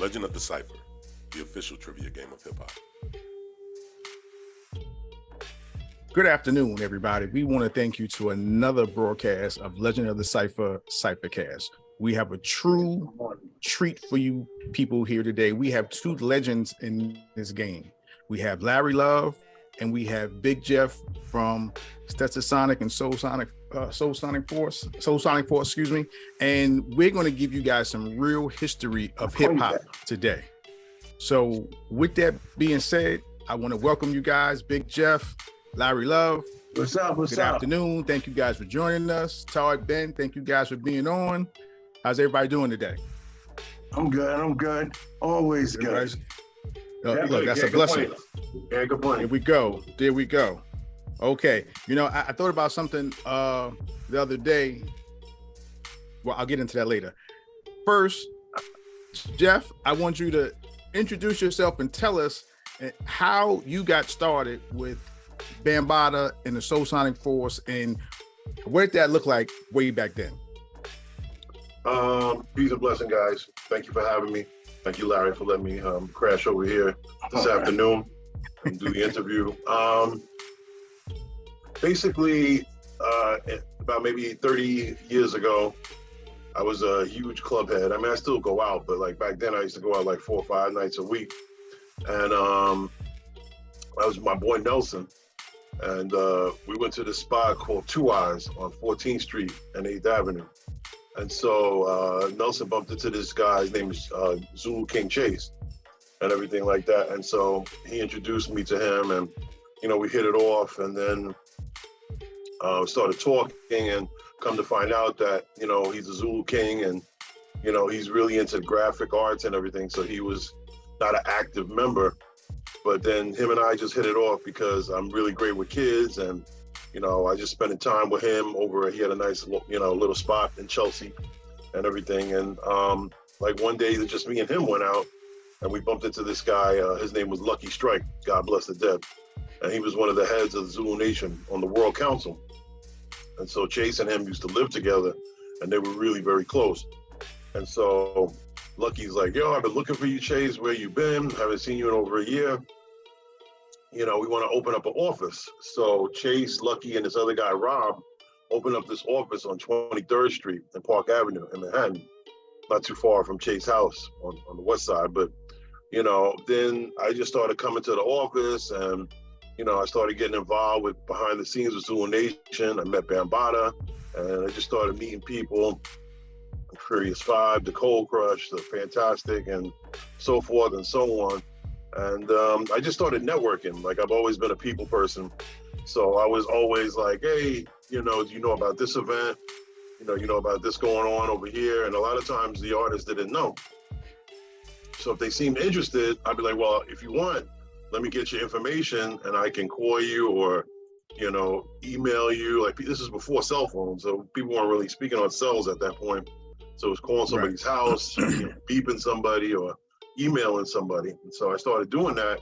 Legend of the Cipher, the official trivia game of hip-hop. Good afternoon, everybody. We want to thank you to another broadcast of Legend of the Cipher, Cyphercast. We have a true treat for you people here today. We have two legends in this game. We have Larry Love and we have Big Jeff from Stetsasonic and Soul Sonic Force, excuse me. And we're going to give you guys some real history of hip hop today. So with that being said, I want to welcome you guys, Big Jeff, Larry Love. What's up? Good afternoon. Thank you guys for joining us. Todd, Ben, thank you guys for being on. How's everybody doing today? I'm good. Always good. Look, that's a blessing. Yeah, good morning. There we go. Okay. You know, I thought about something the other day. Well, I'll get into that later. First, Jeff, I want you to introduce yourself and tell us how you got started with Bambaataa and the Soul Sonic Force, and what did that look like way back then? Peace and blessing, guys. Thank you for having me. Thank you, Larry, for letting me crash over here this afternoon and do the interview. Basically, about maybe 30 years ago, I was a huge club head. I mean, I still go out, but like back then I used to go out like 4 or 5 nights a week. And I was with my boy Nelson, and we went to this spot called Two Eyes on 14th Street and 8th Avenue. And so Nelson bumped into this guy, his name is Zulu King Chase, and everything like that. And so he introduced me to him, and, you know, we hit it off, and then started talking, and come to find out that, you know, he's a Zulu King, and, you know, he's really into graphic arts and everything. So he was not an active member, but then him and I just hit it off because I'm really great with kids, and, you know, I just spending time with him he had a nice, you know, little spot in Chelsea and everything. And like one day, just me and him went out, and we bumped into this guy. His name was Lucky Strike, God bless the dead. And he was one of the heads of the Zulu Nation on the World Council. And so Chase and him used to live together, and they were really very close. And so Lucky's like, yo, I've been looking for you, Chase. Where you been? Haven't seen you in over a year. You know, we want to open up an office. So Chase, Lucky, and this other guy, Rob, opened up this office on 23rd Street and Park Avenue in Manhattan, not too far from Chase's house on the west side. But, you know, then I just started coming to the office, and, you know, I started getting involved with behind the scenes with Zulu Nation. I met Bambaataa, and I just started meeting people, Furious 5, the Cold Crush, the Fantastic, and so forth and so on. And I just started networking. Like, I've always been a people person. So I was always like, hey, you know, do you know about this event? You know about this going on over here? And a lot of times the artists didn't know. So if they seemed interested, I'd be like, well, if you want, let me get your information and I can call you or, you know, email you. Like, this is before cell phones, so people weren't really speaking on cells at that point. So it was calling somebody's house, you know, beeping somebody or emailing somebody. And so I started doing that,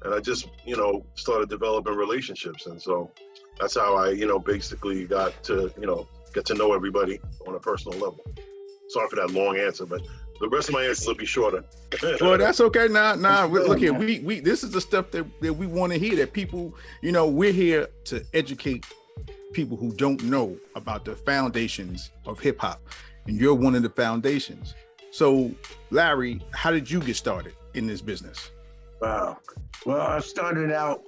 and I just, you know, started developing relationships. And so that's how I, you know, basically got to, you know, get to know everybody on a personal level. Sorry for that long answer, but the rest of my answers will be shorter. Well, that's okay. Nah. Look here, we this is the stuff that we want to hear, that people, you know, we're here to educate people who don't know about the foundations of hip hop, and you're one of the foundations. So, Larry, how did you get started in this business? Wow. Well, I started out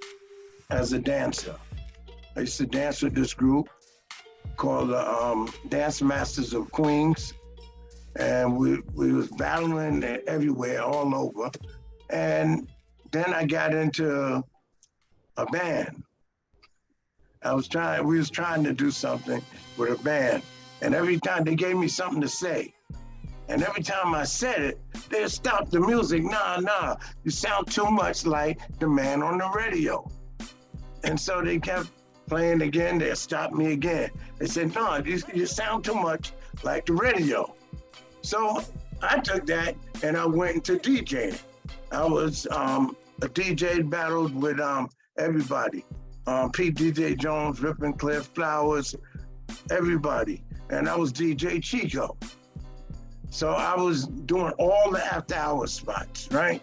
as a dancer. I used to dance with this group called the Dance Masters of Queens. And we was battling everywhere, all over. And then I got into a band. We was trying to do something with a band. And every time they gave me something to say. And every time I said it, they'd stop the music. Nah, you sound too much like the man on the radio. And so they kept playing again, they stopped me again. They said, no, you sound too much like the radio. So I took that and I went into DJing. I was a DJ, battled with everybody. Pete DJ Jones, Rip Cliff, Flowers, everybody. And I was DJ Chico. So I was doing all the after-hour spots, right?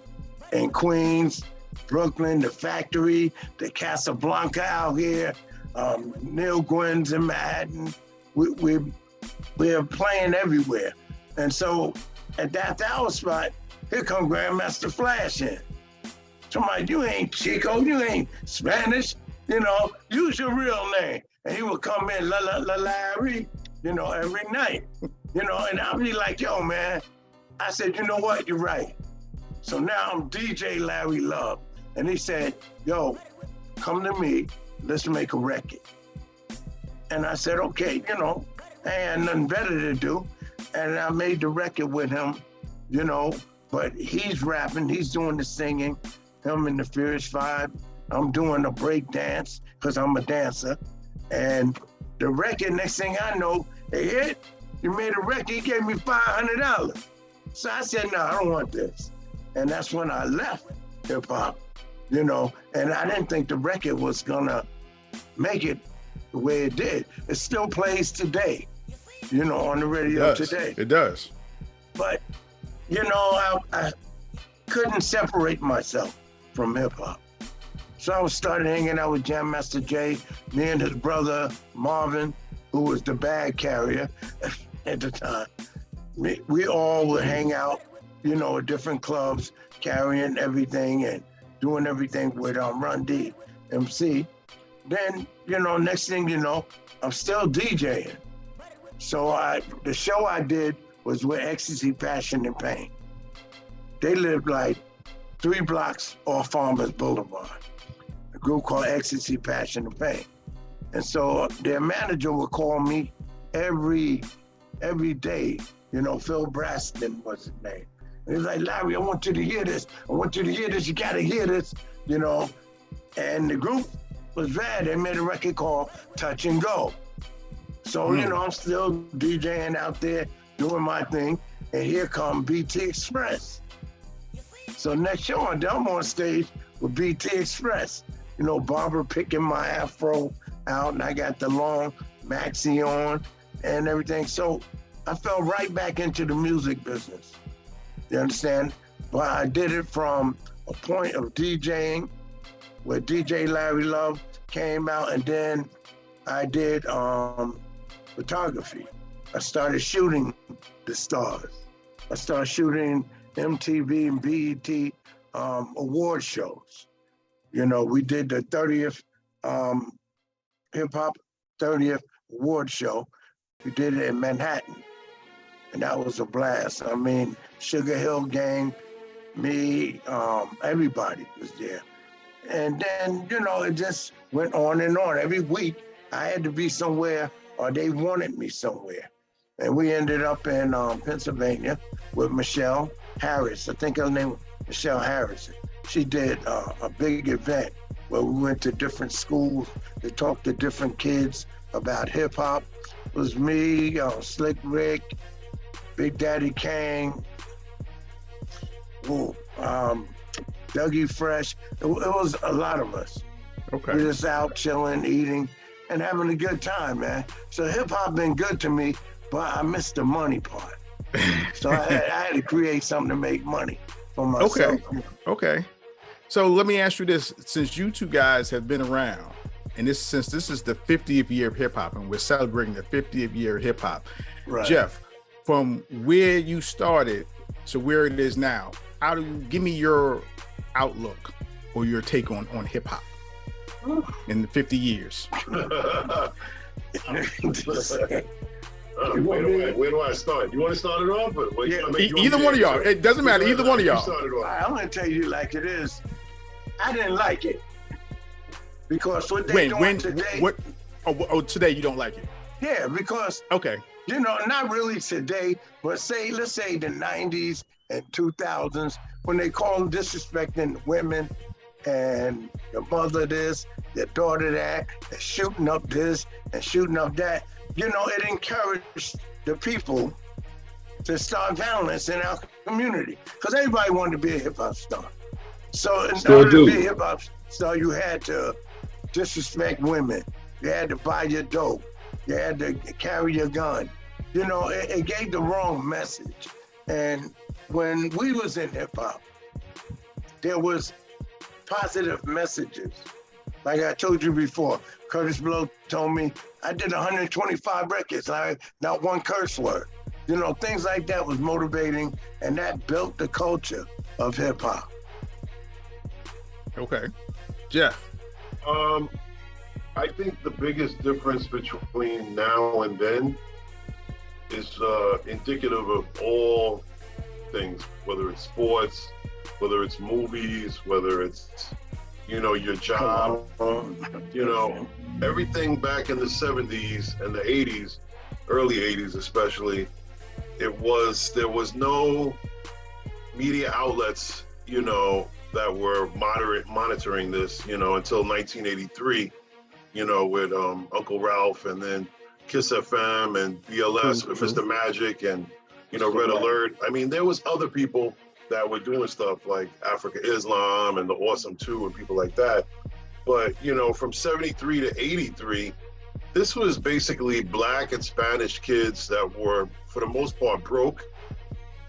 In Queens, Brooklyn, the Factory, the Casablanca out here, Neil Gwynn's in Manhattan. We're playing everywhere. And so at the after-hour spot, here come Grandmaster Flash in. Somebody, you ain't Chico, you ain't Spanish, you know, use your real name. And he would come in, Larry, you know, every night, you know, and I'll be like, yo, man. I said, you know what, you're right. So now I'm DJ Larry Love. And he said, yo, come to me, let's make a record. And I said, okay, you know, I had nothing better to do. And I made the record with him, you know, but he's rapping, he's doing the singing, him and the Furious Five. I'm doing a break dance, because I'm a dancer. And the record, next thing I know, it hit. You made a record, he gave me $500. So I said, no, I don't want this. And that's when I left hip hop, you know, and I didn't think the record was gonna make it the way it did. It still plays today, you know, on the radio today. It does. But, you know, I couldn't separate myself from hip hop. So I started hanging out with Jam Master Jay, me and his brother Marvin, who was the bag carrier at the time. We all would hang out, you know, at different clubs, carrying everything and doing everything with Run D, MC. Then, you know, next thing you know, I'm still DJing. So the show I did was with Ecstasy, Passion, and Pain. They lived like 3 blocks off Farmers Boulevard, a group called Ecstasy, Passion, and Pain. And so their manager would call me every day. You know, Phil Braston was his name. And he was like, Larry, I want you to hear this. I want you to hear this. You got to hear this, you know. And the group was bad. They made a record called Touch and Go. So, you know, I'm still DJing out there, doing my thing. And here come BT Express. So next show I'm on stage with BT Express. You know, Barbara picking my afro out, and I got the long maxi on and everything. So I fell right back into the music business. You understand? But I did it from a point of DJing, where DJ Larry Love came out, and then I did photography. I started shooting the stars. I started shooting MTV and BET award shows. You know, we did the 30th Hip Hop 30th award show. We did it in Manhattan, and that was a blast. I mean, Sugar Hill Gang, me, everybody was there. And then, you know, it just went on and on. Every week, I had to be somewhere, or they wanted me somewhere. And we ended up in Pennsylvania with Michelle Harris. I think her name was Michelle Harris. She did a big event where we went to different schools to talk to different kids about hip hop. It was me, Slick Rick, Big Daddy Kane, Dougie Fresh. It was a lot of us. Okay. We just out chilling, eating, and having a good time, man. So hip hop been good to me, but I missed the money part. So I had to create something to make money for myself. Okay. So let me ask you this: since you two guys have been around, and since this is the 50th year of hip hop, and we're celebrating the 50th year of hip hop, Right. Jeff, from where you started to where it is now, how do you give me your outlook or your take on hip hop in the 50 years? Where do I start? You want to start it off? Either one of y'all. It doesn't matter. Either one of y'all. I'm going to tell you like it is. I didn't like it. Because what they doing today. Today you don't like it? Yeah, because, okay, you know, not really today, but let's say the 90s and 2000s, when they call them disrespecting women and your mother this, your daughter that, and shooting up this and shooting up that. You know, it encouraged the people to start violence in our community, because everybody wanted to be a hip hop star. So in order to be a hip hop star, you had to disrespect women. You had to buy your dope. You had to carry your gun. You know, it gave the wrong message. And when we was in hip hop, there was positive messages. Like I told you before, Curtis Blow told me I did 125 records, not one curse word. You know, things like that was motivating, and that built the culture of hip hop. Okay. Jeff. I think the biggest difference between now and then is indicative of all things, whether it's sports, whether it's movies, whether it's, you know, your job, you know, everything back in the 70s and the 80s, early 80s especially, there was no media outlets, you know, that were monitoring this, you know, until 1983, you know, with Uncle Ralph and then Kiss FM and BLS with Mr. Magic and, you know, Red Alert. I mean, there was other people that were doing stuff like Africa Islam and the Awesome 2 and people like that. But, you know, from 73 to 83, this was basically Black and Spanish kids that were, for the most part, broke,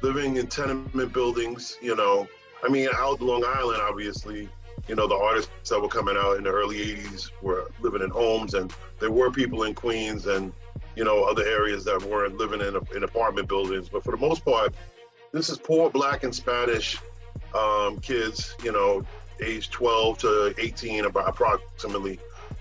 living in tenement buildings, you know. I mean, out Long Island, obviously, you know, the artists that were coming out in the early 80s were living in homes, and there were people in Queens and, you know, other areas that weren't living in apartment buildings. But for the most part, this is poor Black and Spanish kids, you know, age 12 to 18 about approximately,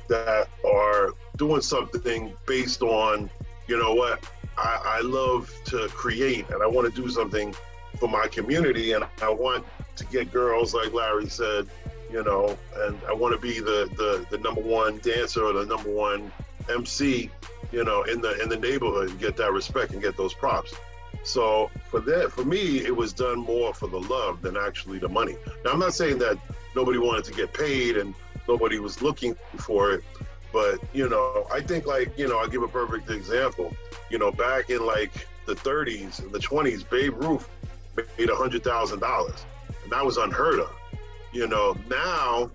that are doing something based on, you know what, I love to create and I want to do something for my community, and I want to get girls, like Larry said, you know, and I want to be the number one dancer or the number one MC, you know, in the neighborhood, and get that respect and get those props. So for me, it was done more for the love than actually the money. Now, I'm not saying that nobody wanted to get paid and nobody was looking for it, but, you know, I think, like, you know, I'll give a perfect example. You know, back in like the 30s and the 20s, Babe Ruth made $100,000, and that was unheard of. You know, now,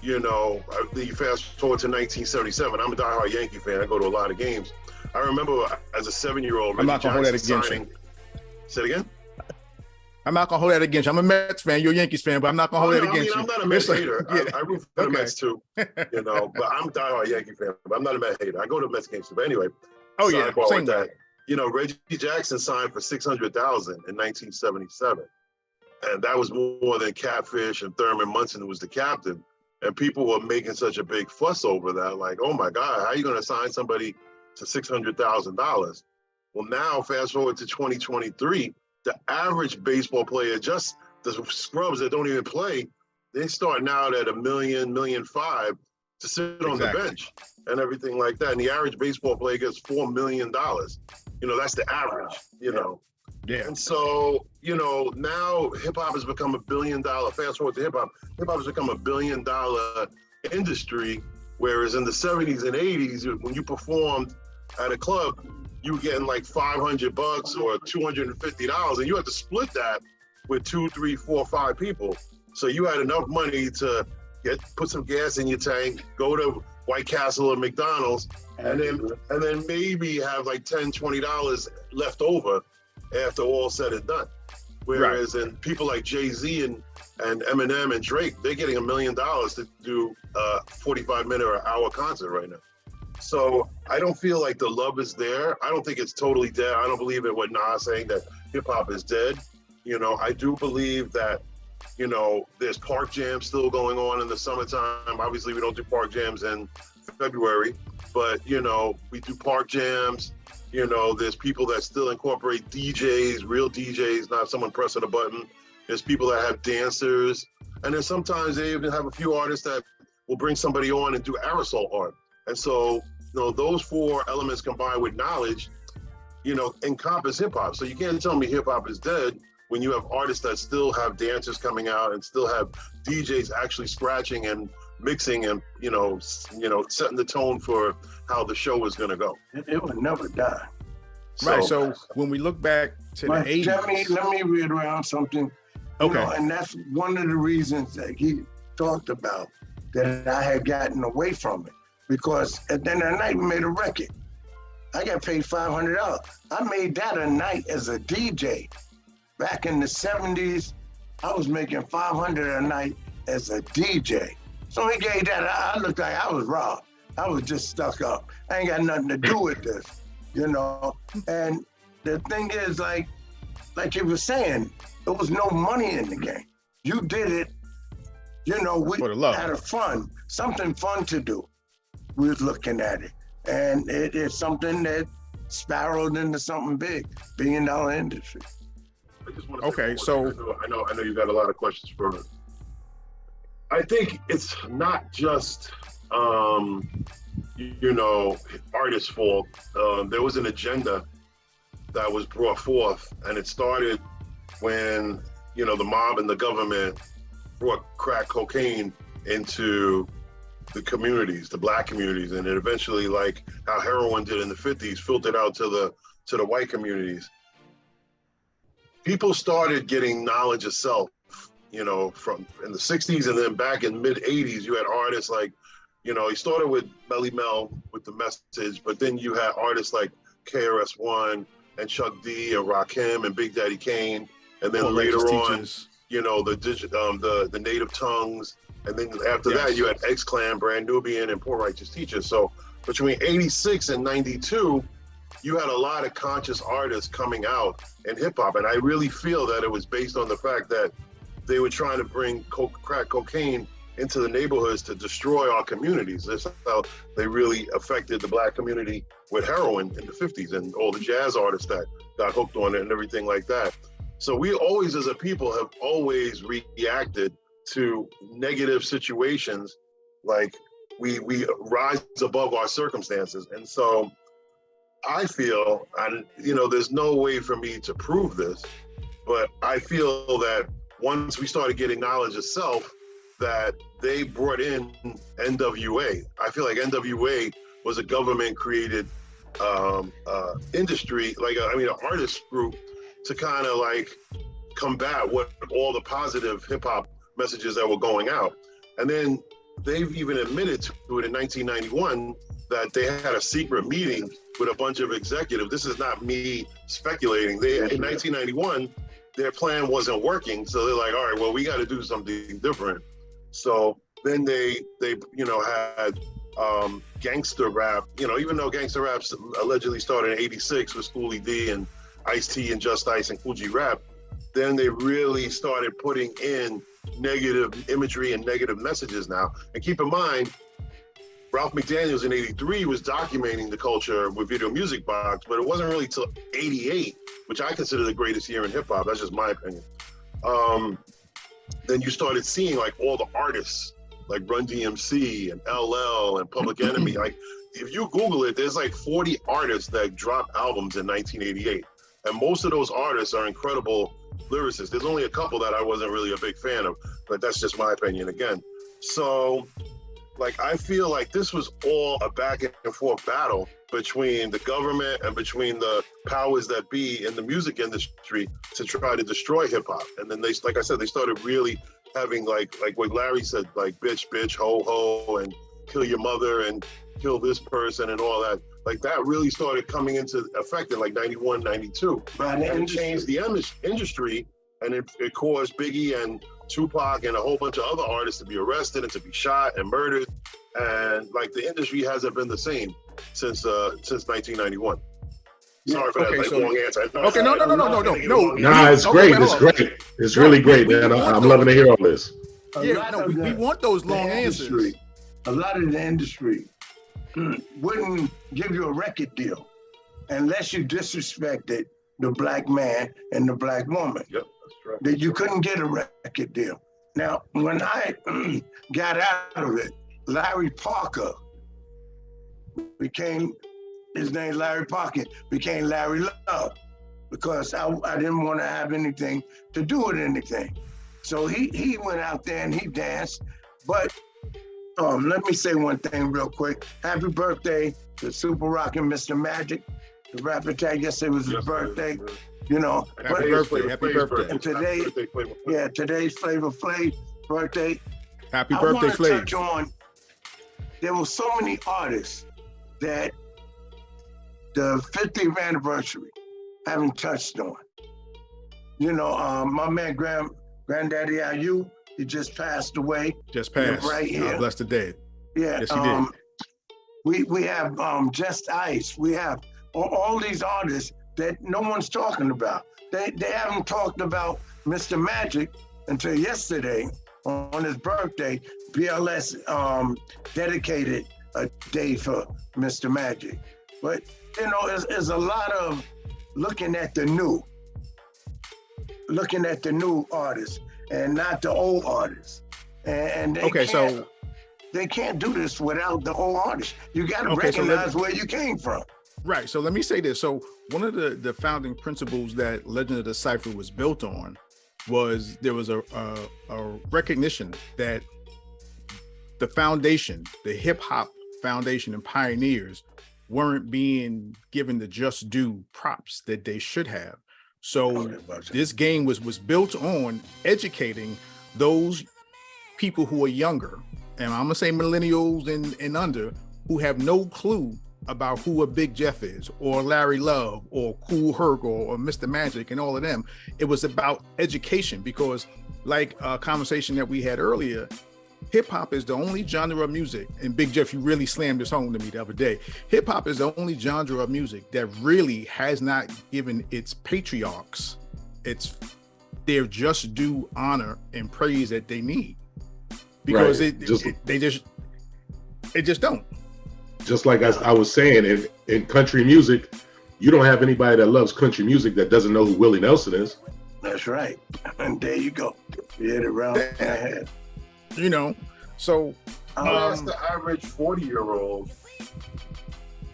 you know, you fast forward to 1977. I'm a diehard Yankee fan. I go to a lot of games. I remember as a 7-year-old, I'm not gonna hold that against you. Say it again? I'm not gonna hold that against you. I'm a Mets fan. You're a Yankees fan, but I'm not gonna hold that against you. I'm not a Mets hater. I root for the Mets too. You know, but I'm a diehard Yankee fan. But I'm not a Mets hater. I go to Mets games too. But anyway, same that. You know, Reggie Jackson signed for $600,000 in 1977, and that was more than Catfish and Thurman Munson, who was the captain. And people were making such a big fuss over that, like, oh my God, how are you going to sign somebody to $600,000? Well, now fast forward to 2023, the average baseball player, just the scrubs that don't even play, they start out at $1 million, $1.5 million to sit on the bench and everything like that. And the average baseball player gets $4 million. You know, that's the average, you know. Yeah. And so, you know, now hip hop has become $1 billion. Fast forward to hip hop has become $1 billion industry. Whereas in the 70s and 80s, when you performed at a club, you were getting like $500 or $250, and you had to split that with 2, 3, 4, 5 people. So you had enough money to put some gas in your tank, go to White Castle or McDonald's, and then maybe have like $10, $20 left over after all said and done. Whereas in people like Jay-Z and Eminem and Drake, they're getting $1 million to do a 45-minute or hour concert right now. So I don't feel like the love is there. I don't think it's totally dead. I don't believe in what Nas saying that hip hop is dead. You know, I do believe that, you know, there's park jams still going on in the summertime. Obviously, we don't do park jams in February, but, you know, we do park jams. You know, there's people that still incorporate DJs, real DJs, not someone pressing a button. There's people that have dancers. And then sometimes they even have a few artists that will bring somebody on and do aerosol art. And so, you know, those 4 elements combined with knowledge, you know, encompass hip hop. So you can't tell me hip hop is dead when you have artists that still have dancers coming out and still have DJs actually scratching and mixing and, you know, setting the tone for how the show is going to go. It would never die. Right. So when we look back to the 80s. Let me read around something. You know, and that's one of the reasons that he talked about that I had gotten away from it. Because at the end of the night, we made a record. I got paid $500. I made that a night as a DJ. back in the 70s, I was making 500 a night as a DJ. So he gave that, I looked like I was robbed. I was just stuck up. I ain't got nothing to do with this, you know? And the thing is, like you were saying, there was no money in the game. You did it, you know, we had a fun, something fun to do. We was looking at it. And it is something that spiraled into something big, $1 billion industry. I just want Okay, so I know you got a lot of questions for me. I think it's not just you know, artists' fault. There was an agenda that was brought forth, and it started when, you know, the mob and the government brought crack cocaine into the communities, the black communities, and it eventually, like how heroin did in the 50s, filtered out to the white communities. People started getting knowledge of self, you know, from in the 60s, and then back in mid 80s, you had artists like, you know, he started with Melly Mel with The Message, but then you had artists like KRS-One and Chuck D and Rakim and Big Daddy Kane, and then later on, you know, the Native Tongues, and then after that, you had X-Clan, Brand Nubian, and Poor Righteous Teachers. So between 86 and 92, you had a lot of conscious artists coming out in hip hop. And I really feel that it was based on the fact that they were trying to bring crack cocaine into the neighborhoods to destroy our communities. That's how they really affected the black community with heroin in the 50s and all the jazz artists that got hooked on it and everything like that. So we always, as a people, have always reacted to negative situations, like we rise above our circumstances. And so I feel, and you know, there's no way for me to prove this, but I feel that once we started getting knowledge of self, that they brought in NWA. I feel like NWA was a government-created industry, an artist group to kind of like combat what all the positive hip-hop messages that were going out. And then they've even admitted to it in 1991 that they had a secret meeting with a bunch of executives. This is not me speculating. In 1991, their plan wasn't working. So they're like, all right, well, we got to do something different. So then they had gangster rap, even though gangster rap allegedly started in 86 with Schoolie D and Ice-T and Just Ice and Kool G Rap, then they really started putting in negative imagery and negative messages now. And keep in mind, Ralph McDaniels in 83 was documenting the culture with Video Music Box, but it wasn't really till 88, which I consider the greatest year in hip hop. That's just my opinion. Then you started seeing like all the artists like Run DMC and LL and Public Enemy. Like if you Google it, there's like 40 artists that dropped albums in 1988. And most of those artists are incredible lyricists. There's only a couple that I wasn't really a big fan of, but that's just my opinion again. So like, I feel like this was all a back and forth battle between the government and between the powers that be in the music industry to try to destroy hip hop. And then they, like I said, they started really having like what Larry said, like bitch, ho, ho, and kill your mother and kill this person and all that. Like that really started coming into effect in like 91, 92. And it changed the industry, and it caused Biggie and Tupac and a whole bunch of other artists to be arrested and to be shot and murdered. And like the industry hasn't been the same since 1991. Sorry for that long answer. Okay, no. Nah, it's great. It's great. It's really great, man. I'm loving to hear all this. We want those long answers. A lot of the industry wouldn't give you a record deal unless you disrespected the black man and the black woman. Yep, that's right. That you couldn't get a record deal. Now, when I got out of it, Larry Parker became, his name Larry Parker, became Larry Love, because I didn't want to have anything to do with anything. So he went out there and he danced. But let me say one thing real quick. Happy birthday to Super Rockin' Mr. Magic, the rapper tag. Yes, it was his birthday. Happy birthday. And today, today's Flavor Flav birthday. Happy birthday, Flav. I want to touch on, there were so many artists that the 50th anniversary haven't touched on. You know, my man Granddaddy IU, he just passed away. Just passed. Right here. Bless the dead. Yeah. Yes, he did. We have Just Ice. We have all these artists that no one's talking about. They haven't talked about Mr. Magic until yesterday on his birthday. BLS dedicated a day for Mr. Magic. But, you know, it's a lot of looking at the new artists and not the old artists. And they can't do this without the old artists. You got to recognize where you came from. Right. So let me say this. So one of the founding principles that Legend of the Cipher was built on was there was a recognition that the foundation, the hip hop foundation and pioneers weren't being given the just due props that they should have. So this game was built on educating those people who are younger, and I'm gonna say millennials and under, who have no clue about who a Big Jeff is, or Larry Love, or Kool Herc, or Mr. Magic, and all of them. It was about education, because like a conversation that we had earlier, hip hop is the only genre of music, and Big Jeff, you really slammed this home to me the other day. Hip hop is the only genre of music that really has not given its patriarchs their just due honor and praise that they need, because they just don't. Just like I was saying, in country music, you don't have anybody that loves country music that doesn't know who Willie Nelson is. That's right. And there you go. You hit it around my head. You know, so that's the average 40-year-old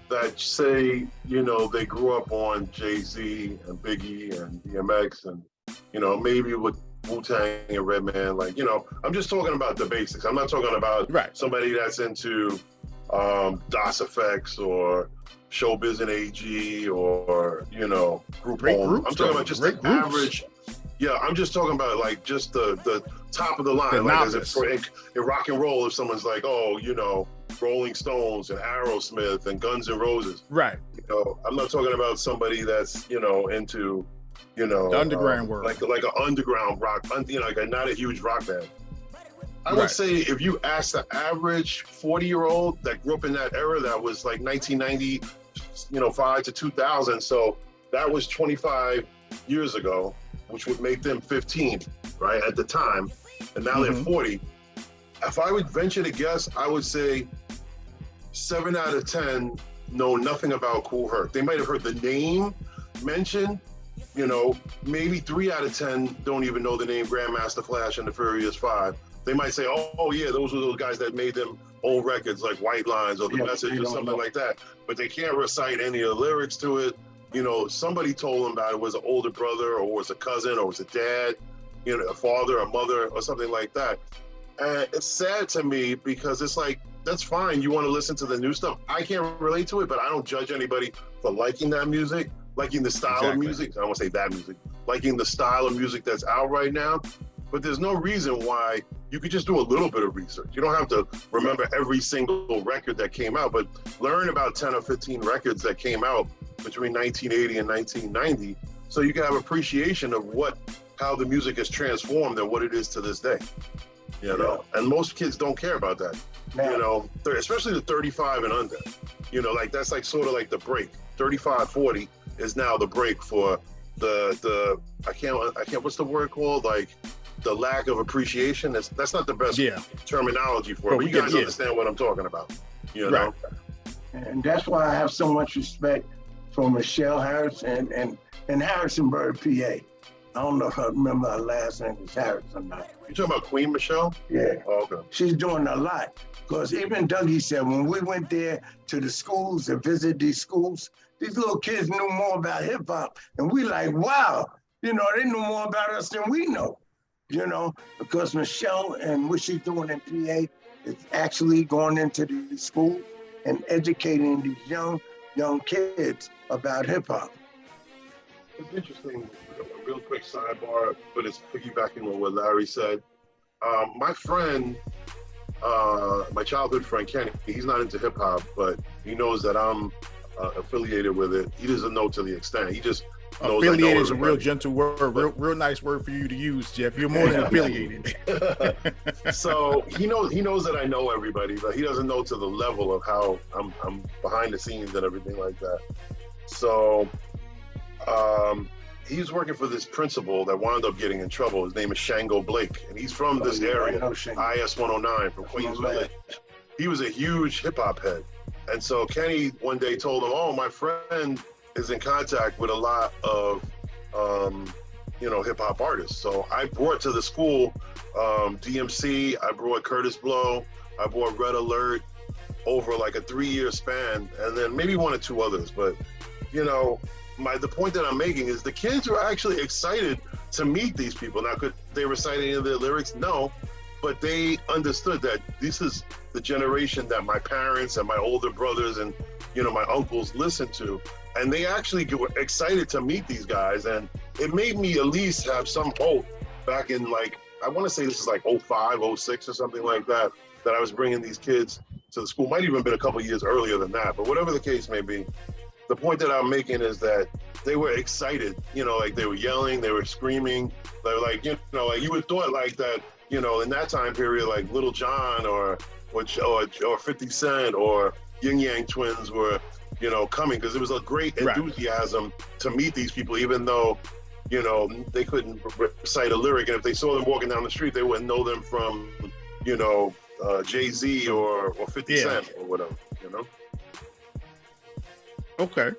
that say, you know, they grew up on Jay-Z and Biggie and DMX and, you know, maybe with Wu-Tang and Redman. Like, you know, I'm just talking about the basics. I'm not talking about somebody that's into DOS Effects or Showbiz and AG or, you know, Group Home. I'm talking about just the average. Yeah, I'm just talking about like just the top of the line. Like as if in rock and roll, if someone's like, oh, you know, Rolling Stones and Aerosmith and Guns N' Roses. Right. You know, I'm not talking about somebody that's, you know, into, you know, the underground world. Like an underground rock, you know, like not a huge rock band. I would say if you ask the average 40-year-old that grew up in that era, that was like 1990, you know, 5 to 2000. So that was 25 years ago, which would make them 15, right, at the time. And now they're 40. If I would venture to guess, I would say 7 out of 10 know nothing about Kool Herc. They might have heard the name mentioned, you know, maybe 3 out of 10 don't even know the name Grandmaster Flash and the Furious 5. They might say, oh yeah, those were those guys that made them old records like White Lines or The Message or something like that. But they can't recite any of the lyrics to it. You know, somebody told them about it, was an older brother or was a cousin or was a dad, you know, a father, a mother or something like that. And it's sad to me because it's like, that's fine. You want to listen to the new stuff. I can't relate to it, but I don't judge anybody for liking that music, liking the style of music. I don't want to say that music, liking the style of music that's out right now. But there's no reason why you could just do a little bit of research. You don't have to remember every single record that came out, but learn about 10 or 15 records that came out between 1980 and 1990, so you can have appreciation of how the music has transformed and what it is to this day. You know, and most kids don't care about that. You know, especially the 35 and under. You know, like that's like sort of like the break. 35, 40 is now the break for the I can't what's the word called? Like the lack of appreciation. That's not the best terminology for it, but you guys understand what I'm talking about. You know? And that's why I have so much respect for Michelle Harris and Harrisonburg, PA. I don't know if I remember her last name was Harris or not. You talking about Queen Michelle? Yeah. Oh, okay. She's doing a lot. Because even Dougie said when we went there to the schools and visit these schools, these little kids knew more about hip hop. And we like, wow, you know, they knew more about us than we know. You know, because Michelle and what she's doing in PA is actually going into the school and educating these young kids about hip hop. It's interesting, a real quick sidebar, but it's piggybacking on what Larry said. My friend, my childhood friend Kenny, he's not into hip hop, but he knows that I'm affiliated with it. He doesn't know to the extent. He just Affiliated is a real gentle word, real nice word for you to use, Jeff. You're more than affiliated. So he knows that I know everybody, but he doesn't know to the level of how I'm behind the scenes and everything like that. So he's working for this principal that wound up getting in trouble. His name is Shango Blake, and he's from this area, IS 109 from Queens Village. He was a huge hip hop head. And so Kenny one day told him, "Oh, my friend is in contact with a lot of, hip hop artists." So I brought to the school DMC, I brought Curtis Blow, I brought Red Alert over like a 3-year span, and then maybe 1 or 2 others. But, the point that I'm making is the kids were actually excited to meet these people. Now, could they recite any of their lyrics? No, but they understood that this is the generation that my parents and my older brothers and, my uncles listened to. And they actually were excited to meet these guys. And it made me at least have some hope back in I want to say this is 05, 06 or something like that I was bringing these kids to the school. Might even been a couple of years earlier than that, but whatever the case may be, the point that I'm making is that they were excited, they were yelling, they were screaming. They were you would thought that, in that time period, Little John or 50 Cent or Yin Yang Twins were, coming, because there was a great enthusiasm to meet these people, even though, they couldn't recite a lyric. And if they saw them walking down the street, they wouldn't know them from, Jay-Z or 50 Cent or whatever, Okay.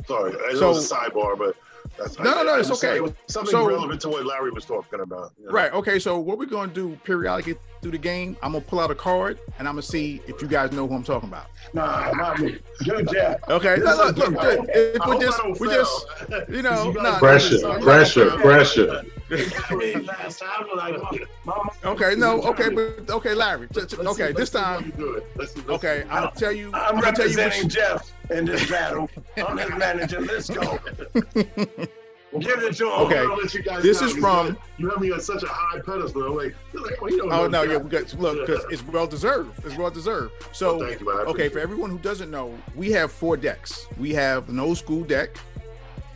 Sorry, I know it's a sidebar, but that's no, it's okay. It was something relevant to what Larry was talking about. Right. Okay. So what we're going to do periodically through the game, I'm going to pull out a card and I'm going to see if you guys know who I'm talking about. Nah, not me. Good job. Okay. Look. We just, Pressure. Okay. No. Okay. But okay, Larry. Okay. This time. Okay. I'm gonna tell you. I'm representing Jeff in this battle. I'm his manager. Let's go. Give it to him. Okay. This is from. You have me on such a high pedestal. I'm like, oh no, yeah, we got look, because it's well deserved. It's well deserved. So, thank you, man. Okay, for everyone who doesn't know, we have 4 decks. We have an old school deck,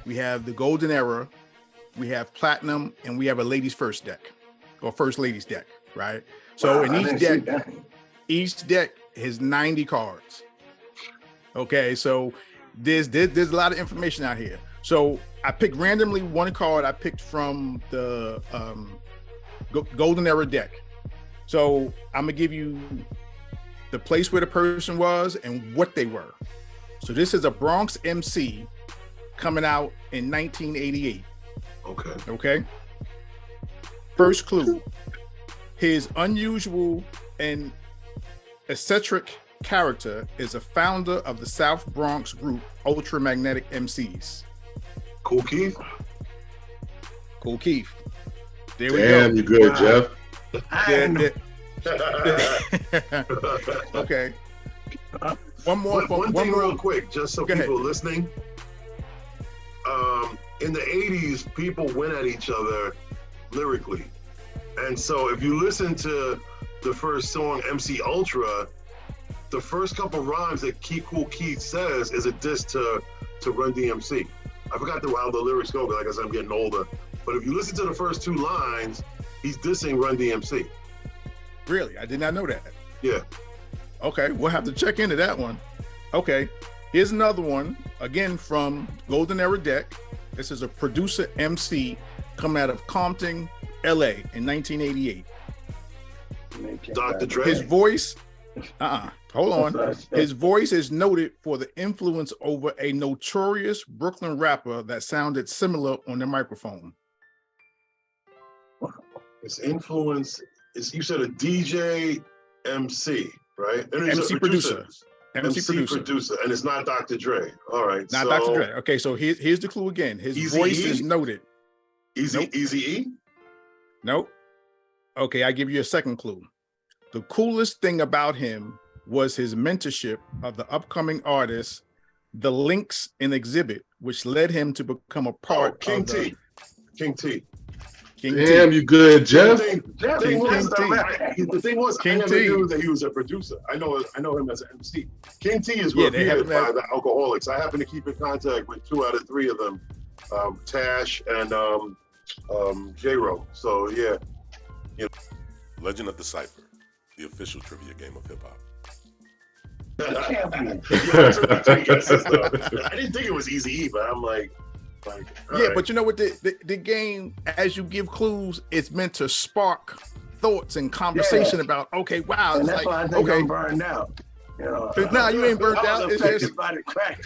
we have the golden era, we have platinum, and we have a ladies first deck, or first ladies deck, right? So in each deck has 90 cards. Okay, so there's a lot of information out here. So I picked randomly one card I picked from the golden era deck. So I'm gonna give you the place where the person was and what they were. So this is a Bronx MC coming out in 1988. Okay. First clue: his unusual and eccentric character is a founder of the South Bronx group Ultramagnetic MCs. Cool Keith. There we go. Damn, you good, Jeff. Okay. One thing more. Real quick, just so people listening. In the 80s, people went at each other lyrically. And so if you listen to the first song, MC Ultra, the first couple rhymes that Cool Keith says is a diss to Run DMC. I forgot how the lyrics go, because like I said, I'm getting older. But if you listen to the first 2 lines, he's dissing Run DMC. Really? I did not know that. Yeah. Okay, we'll have to check into that one. Okay, here's another one, again from Golden Era Deck. This is a producer MC coming out of Compton, LA in 1988. Dr. Dre. His voice, hold on. His voice is noted for the influence over a notorious Brooklyn rapper that sounded similar on the microphone. His influence is, you said, a DJ MC, right? MC producer. MC producer, and it's not Dr. Dre. All right. Not Dr. Dre. Okay, so here's the clue again. His voice is noted. Eazy-E? Nope. Okay, I give you a second clue. The coolest thing about him was his mentorship of the upcoming artist, The Links in Exhibit, which led him to become a part of King T. Damn, you good, Jeff? The thing was, I never knew that he was a producer. I know him as an MC. King T is revered by the Alcoholics. I happen to keep in contact with 2 out of 3 of them Tash, and J-Ro. So yeah. Legend of the Cipher, the official trivia game of hip hop. I didn't think it was easy, but I'm like yeah, right. but you know what? The game, as you give clues, it's meant to spark thoughts and conversation about. Okay, wow, And it's that's like why I think okay, I'm burned out. You know, nah, you ain't burnt I out. was It's affected just by the crack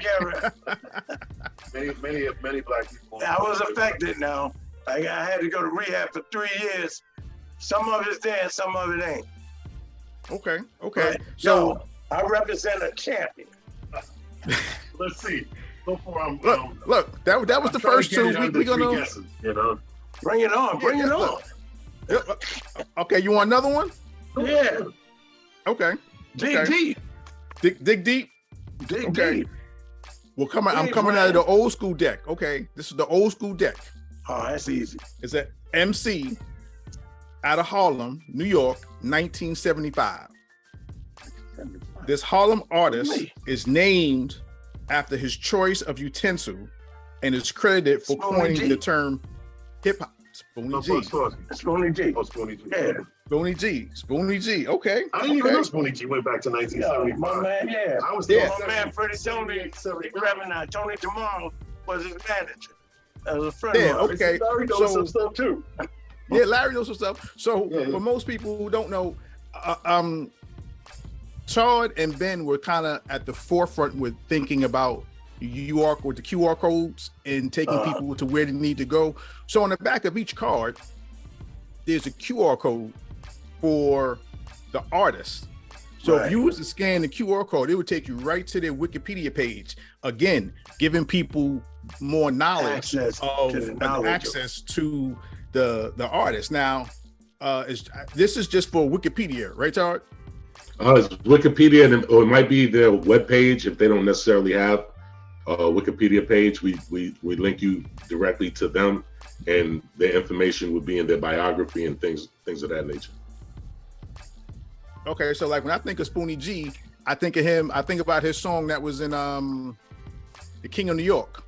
era. many black people. I was affected now. I had to go to rehab for 3 years. Some of it's there, some of it ain't. okay. But, So I represent a champion. Let's see. So far, I'm look, that was the first two. We gonna guesses, you know. Bring it on, bring it on. okay. You want another one? Yeah, Okay. dig deep, Dig deep. dig Okay. deep. Well, I'm Hey, coming Brian. out of the old school deck. Okay, this is the old school deck. Oh, that's easy. It's an MC out of Harlem, New York, 1975. This Harlem artist is named after his choice of utensil and is credited for Spoonie coining G. the term hip hop. Spoonie G. Spoonie G. Oh, Spoonie G. Yeah. Spoonie G. Spoonie G. Okay. I didn't even know Okay. Spoonie G went back to My 1975. man, yeah. I was Yeah. My man, Freddie Tony, Tony Jamal was his manager. That was a friend Yeah, of mine. okay. Larry knows So- some stuff too. Yeah, Larry knows some stuff. So Yeah. for most people who don't know, Chard and Ben were kind of at the forefront with thinking about QR or the QR codes and taking people to where they need to go. So on the back of each card, there's a QR code for the artist. So Right. if you was to scan the QR code, it would take you right to their Wikipedia page. Again, giving people more knowledge Access of to the and knowledge. access to the artist. Now, this is just for Wikipedia, right, Chard? It's Wikipedia, or it might be their webpage if they don't necessarily have a Wikipedia page. We link you directly to them, and their information would be in their biography and things of that nature. Okay, so like when I think of Spoonie G, I think of him. I think about his song that was in The King of New York.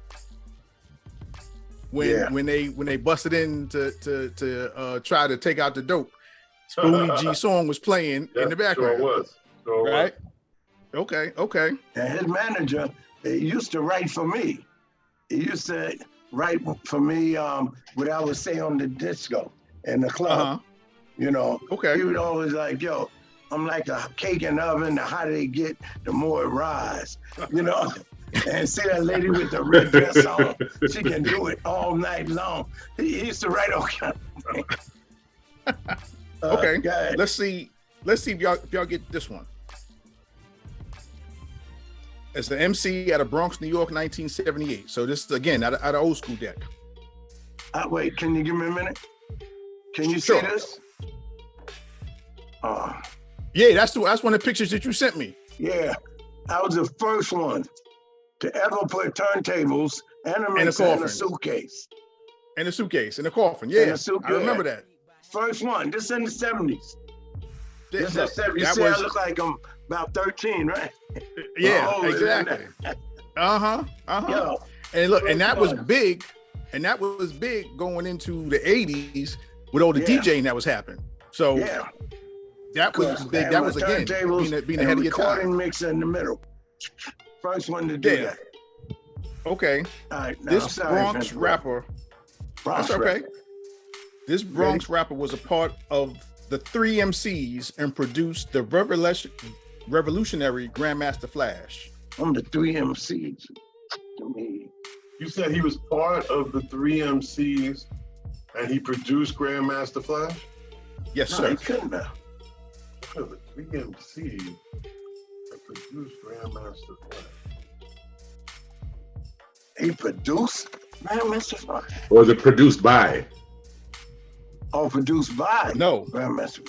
When they busted in to try to take out the dope, Spoonie G song was playing in the background. Sure was. Right? Okay. And his manager, he used to write for me. He used to write for me what I would say on the disco in the club. Uh-huh. You know, Okay. he would always like, yo, I'm like a cake in the oven. The hotter they get, the more it rise. You know, and see that lady with the red dress on, she can do it all night long. He used to write all kind of things. Okay. Go ahead. Let's see if y'all get this one. It's the MC out of Bronx, New York, 1978. So this is again out of old school deck. Wait, can you give me a minute? Can you Sure. see this? Yeah, that's one of the pictures that you sent me. Yeah, I was the first one to ever put turntables and a mixer in coffin. a suitcase. In a suitcase, in a coffin. In Yeah, a suitcase. I remember that. First one. This in the 70s. This Look, is 70s. You that see, I was- look like I'm about 13, right? Yeah, older than exactly. Uh-huh. Yo, And look, and that was fun. big, going into the 80s with all the Yeah. DJing that was happening. So yeah. that was big. That was again being ahead of your recording time. mixer in the middle. First one to do Yeah. that. Okay. All right, now, This I'm sorry, Bronx Prince. rapper, Bronx that's okay. rapper. This Bronx rapper was a part of the 3 MCs and produced the revolutionary Grandmaster Flash. I'm the 3 MCs. To me. You said he was part of the 3 MCs and he produced Grandmaster Flash? Yes, No, sir. he couldn't have. One of the 3 MCs that produced Grandmaster Flash. He produced Grandmaster Flash. Or is it produced by? Oh, produced by No, Grandmaster.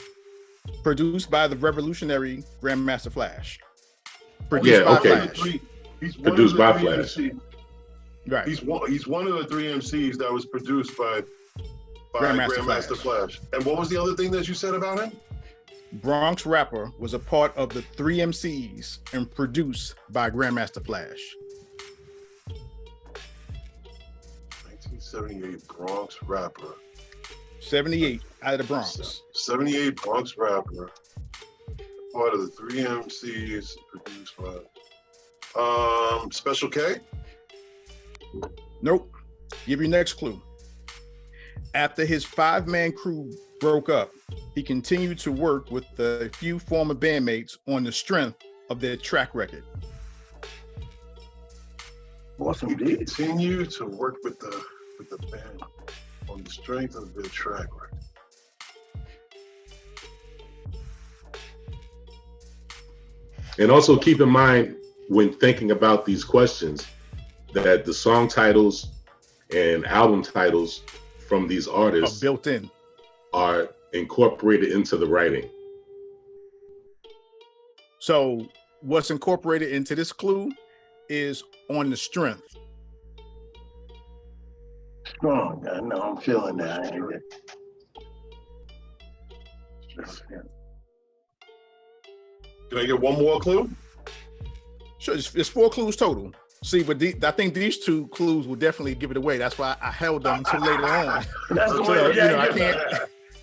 produced by the revolutionary Grandmaster Flash. Yeah, Produced by okay. Flash. He's one Produced of the by 3 Flash. MCs. Right. He's one of the 3 MCs that was produced by Grandmaster Flash. And what was the other thing that you said about him? Bronx rapper was a part of the 3 MCs and produced by Grandmaster Flash. 1978 Bronx rapper. 78 out of the Bronx. 78 Bronx rapper. Part of the 3 MCs produced by Special K. Nope. Give you next clue. After his 5-man crew broke up, he continued to work with a few former bandmates on the strength of their track record. Awesome, He dude. continued to work with the band on the strength of their track record. And also keep in mind when thinking about these questions that the song titles and album titles from these artists Built in. are incorporated into the writing. So what's incorporated into this clue is on the strength. Strong. I know. I'm feeling that. Can I get one more clue? Sure, it's 4 clues total. See, but I think these 2 clues will definitely give it away. That's why I held them until later on. That's the So, way. you know, I can't.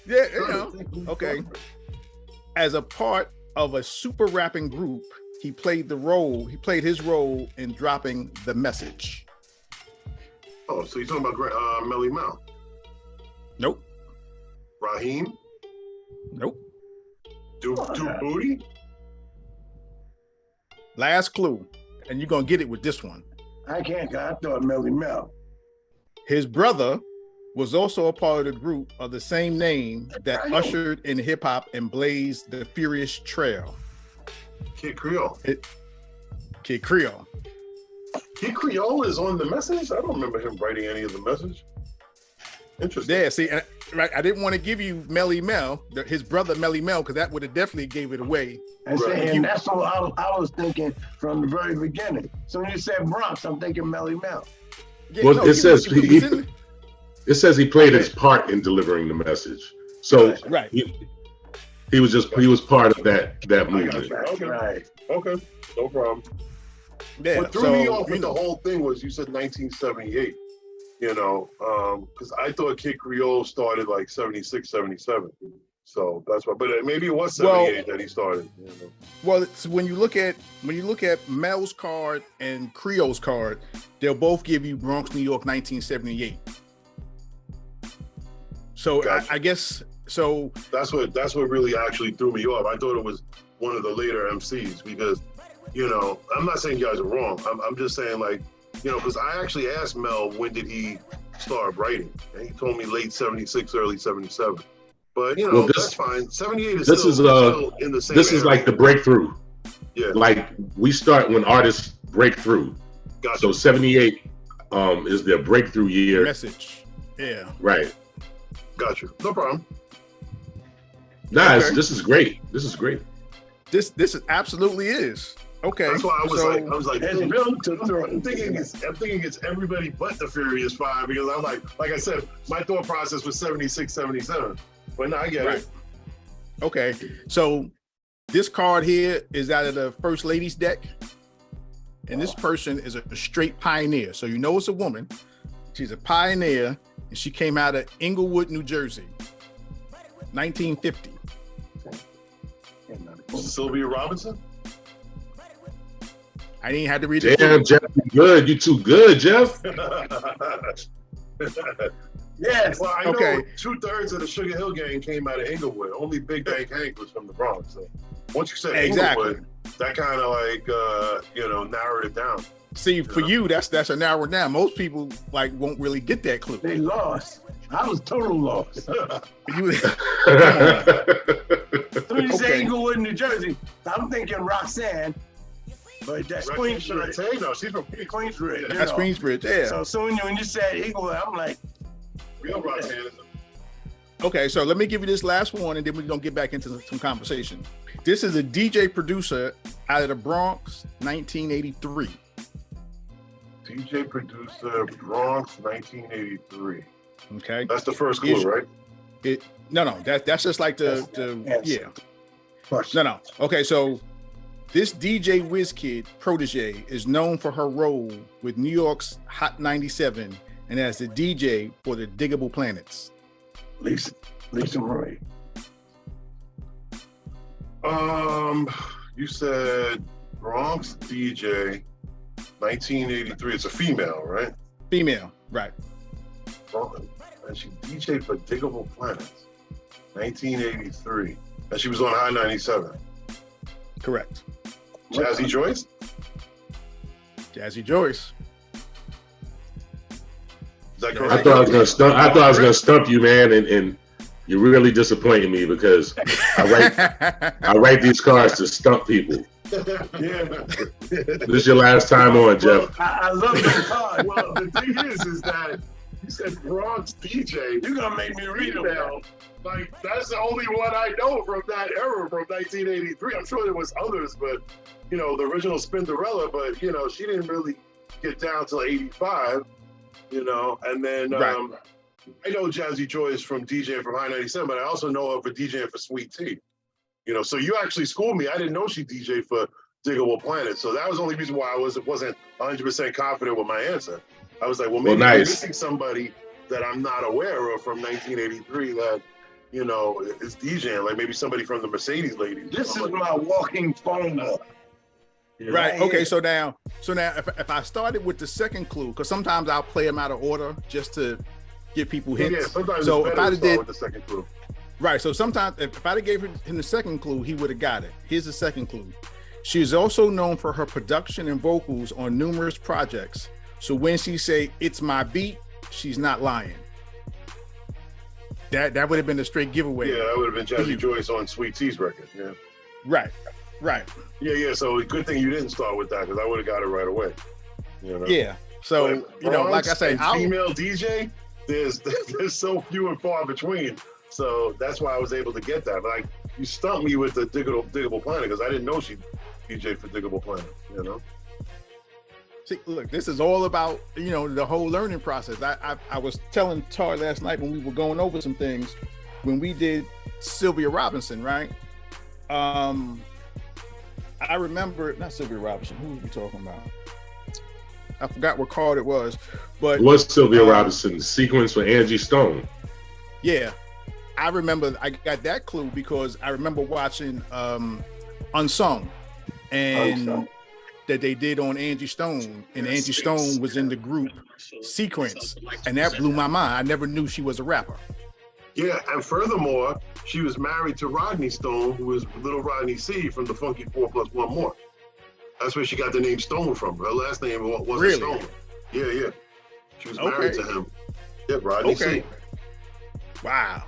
Yeah, you know. Okay. As a part of a super rapping group, he played his role in dropping the message. Oh, so you're talking about Melly Mel? Nope. Raheem? Nope. Duke Booty? Last clue, and you're gonna get it with this one. I can't. I thought Melly Mel. His brother was also a part of the group of the same name that ushered in hip hop and blazed the Furious Trail. Kid Creole. Kid Creole. Kid Creole is on the message? I don't remember him writing any of the message. Interesting. Yeah, see, right. I didn't want to give you Melly Mel, his brother Melly Mel, because that would have definitely gave it away. And, Right. and that's what I was thinking from the very beginning. So when you said Bronx, I'm thinking Melly Mel. Yeah, Well, no, it says he was in- it says he played Okay. his part in delivering the message. So right. he was part of that movement. Okay. Right. Okay, no problem. Yeah. What threw So, me off you with the know, whole thing was you said 1978, you know, because I thought Kid Creole started like 76, 77. So that's why, but maybe it was 78 that he started. You know. well, it's when you look at Mel's card and Creole's card, they'll both give you Bronx, New York, 1978. So Gotcha. I guess so. That's what really actually threw me off. I thought it was one of the later MCs because, you know, I'm not saying you guys are wrong. I'm just saying like, you know, because I actually asked Mel when did he start writing, and he told me late 76, early 77. But you know, Well, that's fine. 78 is this still, is, still in the same. This is area. like the breakthrough. Yeah, Like we start when artists break through. gotcha. So 78 is their breakthrough year. Message. Yeah. Right. Gotcha. No problem. Nah, Okay. this is great. This is great. This is absolutely is. Okay. That's why I was like, It's built to throw. I'm thinking it's everybody but the Furious Five because I'm like I said, my thought process was 76, 77. But no, I get Right. it. Okay. So this card here is out of the First Lady's deck. And this person is a straight pioneer. So you know it's a woman. She's a pioneer, and she came out of Inglewood, New Jersey, 1950. Sylvia Robinson. I didn't have to read it. Damn, Jeff, you good. You too good, Jeff. Yes. Well, I know Okay. 2/3 of the Sugar Hill gang came out of Inglewood. Only Big Bang Hank was from the Bronx. So once you said Exactly. Inglewood, that kind of like narrowed it down. See, for you, that's a narrow down. Most people like won't really get that clue. They lost. I was total lost. You, When you say Okay. Inglewood, New Jersey, I'm thinking Roxanne, but that's Queensbridge. Queensbridge. No, she's from Queensbridge. you that's know. Queensbridge, yeah. So soon when you said Inglewood, I'm like, Real Roxanne. Okay, so let me give you this last one, and then we're gonna get back into some conversation. This is a DJ producer out of the Bronx, 1983. DJ producer, Bronx, 1983. Okay. That's the first clue, Is- right? No, that's just like the No. Okay, so this DJ WizKid protege is known for her role with New York's Hot 97 and as the DJ for the Diggable Planets? Lisa Marie. You said Bronx DJ, 1983. It's a female, right? Female, right? And she DJ'd for Diggable Planets, 1983, and she was on High 97. Correct. Jazzy Joyce. Jazzy Joyce. Is that I correct? thought I was gonna stump you, man, and you're really disappointing me because I write these cards to stump people. Yeah. This is your last time on, Jeff. I love the card. Well, the thing is that you said Bronx DJ. You're gonna make me read them now. Like, that's the only one I know from that era, from 1983. I'm sure there was others, but, you know, the original Spinderella, but, you know, she didn't really get down till 85, you know, and then Right. I know Jazzy Joyce from DJing from High 97, but I also know her for DJing for Sweet Tea. You know, so you actually schooled me. I didn't know she DJed for Diggable Planet, so that was the only reason why I wasn't 100% confident with my answer. I was like, well, maybe I'm missing somebody that I'm not aware of from 1983 that, you know, is DJing, like maybe somebody from the Mercedes ladies. This is my walking phone book. Right. Okay. So now, if I started with the second clue, because sometimes I'll play them out of order just to give people hints. Yeah, sometimes so it's if better I to start did with the second clue. right, so sometimes if I gave him the second clue, he would have got it. Here's the second clue. She is also known for her production and vocals on numerous projects. So when she say "it's my beat," she's not lying. That would have been a straight giveaway. Yeah, that would have been Jazzy Joyce on Sweet Tea's record. Yeah. Right. Yeah. So good thing you didn't start with that because I would have got it right away. You know? Yeah. So But you know, like I Bronx say, and female DJ, there's so few and far between. So that's why I was able to get that. But like, you stumped me with the Diggable Planet because I didn't know she DJ for Diggable Planet. You know. see, look, this is all about, you know, the whole learning process. I was telling Tar last night when we were going over some things when we did Sylvia Robinson, right? I remember not Sylvia Robinson. Who were we talking about? I forgot what card it was, but It was Sylvia Robinson sequence for Angie Stone. yeah, I remember I got that clue because I remember watching Unsung and that they did on Angie Stone, and Angie Stone was in the group Sequence, and that blew my mind. I never knew she was a rapper. Yeah, and furthermore, she was married to Rodney Stone, who was Little Rodney C from the Funky 4+1 More. That's where she got the name Stone from. Her last name wasn't Really? Stone. Yeah. She was married to him. Yeah, Rodney C. Wow.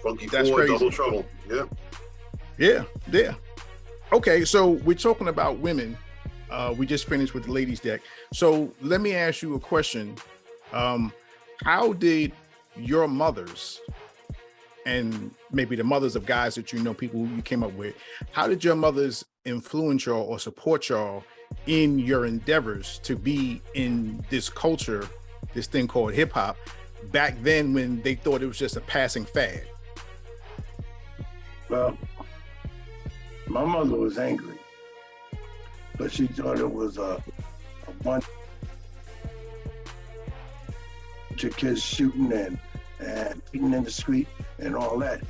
Funky That's 4, crazy. Double Trouble. Yeah. Yeah. Okay, so we're talking about women. We just finished with the ladies deck. So let me ask you a question. How did your mothers, and maybe the mothers of guys that you know, people who you came up with, how did your mothers influence y'all or support y'all in your endeavors to be in this culture, this thing called hip hop, back then when they thought it was just a passing fad? Well, my mother was angry, but she thought it was a bunch of kids shooting and eating in the street and all that.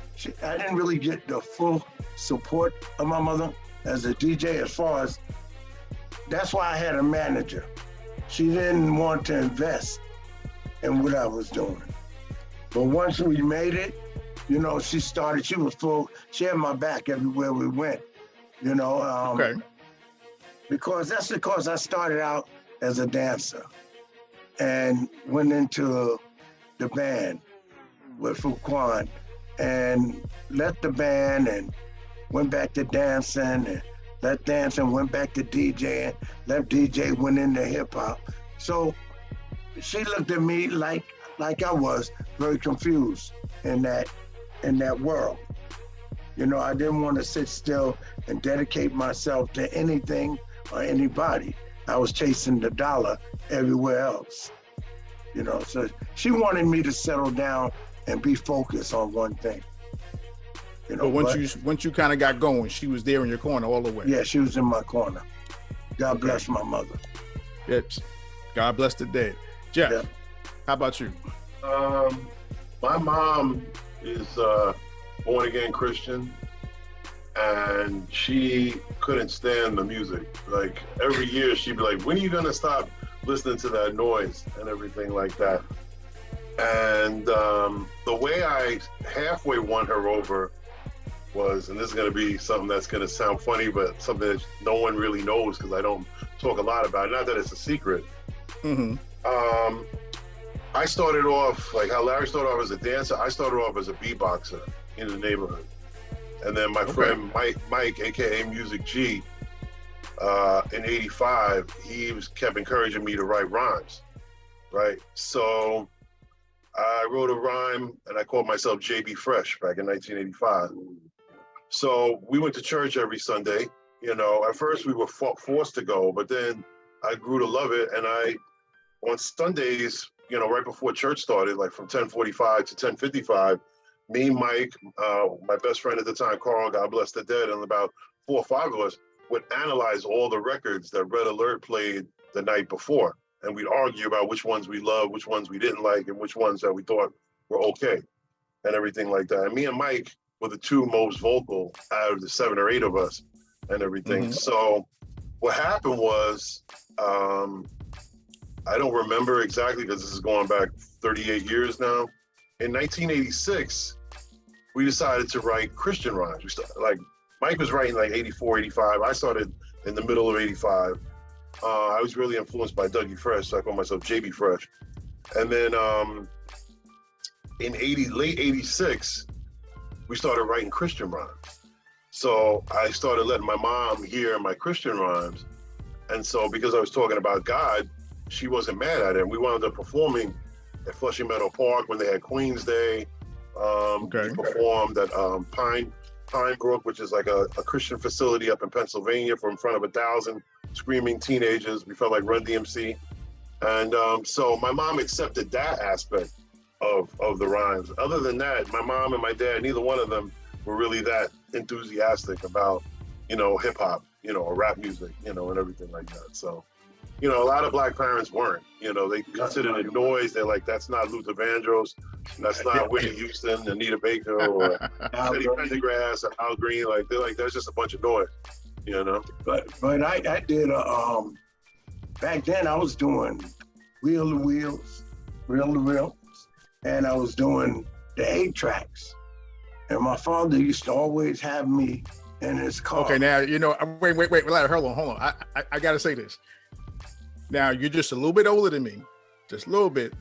I didn't really get the full support of my mother as a DJ as far as, that's why I had a manager. She didn't want to invest in what I was doing. But once we made it, you know, she was full, she had my back everywhere we went, you know. Okay. Because I started out as a dancer and went into the band with Fuquan and left the band and went back to dancing and left dancing, went back to DJing, left DJ, went into hip hop. So she looked at me like I was very confused in that world. You know, I didn't want to sit still and dedicate myself to anything or anybody. I was chasing the dollar everywhere else. You know, so she wanted me to settle down and be focused on one thing. You know, But once you kind of got going, she was there in your corner all the way. yeah, she was in my corner. God bless my mother. Yes. God bless the dead. Jeff, Yeah. How about you? My mom is born again Christian, and she couldn't stand the music. Like every year she'd be like, when are you gonna stop listening to that noise and everything like that? And the way I halfway won her over was, and this is gonna be something that's gonna sound funny, but something that no one really knows because I don't talk a lot about it. Not that it's a secret. Mm-hmm. I started off, like how Larry started off as a dancer, I started off as a beatboxer in the neighborhood. And then my friend Mike, AKA Music G, in '85, he kept encouraging me to write rhymes, right? So I wrote a rhyme and I called myself JB Fresh back in 1985. So we went to church every Sunday. You know, at first we were forced to go, but then I grew to love it. And on Sundays, you know, right before church started, like from 10:45 to 10:55, me, Mike, my best friend at the time, Carl, God bless the dead, and about 4 or 5 of us would analyze all the records that Red Alert played the night before. And we'd argue about which ones we loved, which ones we didn't like, and which ones that we thought were okay, and everything like that. And me and Mike were the two most vocal out of the 7 or 8 of us and everything. Mm-hmm. So what happened was, I don't remember exactly because this is going back 38 years now. In 1986, we decided to write Christian rhymes. We started, like Mike was writing like 84, 85. I started in the middle of 85. I was really influenced by Dougie Fresh, so I called myself JB Fresh. And then in late 86, we started writing Christian rhymes. So I started letting my mom hear my Christian rhymes. And so because I was talking about God, she wasn't mad at it. We wound up performing at Flushing Meadow Park when they had Queen's Day. We performed at Pine Brook, which is like a Christian facility up in Pennsylvania, for in front of 1,000 screaming teenagers. We felt like Run DMC. And so my mom accepted that aspect of the rhymes. Other than that, my mom and my dad, neither one of them were really that enthusiastic about, you know, hip hop, you know, or rap music, you know, and everything like that. So, you know, a lot of Black parents weren't, you know, they considered it noise. They're like, that's not Luther Vandross. That's not Whitney Houston, Anita Baker, or Teddy Pendergrass, or Al Green. Like, they're like, that's just a bunch of noise, you know? But I did, back then I was doing Wheel to Wheels, Reel to Reels, and I was doing the 8 tracks. And my father used to always have me in his car. Okay, now, you know, wait, Larry, hold on. I got to say this. Now, you're just a little bit older than me, just a little bit.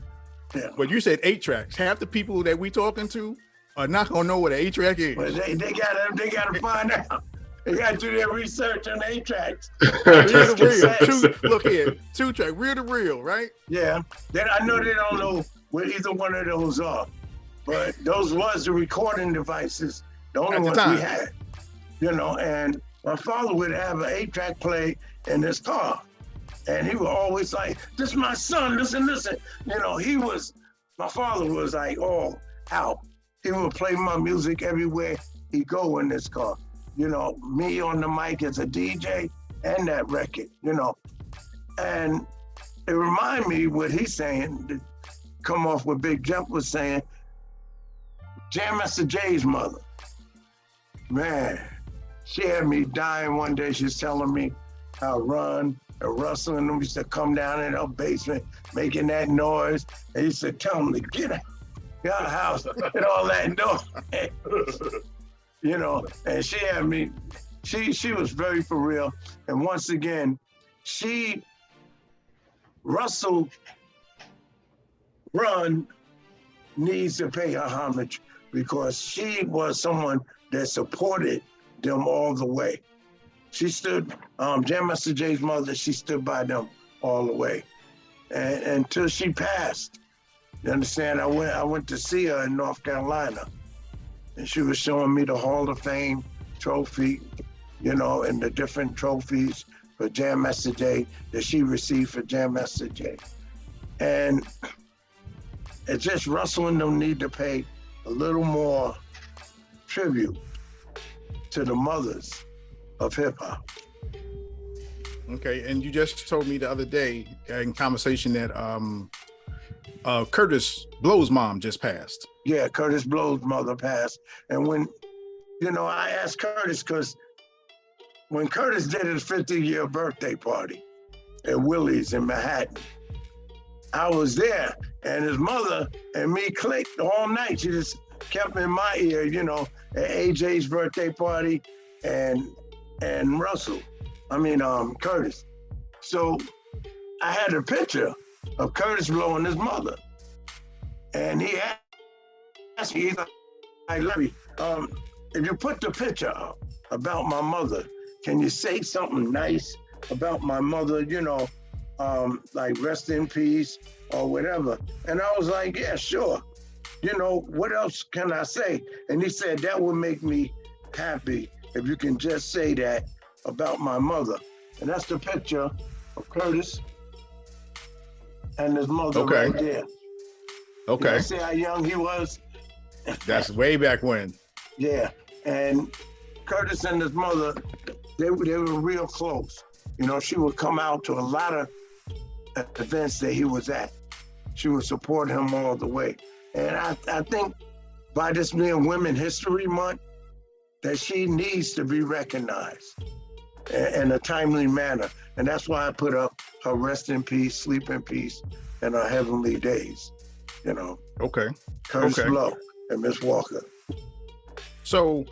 Yeah. But you said 8 tracks. Half the people that we talking to are not gonna know what an 8 track is. But they gotta find out. They gotta do their research on 8 tracks. Reel to reel. Look here, 2 track, reel to reel, right? Yeah. I know they don't know what either one of those are, but those was the recording devices, the only ones we had. You know, and my father would have an 8 track play in his car. And he would always like, this is my son, listen. You know, my father was like all out. He would play my music everywhere he go in this car. You know, me on the mic as a DJ and that record, you know. And it reminded me what he's saying, to come off what Big Jump was saying, Jam Master Jay's mother. Man, she had me dying one day. She's telling me how Run and Russell and them used to come down in her basement making that noise. They used to tell them to get out of the house and all that noise. You know, and she had me, she was very for real. And once again, Russell Run needs to pay her homage because she was someone that supported them all the way. She stood, Jam Master Jay's mother, she stood by them all the way. And until she passed, you understand, I went to see her in North Carolina, and she was showing me the Hall of Fame trophy, you know, and the different trophies for Jam Master Jay that she received for Jam Master Jay. And it's just Russell and them need to pay a little more tribute to the mothers of hip hop. Okay, and you just told me the other day in conversation that Curtis Blow's mom just passed. Yeah, Curtis Blow's mother passed. And when, I asked Curtis, because when Curtis did his 50-year birthday party at Willie's in Manhattan, I was there, and his mother and me clicked all night. She just kept in my ear, at AJ's birthday party and Curtis. So I had a picture of Curtis Blow and his mother. And he asked me, he's like, Larry, if you put the picture up about my mother, can you say something nice about my mother, like rest in peace or whatever? And I was like, yeah, sure. What else can I say? And he said, that would make me happy if you can just say that about my mother. And that's the picture of Curtis and his mother right there. Okay. You see how young he was? That's way back when. Yeah. And Curtis and his mother, they were real close. She would come out to a lot of events that he was at. She would support him all the way. And I think by this being Women's History Month, that she needs to be recognized in a timely manner. And that's why I put up her rest in peace, sleep in peace, and her heavenly days. Okay. Curtis Blow and Miss Walker. So,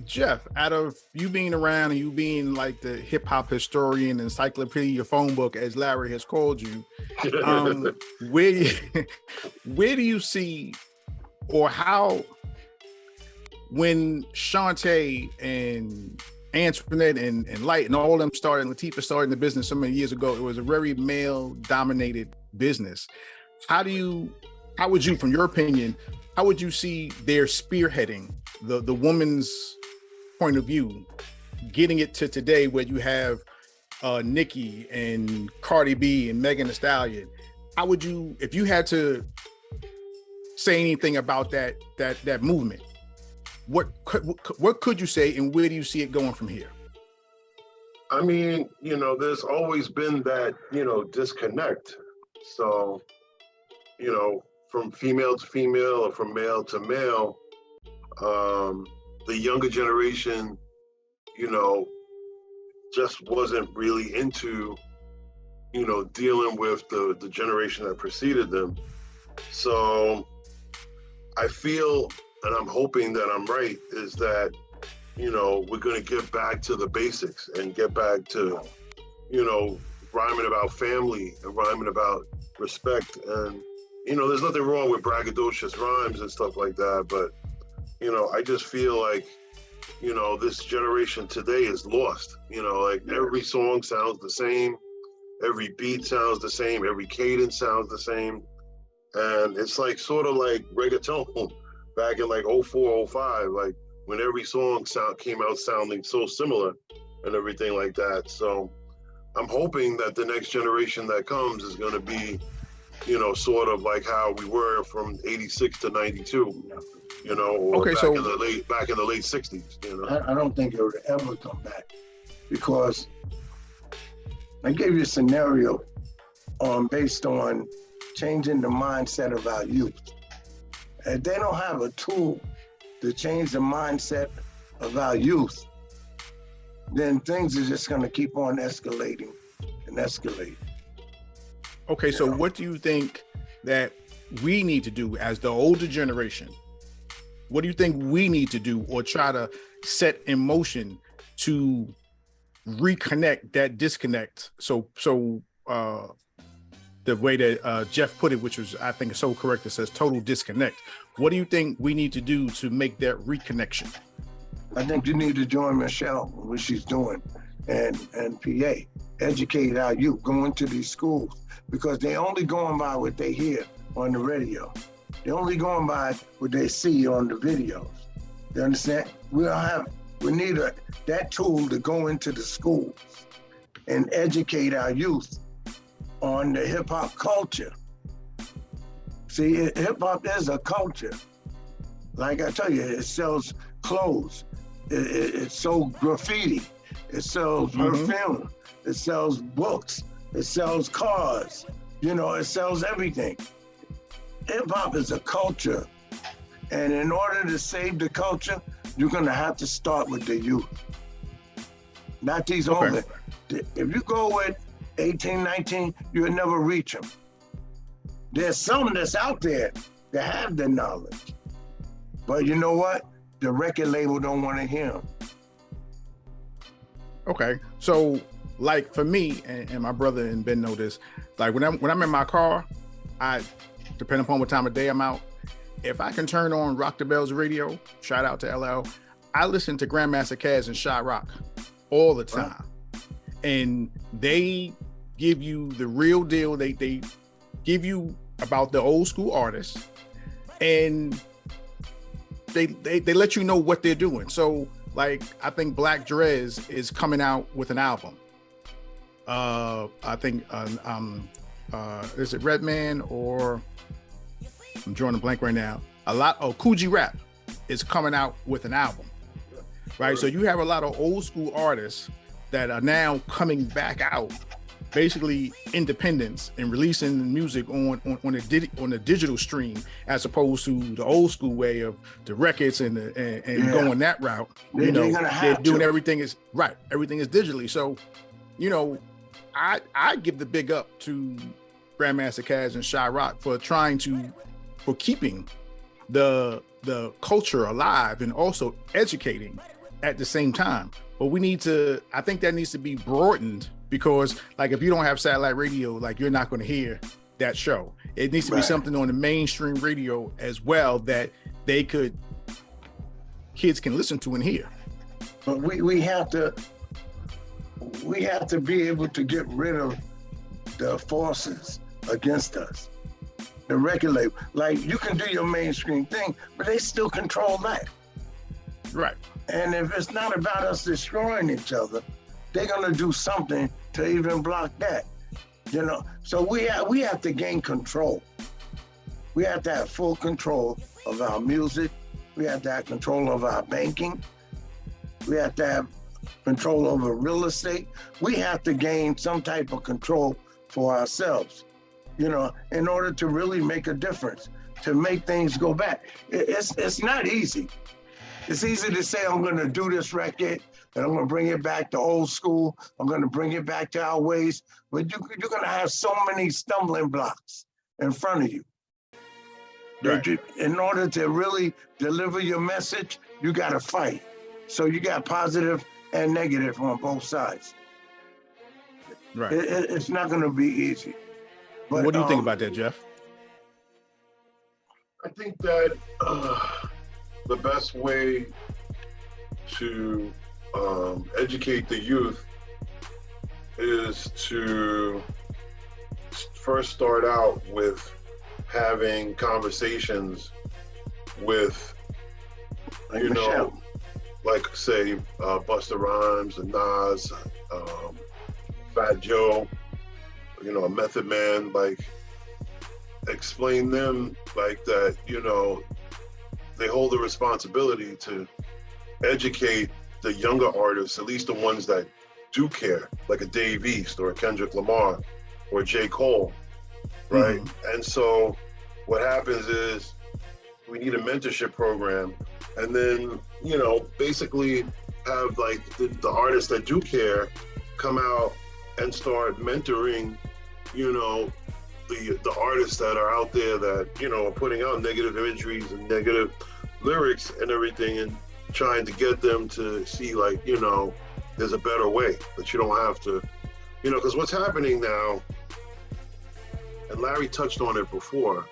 Jeff, out of you being around and you being like the hip hop historian, encyclopedia phone book, as Larry has called you, where do you see, or how, when Shantae and Antoinette and Light and all of them started, Latifah started in the business so many years ago, it was a very male dominated business. How would you, from your opinion, how would you see their spearheading the woman's point of view, getting it to today where you have Nicki and Cardi B and Megan Thee Stallion? How would you, if you had to say anything about that movement, what could you say, and where do you see it going from here? I mean, there's always been that, disconnect. So, from female to female or from male to male, the younger generation, just wasn't really into, dealing with the generation that preceded them. So I feel, and I'm hoping that I'm right, is that, we're going to get back to the basics and get back to, rhyming about family and rhyming about respect. And, there's nothing wrong with braggadocious rhymes and stuff like that. But, I just feel like, this generation today is lost. Like every song sounds the same. Every beat sounds the same. Every cadence sounds the same. And it's like sort of like reggaeton back in like 04, 05, like when every song came out sounding so similar and everything like that. So I'm hoping that the next generation that comes is going to be, sort of like how we were from 86 to 92, or back in the late 60s, I don't think it would ever come back, because I gave you a scenario based on changing the mindset of our youth. If they don't have a tool to change the mindset of our youth, then things are just going to keep on escalating and escalating. Okay, so what do you think that we need to do as the older generation? What do you think we need to do or try to set in motion to reconnect that disconnect? So the way that Jeff put it, which was, I think, is so correct, it says total disconnect. What do you think we need to do to make that reconnection? I think you need to join Michelle, what she's doing, and PA, educate our youth, go into these schools, because they're only going by what they hear on the radio. They're only going by what they see on the videos. You understand? We need that tool to go into the schools and educate our youth on the hip hop culture. See, hip hop is a culture. Like I tell you, it sells clothes, it sells graffiti, it sells perfume, it sells books, it sells cars, it sells everything. hip hop is a culture. And in order to save the culture, you're gonna have to start with the youth. Not these older. If you go with 18, 19, you'll never reach them. There's some that's out there that have the knowledge. But you know what? The record label don't want to hear them. Okay. So like for me, and my brother and Ben know this, like when I'm in my car, depending upon what time of day I'm out, if I can turn on Rock the Bells radio, shout out to LL, I listen to Grandmaster Caz and Shot Rock all the time. And they give you the real deal. They give you about the old school artists, and they let you know what they're doing. So like, I think Black Drez is coming out with an album. I think, is it Redman or I'm drawing a blank right now. Coogee Rap is coming out with an album, right? So you have a lot of old school artists that are now coming back out, basically independents and releasing music on a digital stream, as opposed to the old school way of the records and going that route. You know, they're doing everything is right. Everything is digitally. So, you know, I give the big up to Grandmaster Caz and Shy Rock for keeping the culture alive and also educating at the same time. But I think that needs to be broadened, because like if you don't have satellite radio, like you're not going to hear that show. It needs to be something on the mainstream radio as well that kids can listen to and hear. But we have to be able to get rid of the forces against us. The record label, like you can do your mainstream thing, but they still control that. Right. And if it's not about us destroying each other, they're gonna do something to even block that. You know, so we have to gain control. We have to have full control of our music. We have to have control of our banking. We have to have control over real estate. We have to gain some type of control for ourselves, you know, in order to really make a difference, to make things go back. It's not easy. It's easy to say, I'm gonna do this record and I'm gonna bring it back to old school. I'm gonna bring it back to our ways, but you're gonna have so many stumbling blocks in front of you. Right. In order to really deliver your message, you gotta fight. So you got positive and negative on both sides. Right. It's not gonna be easy. But, what do you think about that, Jeff? I think that the best way to educate the youth is to first start out with having conversations with, you know, like say Busta Rhymes and Nas, Fat Joe, you know, Method Man, like explain them like that, you know, they hold the responsibility to educate the younger artists, at least the ones that do care, like a Dave East or a Kendrick Lamar or J. Cole, right? Mm-hmm. And so what happens is we need a mentorship program, and then, you know, basically have like the artists that do care come out and start mentoring, you know, the artists that are out there that, you know, are putting out negative imageries and negative lyrics and everything, and trying to get them to see, like, you know, there's a better way, that you don't have to, you know, because what's happening now, and Larry touched on it before,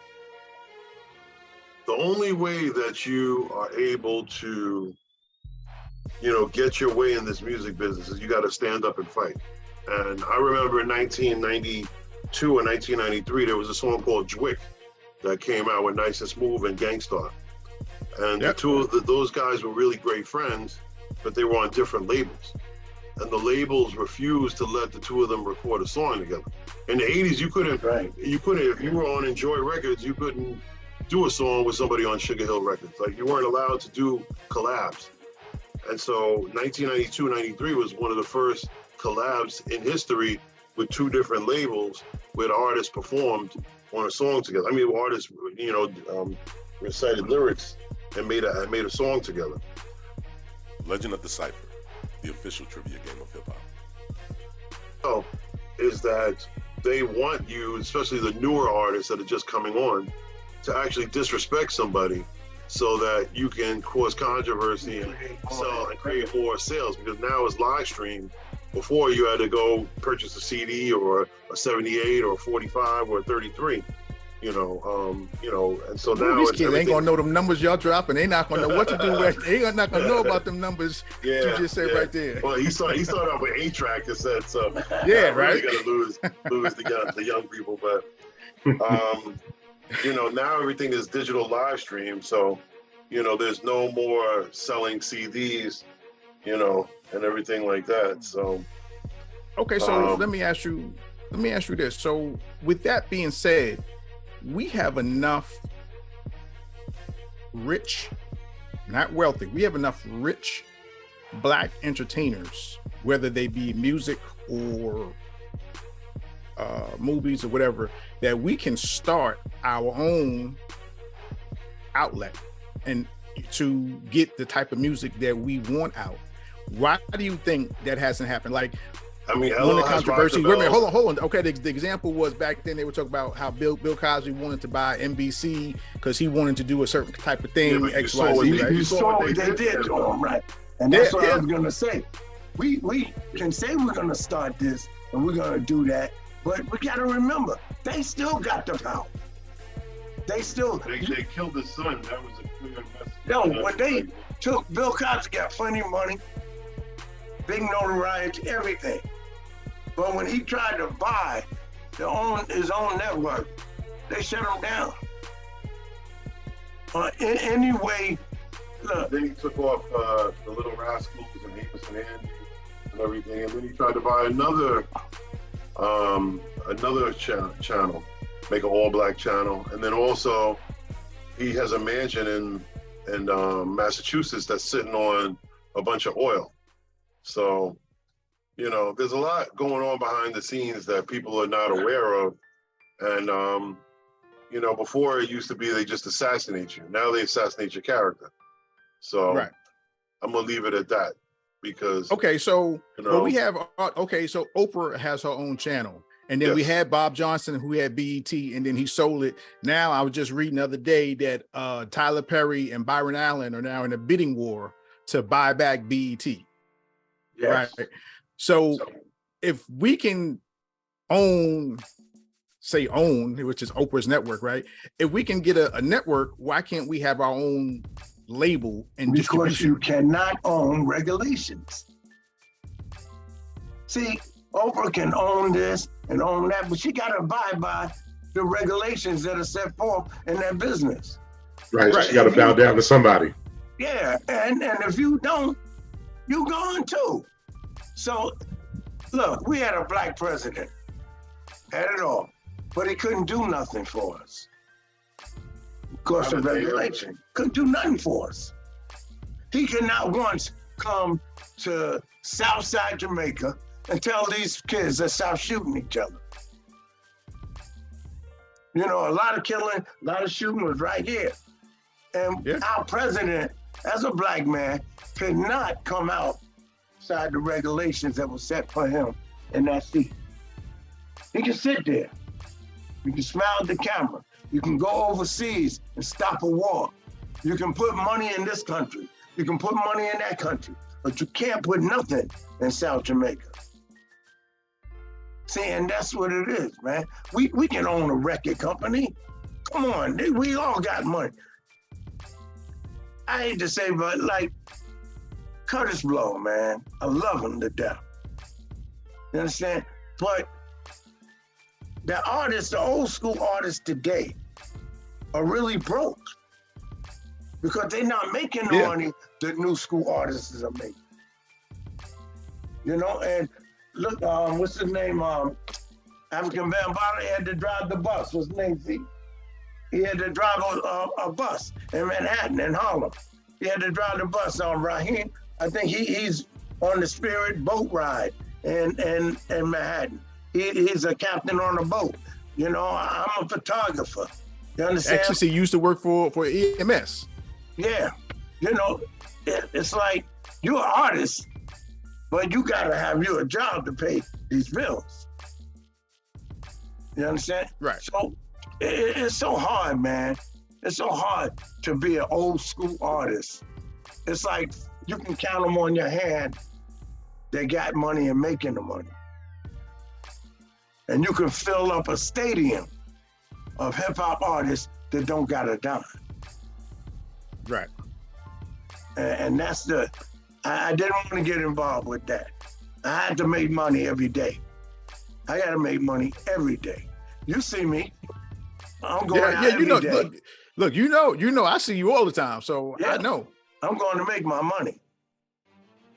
the only way that you are able to, you know, get your way in this music business is you got to stand up and fight. And I remember in 1992 and 1993, there was a song called Jwick that came out with Nice and Smooth and Gangstar. And the two of those guys were really great friends, but they were on different labels. And the labels refused to let the two of them record a song together. In the 80s, you couldn't, if you were on Enjoy Records, you couldn't do a song with somebody on Sugar Hill Records. Like, you weren't allowed to do collabs. And so 1992, 93 was one of the first collabs in history with two different labels where the artists performed on a song together. I mean, artists, you know, recited lyrics and made a song together. Legend of the Cipher, the official trivia game of hip hop. So, is that they want you, especially the newer artists that are just coming on, to actually disrespect somebody so that you can cause controversy and sell and create more sales, because now it's live stream. Before you had to go purchase a CD or a 78 or a 45 or a 33, you know, and so now these kids ain't gonna know them numbers y'all dropping. They not gonna know what to do with. They not gonna know about them numbers you just said right there. Well, he started off with 8-track cassette, so yeah, really right. Gonna lose the young people, but you know, now everything is digital live stream, so you know, there's no more selling CDs, you know, and everything like that. So okay, so let me ask you this. So with that being said, we have enough rich, not wealthy, we have enough rich Black entertainers, whether they be music or movies or whatever, that we can start our own outlet and to get the type of music that we want out. Why do you think that hasn't happened? Like, I mean, one of the controversy. Wait a minute, hold on. Okay, the example was back then they were talking about how Bill Cosby wanted to buy NBC because he wanted to do a certain type of thing. Yeah, X, Y, Z. Right? You saw what they did to him, right? And that's what I was gonna say. We can say we're gonna start this and we're gonna do that, but we gotta remember they still got the power. They killed his son. That was a clear message. No, when they took Bill Cosby, got plenty of money, big notoriety, everything. But when he tried to buy his own network, they shut him down. In any way, look. Then he took off the Little Rascals and Amos and Andy and everything, and then he tried to buy another channel, make an all-black channel, and then also he has a mansion in Massachusetts that's sitting on a bunch of oil. So, you know, there's a lot going on behind the scenes that people are not aware of. And, you know, before it used to be they just assassinate you. Now they assassinate your character. So right. I'm going to leave it at that because. Okay, so you know, well, we have, so Oprah has her own channel. And then we had Bob Johnson, who had BET, and then he sold it. Now, I was just reading the other day that Tyler Perry and Byron Allen are now in a bidding war to buy back BET. Yes. Right. So if we can own, which is Oprah's network, right? If we can get a network, why can't we have our own label and distribution? Because you cannot own regulations. See, Oprah can own this and own that, but she got to abide by the regulations that are set forth in that business. Right. She got to bow down to somebody. Yeah, and if you don't, you gone too. So, look, we had a Black president, had it all, but he couldn't do nothing for us. Because of regulation, couldn't do nothing for us. He could not once come to Southside Jamaica and tell these kids to stop shooting each other. You know, a lot of killing, a lot of shooting was right here. And our president, as a Black man, could not come outside the regulations that were set for him in that seat. He can sit there. You can smile at the camera. You can go overseas and stop a war. You can put money in this country. You can put money in that country, but you can't put nothing in South Jamaica. See, and that's what it is, man. We can own a record company. Come on, we all got money. I hate to say, but like Curtis Blow, man, I love him to death. You understand? But the artists, the old school artists today are really broke because they're not making the money that new school artists are making. You know, and look, what's his name? African Bambaataa had to drive the bus. What's his name? See? He had to drive a bus in Manhattan, in Harlem. He had to drive the bus on Raheem. I think he's on the Spirit boat ride in Manhattan. He's a captain on a boat. You know, I'm a photographer. You understand? Actually, you used to work for EMS. Yeah. You know, it's like you're an artist, but you gotta have you a job to pay these bills. You understand? Right. So it's so hard, man. It's so hard to be an old school artist. It's like you can count them on your hand. They got money and making the money. And you can fill up a stadium of hip hop artists that don't got a dime. Right. And that's I didn't want to get involved with that. I had to make money every day. I got to make money every day. You see me. I'm going out every day. Look, you know, I see you all the time. So Yeah. I know. I'm going to make my money.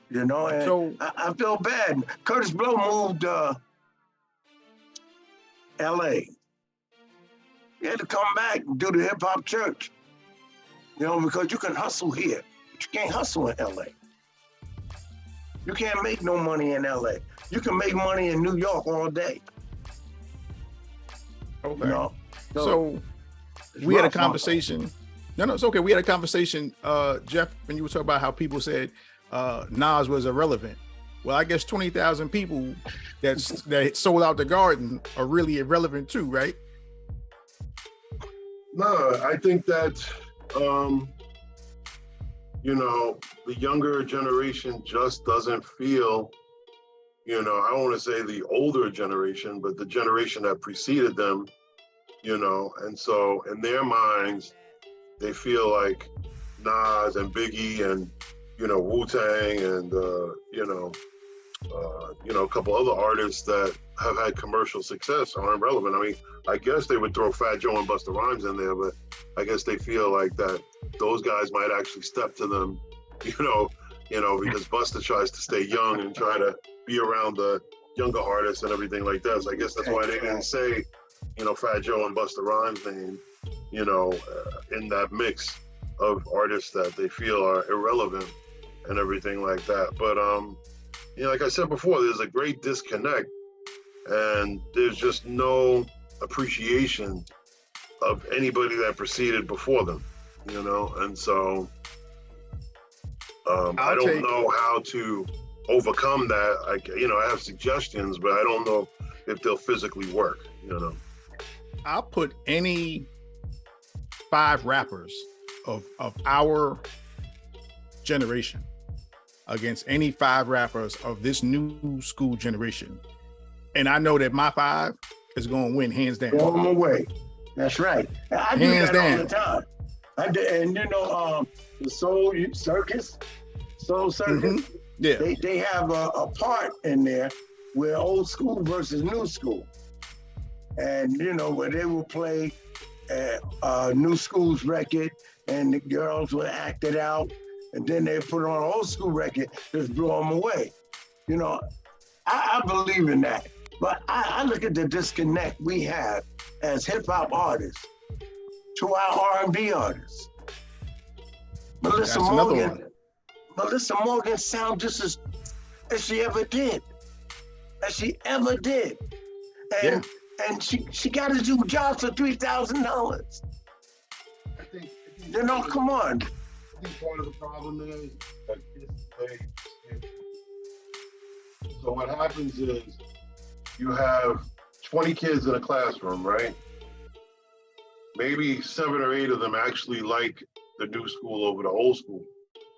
You know, and So I feel bad. Curtis Blow moved LA. He had to come back and do the hip hop church. You know, because you can hustle here, but you can't hustle in LA. You can't make no money in LA. You can make money in New York all day. okay. You know? So we had a conversation. No, it's okay. We had a conversation, Jeff, when you were talking about how people said Nas was irrelevant. Well, I guess 20,000 people that sold out the Garden are really irrelevant too, right? No, I think that, you know, the younger generation just doesn't feel, you know, I don't want to say the older generation, but the generation that preceded them, you know, and so in their minds, they feel like Nas and Biggie and, you know, Wu-Tang and, a couple other artists that have had commercial success aren't relevant. I mean, I guess they would throw Fat Joe and Busta Rhymes in there, but I guess they feel like that those guys might actually step to them, you know, because Busta tries to stay young and try to be around the younger artists and everything like that. So I guess that's why they didn't say, you know, Fat Joe and Busta Rhymes' name, you know, in that mix of artists that they feel are irrelevant and everything like that. But, you know, like I said before, there's a great disconnect and there's just no appreciation of anybody that preceded before them, you know? And so I don't know how to overcome that. I have suggestions, but I don't know if they'll physically work, you know? I'll put any 5 rappers of our generation against any 5 rappers of this new school generation. And I know that my 5 is going to win hands down. Throw them away. That's right. I do Hands that down. all the time. I do, and you know, the Soul Circus, Mm-hmm. Yeah. they have a part in there where old school versus new school. And you know, where they will play new school's record and the girls will act it out, and then they put on an old school record, just blow them away. You know, I believe in that. But I look at the disconnect we have as hip hop artists to our R&B artists. Melissa Morgan sound just as she ever did. And she got to do jobs for $3,000. I think, You know, come on. I think part of the problem is that so what happens is you have 20 kids in a classroom, right? Maybe 7 or 8 of them actually like the new school over the old school.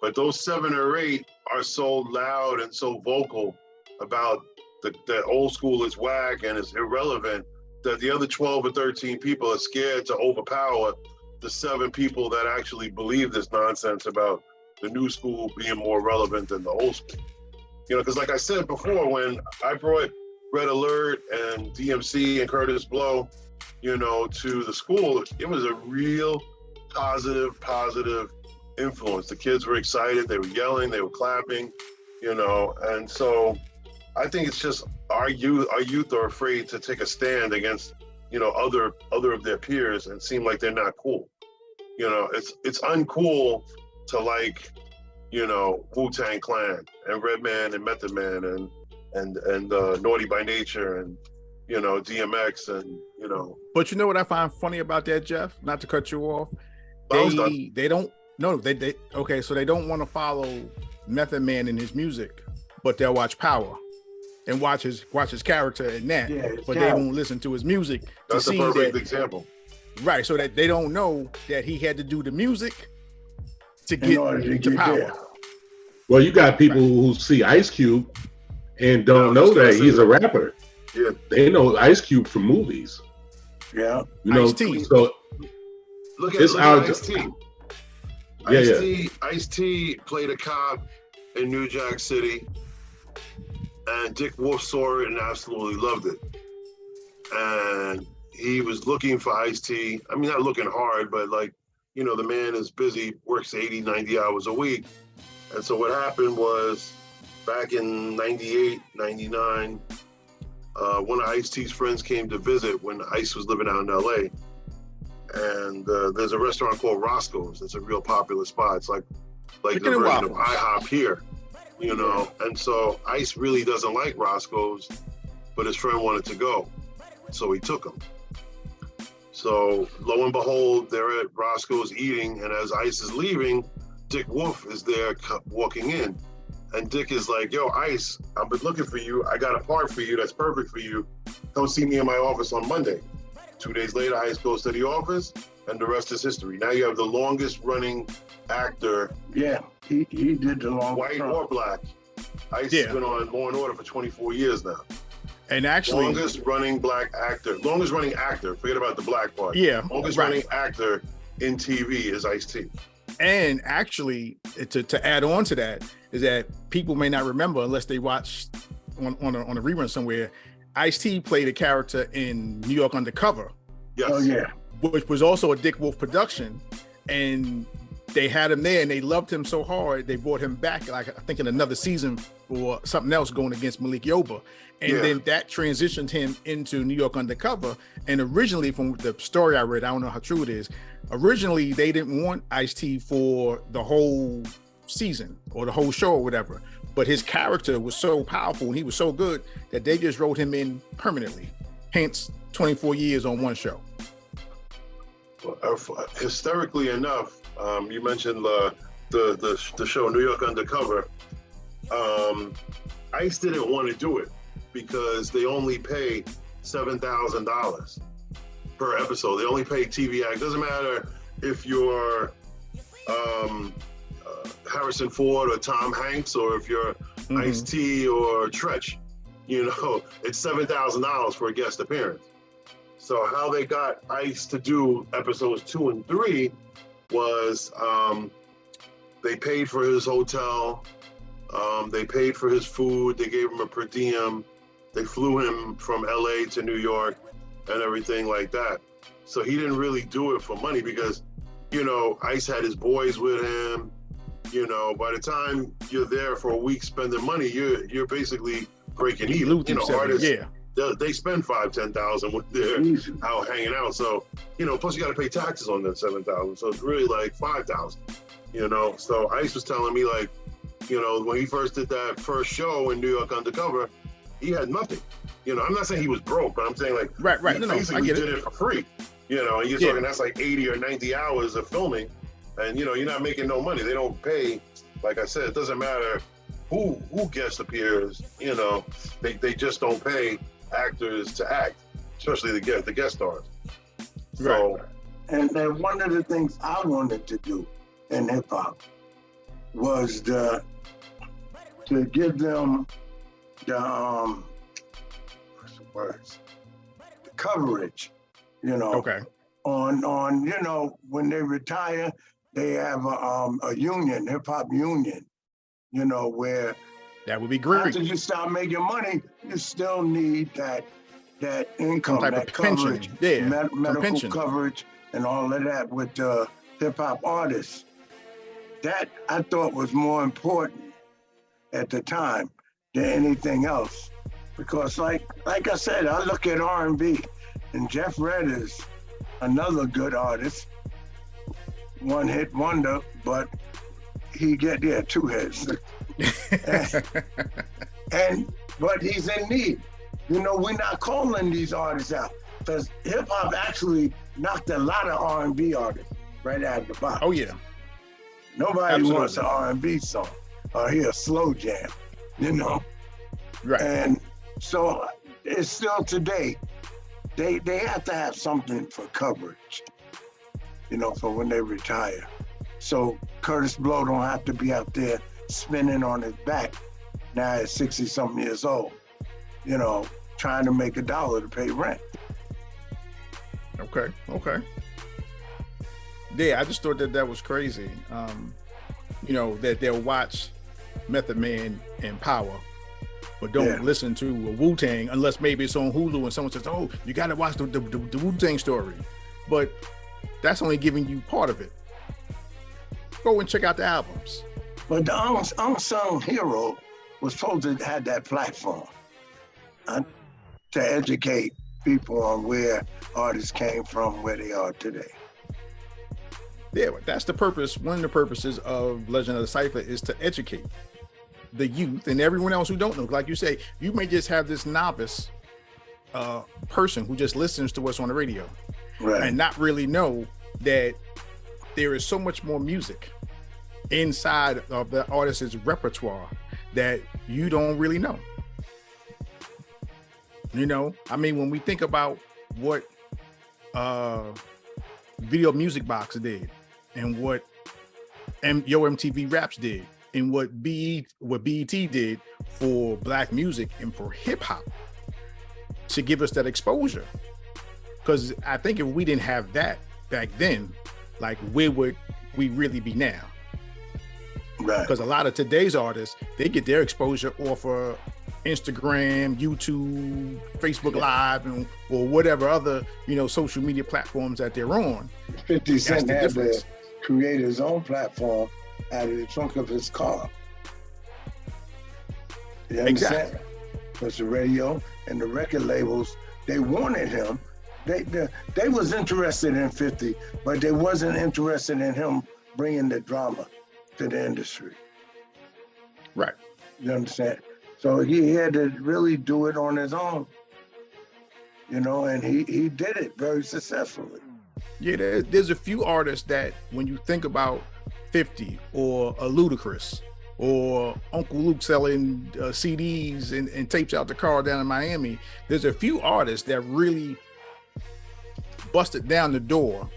But those 7 or 8 are so loud and so vocal about the old school is whack and is irrelevant that the other 12 or 13 people are scared to overpower the 7 people that actually believe this nonsense about the new school being more relevant than the old school. You know, because like I said before, when I brought Red Alert and DMC and Curtis Blow, you know, to the school, it was a real positive influence. The kids were excited, they were yelling, they were clapping, you know, and so I think it's just our youth are afraid to take a stand against, you know, other of their peers and seem like they're not cool. You know, it's uncool to like, you know, Wu-Tang Clan and Redman and Method Man and Naughty by Nature and, you know, DMX and, you you know. But you know what I find funny about that, Jeff? Not to cut you off. They don't okay, so they don't want to follow Method Man in his music, but they'll watch Power and watch his character in that, but they won't listen to his music. That's a perfect example. Right, so that they don't know that he had to do the music to get to Power. There. Well, you got people who see Ice Cube and don't know that he's a rapper. Yeah, they know Ice Cube from movies. Yeah, you know. Ice-T. So look at Ice-T. Ice-T played a cop in New Jack City, and Dick Wolf saw it and absolutely loved it. And he was looking for Ice-T. I mean, not looking hard, but like, you know, the man is busy, works 80, 90 hours a week. And so what happened was, back in 98, 99, one of Ice-T's friends came to visit when Ice was living out in LA. And there's a restaurant called Roscoe's. It's a real popular spot. It's like the version of IHOP here, you know. And so Ice really doesn't like Roscoe's, but his friend wanted to go, so he took him. So lo and behold, they're at Roscoe's eating, and as Ice is leaving, Dick Wolf is there walking in. And Dick is like, yo, Ice, I've been looking for you. I got a part for you that's perfect for you. Come see me in my office on Monday. 2 days later, Ice goes to the office, and the rest is history. Now you have the longest running actor. Yeah, he did the longest. White or black. Ice has been on Law and Order for 24 years now. And actually, longest running actor. Forget about the black part. Yeah, longest running actor in TV is Ice-T. And actually, to add on to that is that people may not remember unless they watched on a rerun somewhere. Ice-T played a character in New York Undercover. Yes. Oh yeah. Which was also a Dick Wolf production, and they had him there, and they loved him so hard they brought him back, like I think in another season for something else going against Malik Yoba, and then that transitioned him into New York Undercover. And originally, from the story I read, I don't know how true it is. Originally, they didn't want Ice-T for the whole season or the whole show or whatever, but his character was so powerful and he was so good that they just wrote him in permanently. Hence, 24 years on one show. Well, hysterically enough, you mentioned the show New York Undercover. Ice didn't want to do it because they only pay $7,000 per episode. They only pay TV act. Doesn't matter if you're Harrison Ford or Tom Hanks, or if you're Ice-T or Tretch, you know, it's $7,000 for a guest appearance. So how they got Ice to do episodes 2 and 3 was they paid for his hotel, they paid for his food, they gave him a per diem, they flew him from LA to New York and everything like that. So he didn't really do it for money because, you know, Ice had his boys with him. You know, by the time you're there for a week spending money, you're basically breaking even. You know, artists, they spend $5,000-$10,000 when they're out hanging out. So, you know, plus you got to pay taxes on that $7,000. So it's really like $5,000. You know, so Ice was telling me, like, you know, when he first did that first show in New York Undercover, he had nothing. You know, I'm not saying he was broke, but I'm saying like he basically did it for free. You know, and you're talking that's like 80 or 90 hours of filming. And, you know, you're not making no money. They don't pay. Like I said, it doesn't matter who guest appears. You know, they just don't pay actors to act, especially the guest stars. So, and then one of the things I wanted to do in hip hop was to give them the coverage. You know, on you know, when they retire, they have a union, hip hop union, you know, where that would be great. After you start making money, you still need that income, that coverage, medical coverage, and all of that with hip hop artists. That I thought was more important at the time than anything else, because like I said, I look at R&B, and Jeff Redd is another good artist. One hit wonder, but he get 2 hits. But he's in need. You know, we're not calling these artists out. Because hip hop actually knocked a lot of R&B artists right out of the box. Oh yeah. Nobody Absolutely. wants an R&B song or hear a slow jam, you know? Right. And so it's still today, they have to have something for coverage, you know, for when they retire. So Curtis Blow don't have to be out there spinning on his back now at 60-something years old, you know, trying to make $1 to pay rent. Okay. Yeah, I just thought that was crazy. You know, that they'll watch Method Man and Power, but don't listen to a Wu-Tang unless maybe it's on Hulu and someone says, oh, you got to watch the Wu-Tang story. But that's only giving you part of it. Go and check out the albums. But the unsung hero was supposed to have that platform to educate people on where artists came from, where they are today. Yeah, but that's the purpose. One of the purposes of Legend of the Cipher is to educate the youth and everyone else who don't know. Like you say, you may just have this novice person who just listens to what's on the radio, Right. and not really know that there is so much more music inside of the artist's repertoire that you don't really know. You know, I mean, when we think about what Video Music Box did and what Yo MTV Raps did and what BET did for Black music and for hip hop to give us that exposure. Because I think if we didn't have that back then, like, where would we really be now? Right. Because a lot of today's artists, they get their exposure off of Instagram, YouTube, Facebook Live, or whatever other, you know, social media platforms that they're on. 50 Cent the had to difference. create his own platform out of the trunk of his car. You understand? Exactly. Because the radio and the record labels, they wanted him. They was interested in 50, but they wasn't interested in him bringing the drama to the industry. Right. You understand? So he had to really do it on his own, you know, and he did it very successfully. Yeah, there's a few artists that when you think about 50 or a Ludacris or Uncle Luke selling CDs and tapes out the car down in Miami, there's a few artists that really busted down the door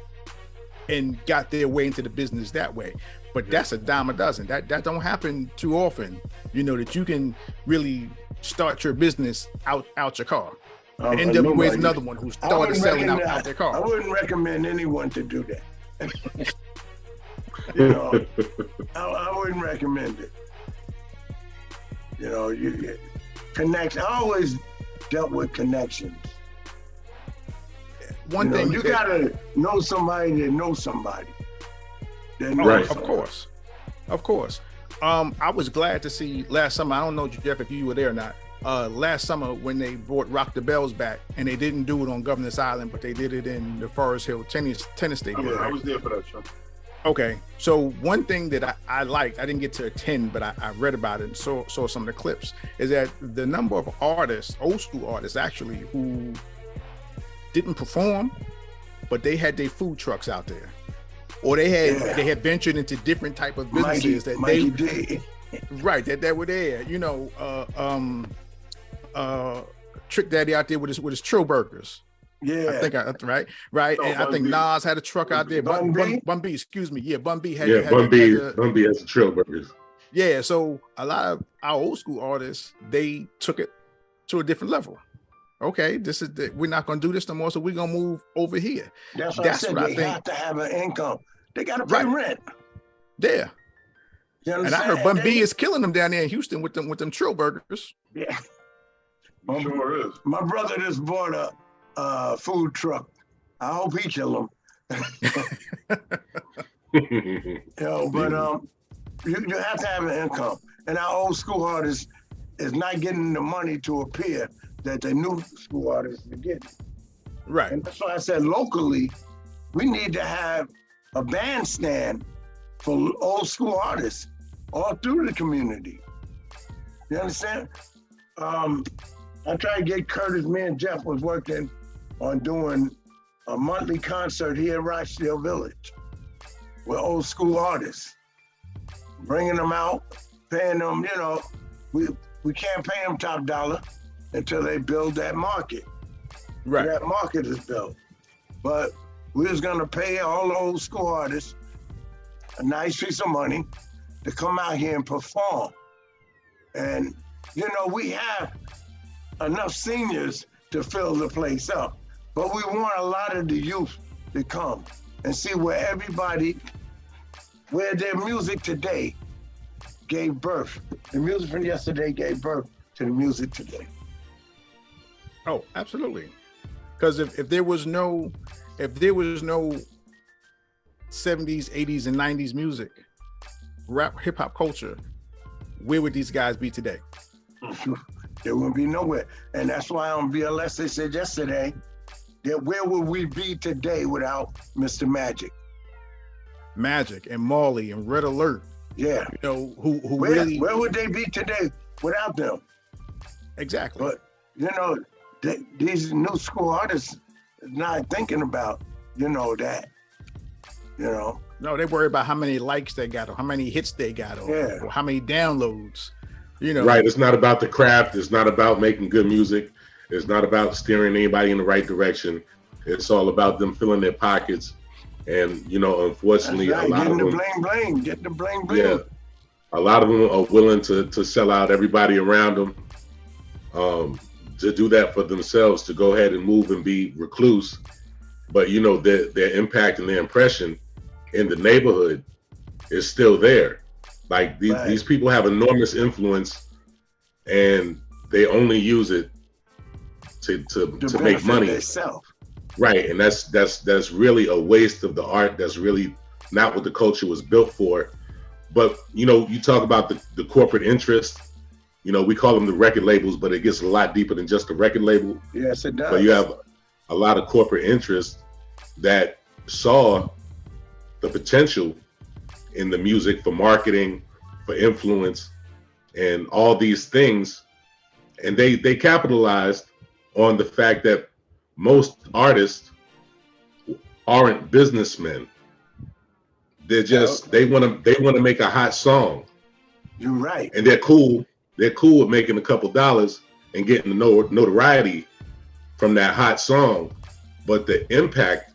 and got their way into the business that way. But that's a dime a dozen. That don't happen too often, you know, that you can really start your business out your car. NWA is another one who started selling out their car. I wouldn't recommend anyone to do that. You know, I wouldn't recommend it. You know, you connection. I always dealt with connections. One thing you gotta know somebody that knows somebody. Right. Of course. I was glad to see last summer. I don't know, Jeff, if you were there or not. Last summer when they brought Rock the Bells back, and they didn't do it on Governor's Island, but they did it in the Forest Hill tennis stadium. I was there for that show. Okay, so one thing that I liked, I didn't get to attend, but I read about it and saw some of the clips, is that the number of artists, old school artists actually, who didn't perform, but they had their food trucks out there, or they had ventured into different type of businesses that were there. You know, Trick Daddy out there with his Trill Burgers. Yeah, I think right. No, And I think Nas had a truck out there. Bun B, excuse me. Yeah, Bun B had. Bun B has the Trill Burgers. Yeah, so a lot of our old school artists, they took it to a different level. Okay, we're not going to do this no more, so we're going to move over here. That's what I said. They have to have an income. They got to pay rent. Yeah. And I heard Bun B is killing them down there in Houston with them Trill Burgers. Yeah. Sure is. My brother just bought a food truck. I hope he kill him. You know, but you have to have an income. And our old school artists is not getting the money to appear that the new school artists are getting. Right. And that's why I said locally, we need to have a bandstand for old school artists all through the community. You understand? I tried to get Curtis, me and Jeff was working on doing a monthly concert here in Rochdale Village with old school artists, bringing them out, paying them, you know, we can't pay them top dollar until they build that market. Right. That market is built. But we was gonna pay all the old school artists a nice piece of money to come out here and perform. And, you know, we have enough seniors to fill the place up, but we want a lot of the youth to come and see where their music today gave birth. The music from yesterday gave birth to the music today. Oh, absolutely. Because if there was no 70s, 80s, and 90s music, rap, hip hop culture, where would these guys be today? They wouldn't be nowhere. And that's why on BLS they said yesterday that where would we be today without Mr. Magic? Magic and Marley and Red Alert. Yeah. You know, who where would they be today without them? Exactly. But, you know, these new school artists not thinking about, you know, that, you know. No, they worry about how many likes they got or how many hits they got or how many downloads, you know. Right. It's not about the craft. It's not about making good music. It's not about steering anybody in the right direction. It's all about them filling their pockets. And, you know, unfortunately, right. a lot Getting of them. Get the bling. Yeah. A lot of them are willing to sell out everybody around them, to do that for themselves, to go ahead and move and be recluse. But, you know, their impact and their impression in the neighborhood is still there. Like these people have enormous influence, and they only use it to make money. Themselves. Right, and that's really a waste of the art. That's really not what the culture was built for. But, you know, you talk about the corporate interest. You know, we call them the record labels, but it gets a lot deeper than just a record label. Yes, it does. But you have a lot of corporate interest that saw the potential in the music for marketing, for influence, and all these things. And they capitalized on the fact that most artists aren't businessmen. They're just they want to make a hot song. You're right. And they're cool with making a couple dollars and getting the notoriety from that hot song. But the impact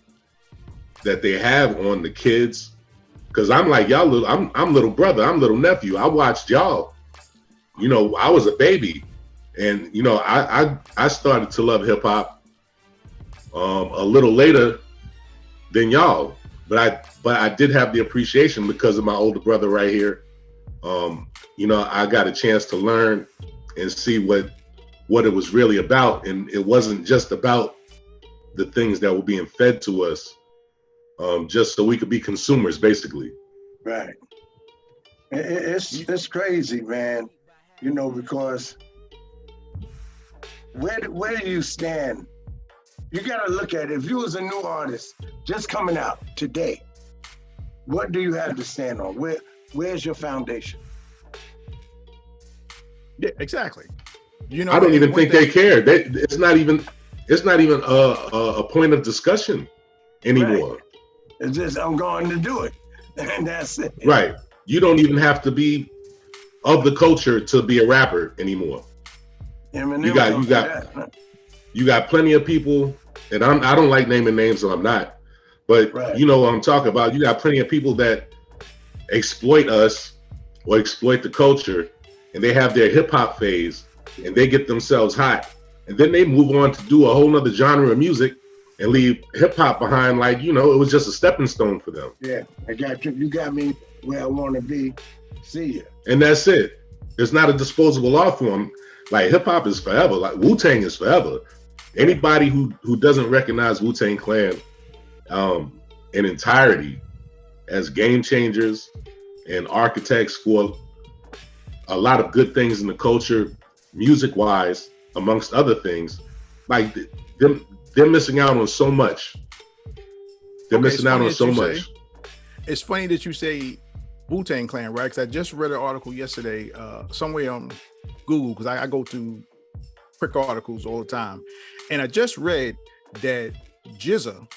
that they have on the kids, because I'm like y'all, I'm little brother, I'm little nephew. I watched y'all. You know, I was a baby, and you know, I started to love hip hop a little later than y'all, but I did have the appreciation because of my older brother right here. You know, I got a chance to learn and see what it was really about, and it wasn't just about the things that were being fed to us, just so we could be consumers, basically. Right. It's crazy, man. You know, because where do you stand? You got to look at it. If you was a new artist just coming out today, what do you have to stand on? Where's your foundation? Yeah, exactly. You know, I don't even think they care. It's not even a point of discussion anymore. Right. It's just I'm going to do it, and that's it. Right. You don't even have to be of the culture to be a rapper anymore. You got plenty of people, and I don't like naming names, so I'm not. But you know what I'm talking about. You got plenty of people that exploit us or exploit the culture, and they have their hip hop phase, and they get themselves hot, and then they move on to do a whole nother genre of music and leave hip hop behind, like, you know, it was just a stepping stone for them. Yeah, I got you. You got me where I want to be. See ya. And that's it. It's not a disposable art form. Like, hip hop is forever. Like, Wu-Tang is forever. Anybody who doesn't recognize Wu-Tang Clan in entirety as game changers and architects for a lot of good things in the culture, music-wise, amongst other things, like they're missing out on so much. They're missing out on so much. It's funny that you say Wu-Tang Clan, right? Because I just read an article yesterday somewhere on Google, because I go to quick articles all the time. And I just read that Jizza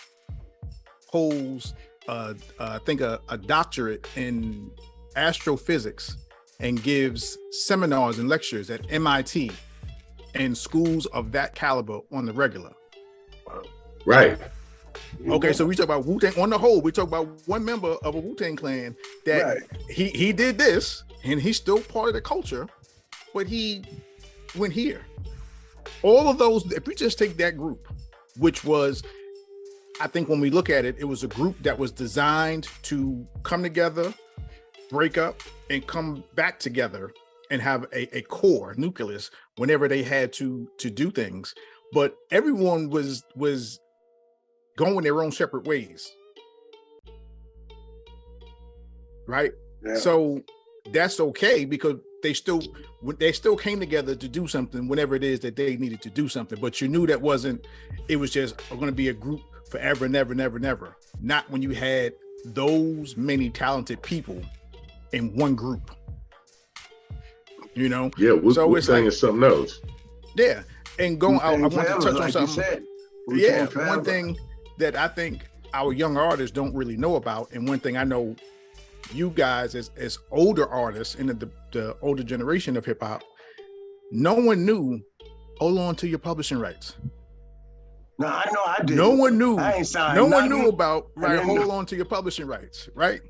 holds, I think, a doctorate in astrophysics and gives seminars and lectures at MIT and schools of that caliber on the regular. Right. Okay, so we talk about Wu-Tang. On the whole, we talk about one member of a Wu-Tang clan that Right. he did this, and he's still part of the culture, but he went here. All of those, if we just take that group, which was, I think when we look at it, it was a group that was designed to come together, break up, and come back together and have a core nucleus whenever they had to do things. But everyone was going their own separate ways. Right? Yeah. So that's okay, because they still came together to do something whenever it is that they needed to do something. But you knew that it was just going to be a group forever and ever, never, never. Not when you had those many talented people in one group. You know? Yeah, so it's saying like, is something else. Yeah. And going, I want to touch on like something. You said. Yeah, one thing that I think our young artists don't really know about, and one thing I know you guys as older artists in the older generation of hip hop, no one knew, hold on to your publishing rights. No, I know I did. No one knew. I ain't signed No one nothing. knew about, right, hold know. on to your publishing rights, right?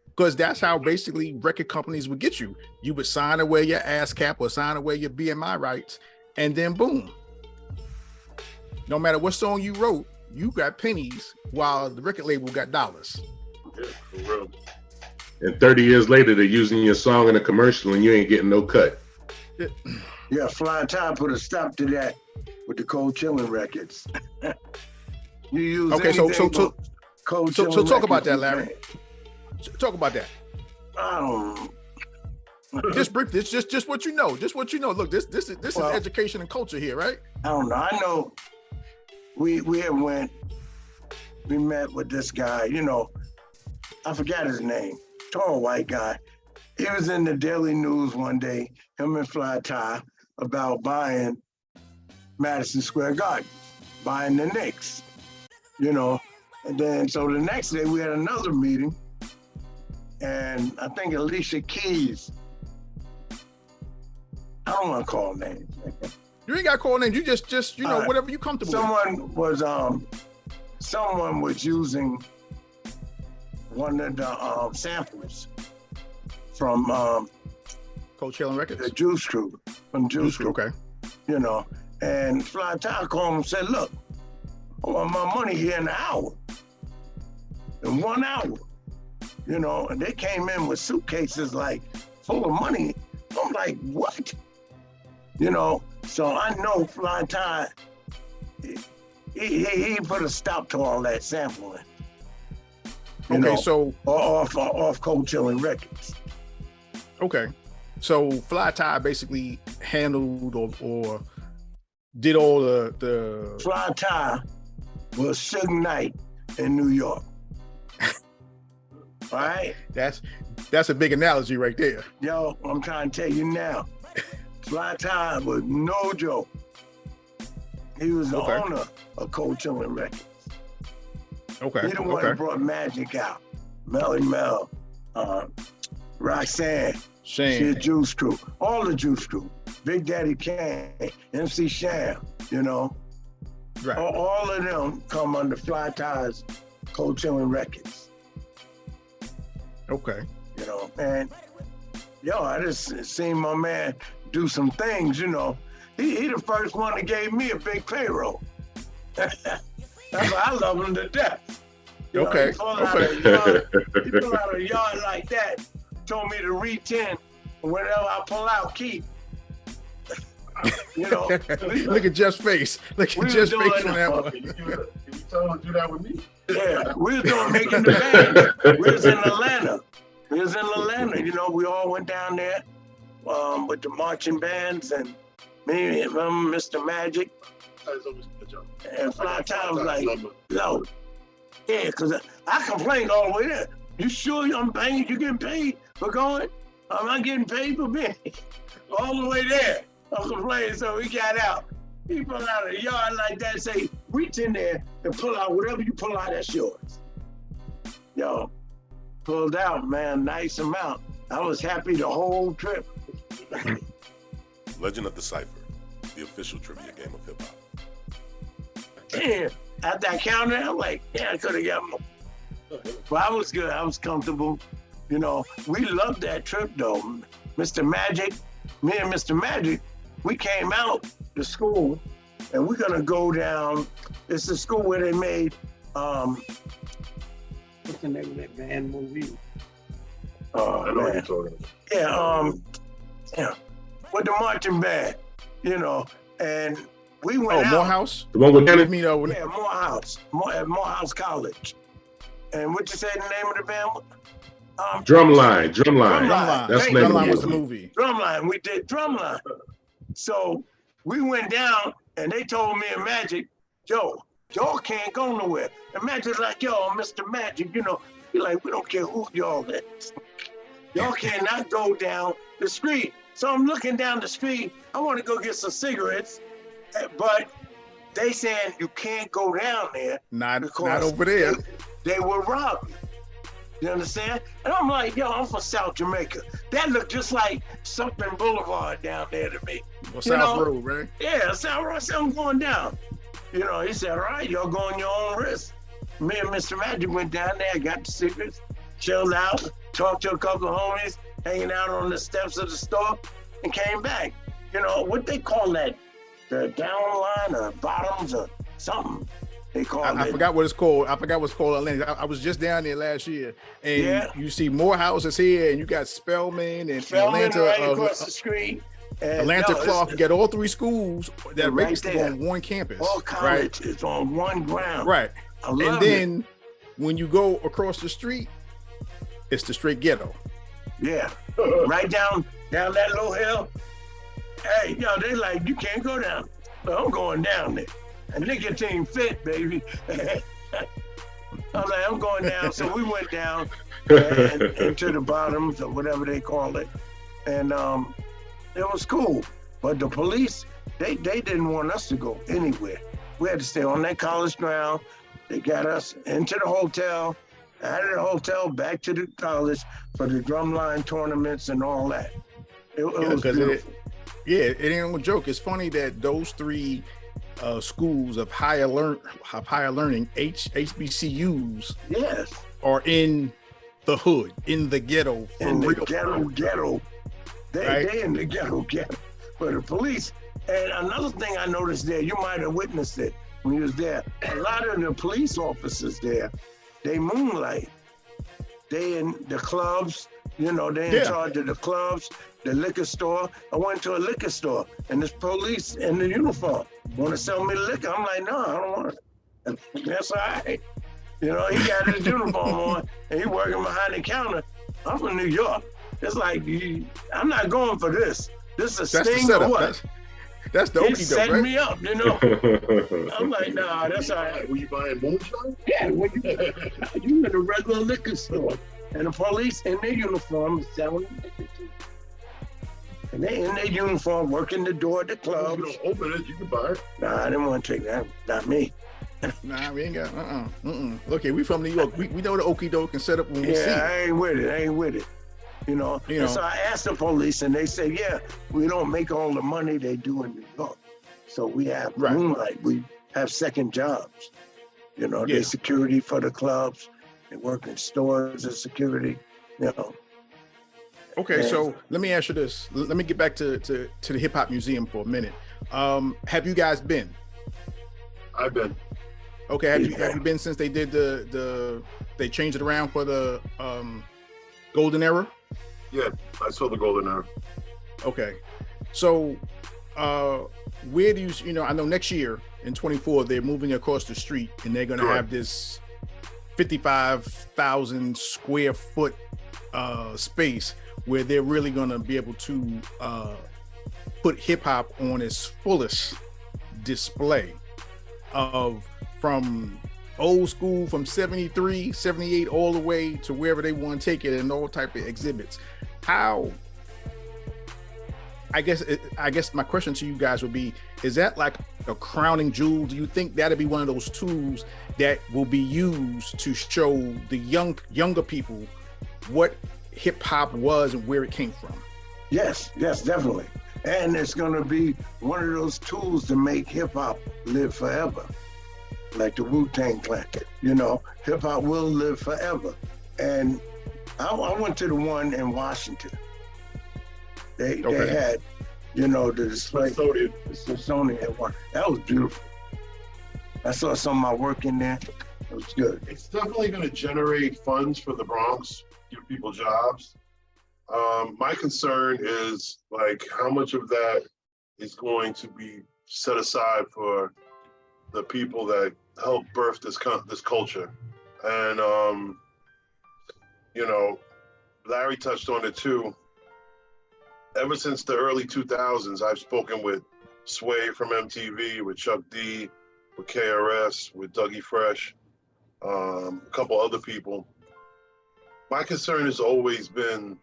Because that's how basically record companies would get you. You would sign away your ASCAP or sign away your BMI rights, and then boom. No matter what song you wrote, you got pennies while the record label got dollars. Yeah, for real. And 30 years later, they're using your song in a commercial and you ain't getting no cut. Yeah, Flying Time put a stop to that with the Cold Chillin' records. You use Okay, so Cold so Chillin' talk about records, that, you Larry. can't. Talk about that. I don't Just brief. This just what you know. Just what you know. Look, this is Well, education and culture here, right? I don't know. I know we had we met with this guy, you know, I forgot his name, tall white guy. He was in the Daily News one day, him and Fly Tie, about buying Madison Square Garden, buying the Knicks, you know. And then, so the next day we had another meeting, and I think Alicia Keys, I don't want to call names. You ain't got to call names. You just you know, whatever you comfortable with. Someone was using one of the samples from Cold Chillin' Records. the Juice Crew, Okay. you know, and Fly Tie called him and said, look, I want my money here in an hour, in 1 hour, you know, and they came in with suitcases like full of money. I'm like, what? You know, so I know Fly Tie, he put a stop to all that sampling. You Okay, know, so off Cold Chillin' Records. okay, so Fly Tie basically handled or did all the Fly Tie was Suge Knight in New York. All right? that's a big analogy right there. Yo, I'm trying to tell you now. Fly Tie was no joke. He was the owner of Cold Chillin' Records. Okay. He the one that brought Magic out. Melly Mel, Roxanne, Shane. Juice Crew, all the Juice Crew. Big Daddy Kane, MC Sham, you know. Right. All of them come under Fly Tie's Cold Chillin' Records. Okay. You know, and yo, I just seen my man do some things, you know. He the first one that gave me a big payroll. That's why I love him to death. You know, Okay. He pulled out a yard like that, told me to reach in, and whatever I pull out, keep. You know. Look at Jeff's face. Look at Jeff's face on that one. You tell him to do that with me? Yeah, we was doing Making the Band. We was in Atlanta. You know, we all went down there with the marching bands and me and Mr. Magic. And Fly Tie was like, yo, yeah, because I complained all the way there. You sure I'm paying? You getting paid for going? I'm not getting paid for being all the way there. I'm complaining, so we got out. He pulled out a yard like that and say, reach in there and pull out whatever you pull out, that's yours. Yo, pulled out, man, nice amount. I was happy the whole trip. Legend of the Cipher, the official trivia game of hip hop. Damn, after I counted, I'm like, yeah, I could have got more. But I was good, I was comfortable. You know, we loved that trip though. Mr. Magic, me and Mr. Magic, we came out to school and we're gonna go down. It's the school where they made, what's the name of that band movie? Oh, I know what man. you're talking about. Yeah, with the marching band, you know, and we went out. Morehouse? The one with Let Kenneth? me know. Yeah, Morehouse, at Morehouse College. And what you say the name of the band? Drumline. Drumline. That's the Thank name you. of Drumline was the the movie. movie. Drumline, we did Drumline. So we went down and they told me and Magic, yo, y'all can't go nowhere. And Magic's like, yo, Mr. Magic, you know, he like, we don't care who y'all is. Y'all cannot go down the street. So I'm looking down the street. I want to go get some cigarettes, but they saying you can't go down there. Not because over there. They were robbed. You understand? And I'm like, yo, I'm from South Jamaica. That looked just like something Boulevard down there to me. Or South Road, right? Yeah, South Road, so I'm going down. You know, he said, all right, y'all go on your own risk. Me and Mr. Magic went down there, got the cigarettes, chilled out, talked to a couple of homies, hanging out on the steps of the store, and came back. You know, what they call that? The down line or bottoms or something. They call it. I forgot what it's called. I forgot what's called Atlanta. I was just down there last year, and you see Morehouse is here, and you got Spelman and Atlanta, right across the street. And Atlanta Clark. You got all three schools that right registered there. on one campus. All college is on one ground. Right. I love And then when you go across the street, it's the straight ghetto. Yeah. Right down that little hill. Hey, yo, they like, you can't go down. So I'm going down there. And nicotine fit, baby. I was like, I'm going down. So we went down and into the bottoms or whatever they call it. And it was cool. But the police, they didn't want us to go anywhere. We had to stay on that college ground. They got us into the hotel, out of the hotel, back to the college for the drumline tournaments and all that. It was beautiful. It ain't no joke. It's funny that those three schools of higher learning, HBCUs, yes, are in the hood, in the ghetto. In the real. ghetto. Right? They in the ghetto. For the police. And another thing I noticed there, you might have witnessed it when you was there. A lot of the police officers there, they moonlight. They in the clubs, you know, they in charge of the clubs, the liquor store. I went to a liquor store and this police in the uniform want to sell me liquor. I'm like, no, I don't want it. That's all right. You know, he got his uniform on and he working behind the counter. I'm from New York. It's like, I'm not going for this. This is a sting or what? That's the He's okey doke, setting right? me up, you know. I'm like, nah, that's all right. Were you buying moonshine? Yeah, when you in a regular liquor store and the police in their uniform is selling liquor too. And they in their uniform working the door at the club. You don't open it, you can buy it. Nah, I didn't want to take that. Not me. Nah, we ain't got Okay, we from New York. We know the okey doke and set up when we see it. I ain't with it. You know, and so I asked the police and they said, yeah, we don't make all the money they do in New York. So we have moonlight, we have second jobs. You know, they security for the clubs, they work in stores as security, you know. Okay, so let me ask you this. Let me get back to the Hip Hop Museum for a minute. Have you guys been? I've been. Okay, have you been since they did they changed it around for the golden era? Yeah, I saw the golden era. Okay, so where do you I know next year in 24 they're moving across the street and they're going to have this 55,000 square foot space where they're really going to be able to put hip hop on its fullest display of from old school, from 73, 78, all the way to wherever they want to take it, and all type of exhibits. How I guess my question to you guys would be, is that like a crowning jewel? Do you think that'd be one of those tools that will be used to show the younger people what hip hop was and where it came from? Yes, definitely. And it's going to be one of those tools to make hip hop live forever. Like the Wu-Tang Clan, you know, hip hop will live forever. And I went to the one in Washington. They had, you know, the display, the Smithsonian one. That was beautiful. I saw some of my work in there. It was good. It's definitely going to generate funds for the Bronx, give people jobs. My concern is like how much of that is going to be set aside for the people that helped birth this culture. And, you know, Larry touched on it too. Ever since the early 2000s, I've spoken with Sway from MTV, with Chuck D, with KRS, with Dougie Fresh, a couple other people. My concern has always been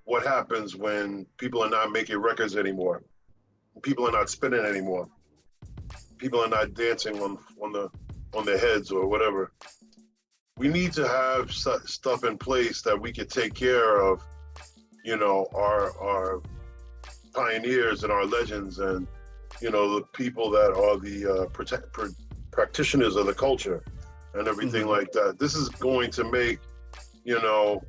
what happens when people are not making records anymore. People are not spinning anymore. People are not dancing on their heads or whatever. We need to have stuff in place that we could take care of, you know, our pioneers and our legends, and you know, the people that are the practitioners of the culture and everything like that. This is going to make, you know,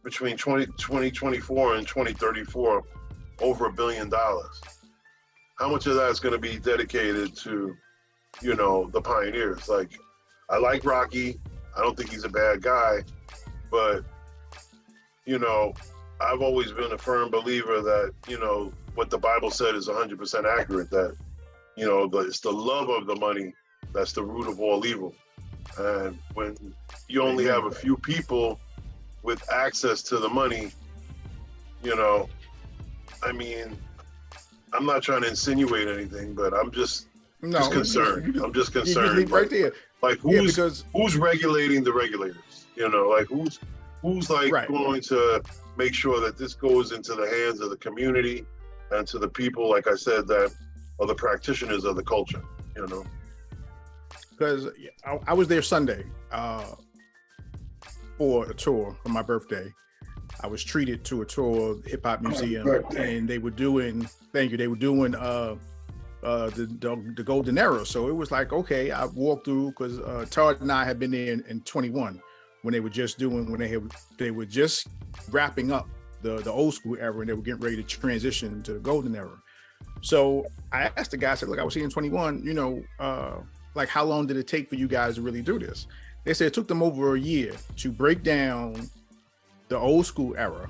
between 2024 and 2034 over $1 billion. How much of that is going to be dedicated to, you know, the pioneers? Like, I like Rocky. I don't think he's a bad guy, but you know, I've always been a firm believer that, you know, what the Bible said is 100% accurate, that, you know, it's the love of the money that's the root of all evil. And when you only have a few people with access to the money, you know, I mean, I'm not trying to insinuate anything, but I'm just concerned. I'm just concerned. Right there. Like who's regulating the regulators? You know, like who's like going to make sure that this goes into the hands of the community and to the people, like I said, that are the practitioners of the culture, you know? Because I was there Sunday for a tour for my birthday. I was treated to a tour of the Hip Hop Museum, and they were doing, the golden era. So it was like, okay, I walked through, because Todd and I had been there in 21 when they were just they were just wrapping up the old school era, and they were getting ready to transition to the golden era. So I asked the guy, I said, look, I was here in 21, you know, like how long did it take for you guys to really do this? They said it took them over a year to break down the old school era,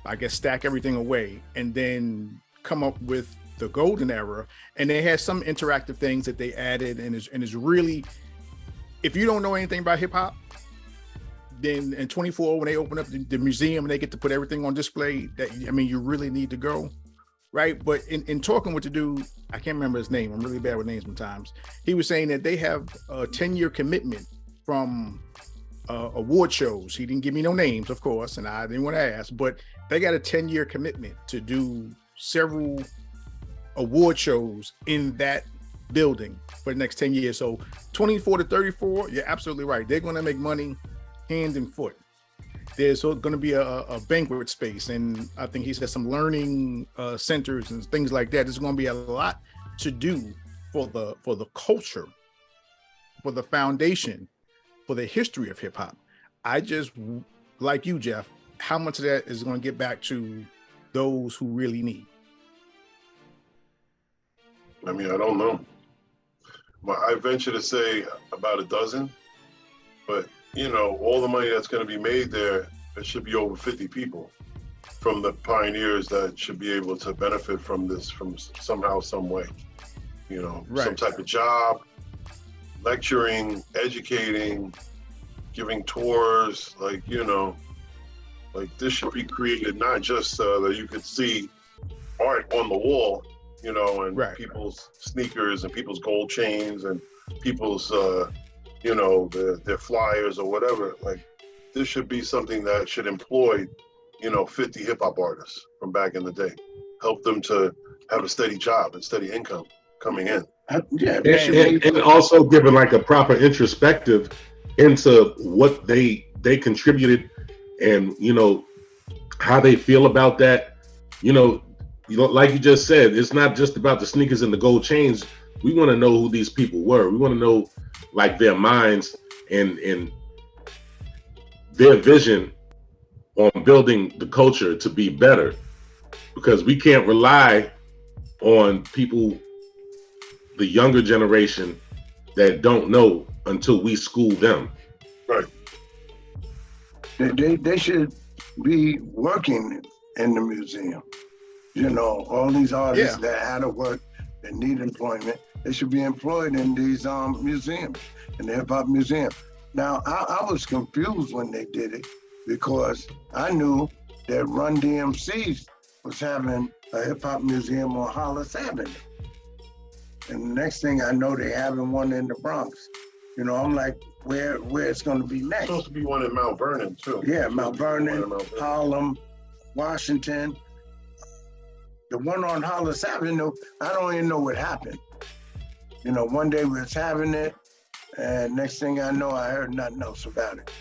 I guess stack everything away, and then come up with the golden era. And they had some interactive things that they added, and it's really, if you don't know anything about hip hop, then in 24, when they open up the museum and they get to put everything on display, that, I mean, you really need to go, right? But in talking with the dude, I can't remember his name, I'm really bad with names sometimes. He was saying that they have a 10-year commitment from award shows. He didn't give me no names, of course, and I didn't want to ask, but they got a 10-year commitment to do several award shows in that building for the next 10 years. So 24 to 34, you're absolutely right. They're going to make money hand and foot. There's going to be a banquet space, and I think he said some learning centers and things like that. There's going to be a lot to do for the culture, for the foundation, for the history of hip hop. I just, like you, Jeff, how much of that is going to get back to those who really need? I mean, I don't know. I venture to say about a dozen, but you know, all the money that's going to be made there, it should be over 50 people from the pioneers that should be able to benefit from this, from somehow, some way. You know, some type of job, lecturing, educating, giving tours, like, you know, like this should be created not just that you could see art on the wall, you know, and people's sneakers and people's gold chains and people's, you know, their flyers or whatever. Like, this should be something that should employ 50 hip hop artists from back in the day, help them to have a steady job and steady income coming in. Yeah, and also giving like a proper introspective into what they contributed, and how they feel about that. Like you just said, it's not just about the sneakers and the gold chains. We want to know who these people were. We want to know like their minds and their vision on building the culture to be better, because we can't rely on people, the younger generation, that don't know until we school them. Right. They should be working in the museum. All these artists that had to work, that need employment, they should be employed in these museums, in the hip hop museum. Now, I was confused when they did it, because I knew that Run DMC was having a hip hop museum on Hollis Avenue. And the next thing I know, they having one in the Bronx. I'm like, where it's going to be next? Supposed to be one in Mount Vernon too. Yeah, Mount Vernon, Harlem, Washington. The one on Hollis Avenue, I don't even know what happened. One day we was having it, and next thing I know, I heard nothing else about it.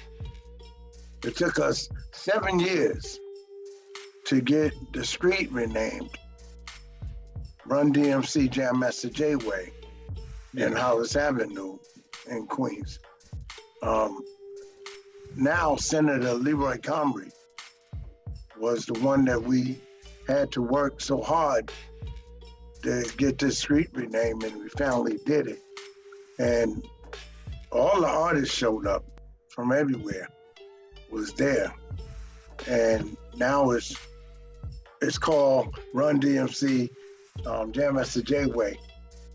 It took us 7 years to get the street renamed Run DMC Jam Master J Way in Hollis Avenue in Queens. Now Senator Leroy Comrie was the one that we had to work so hard to get this street renamed, and we finally did it. And all the artists showed up from everywhere, was there. And now it's called Run DMC Jam Master J Way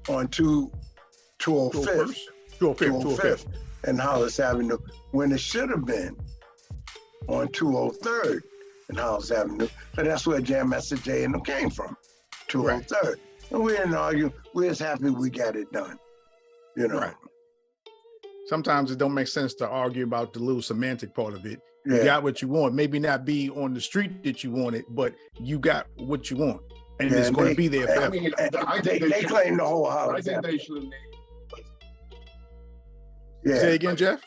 on 205th and Hollis Avenue, when it should have been on 203rd and Hollis Avenue. So that's where Jam Master J and them came from, 203rd. Right. And we didn't argue. We're just happy we got it done. Right. Sometimes it don't make sense to argue about the little semantic part of it. You got what you want. Maybe not be on the street that you want it, but you got what you want. And it's going to be there forever. They claim the whole house. I think they should have named. Say it again, Jeff.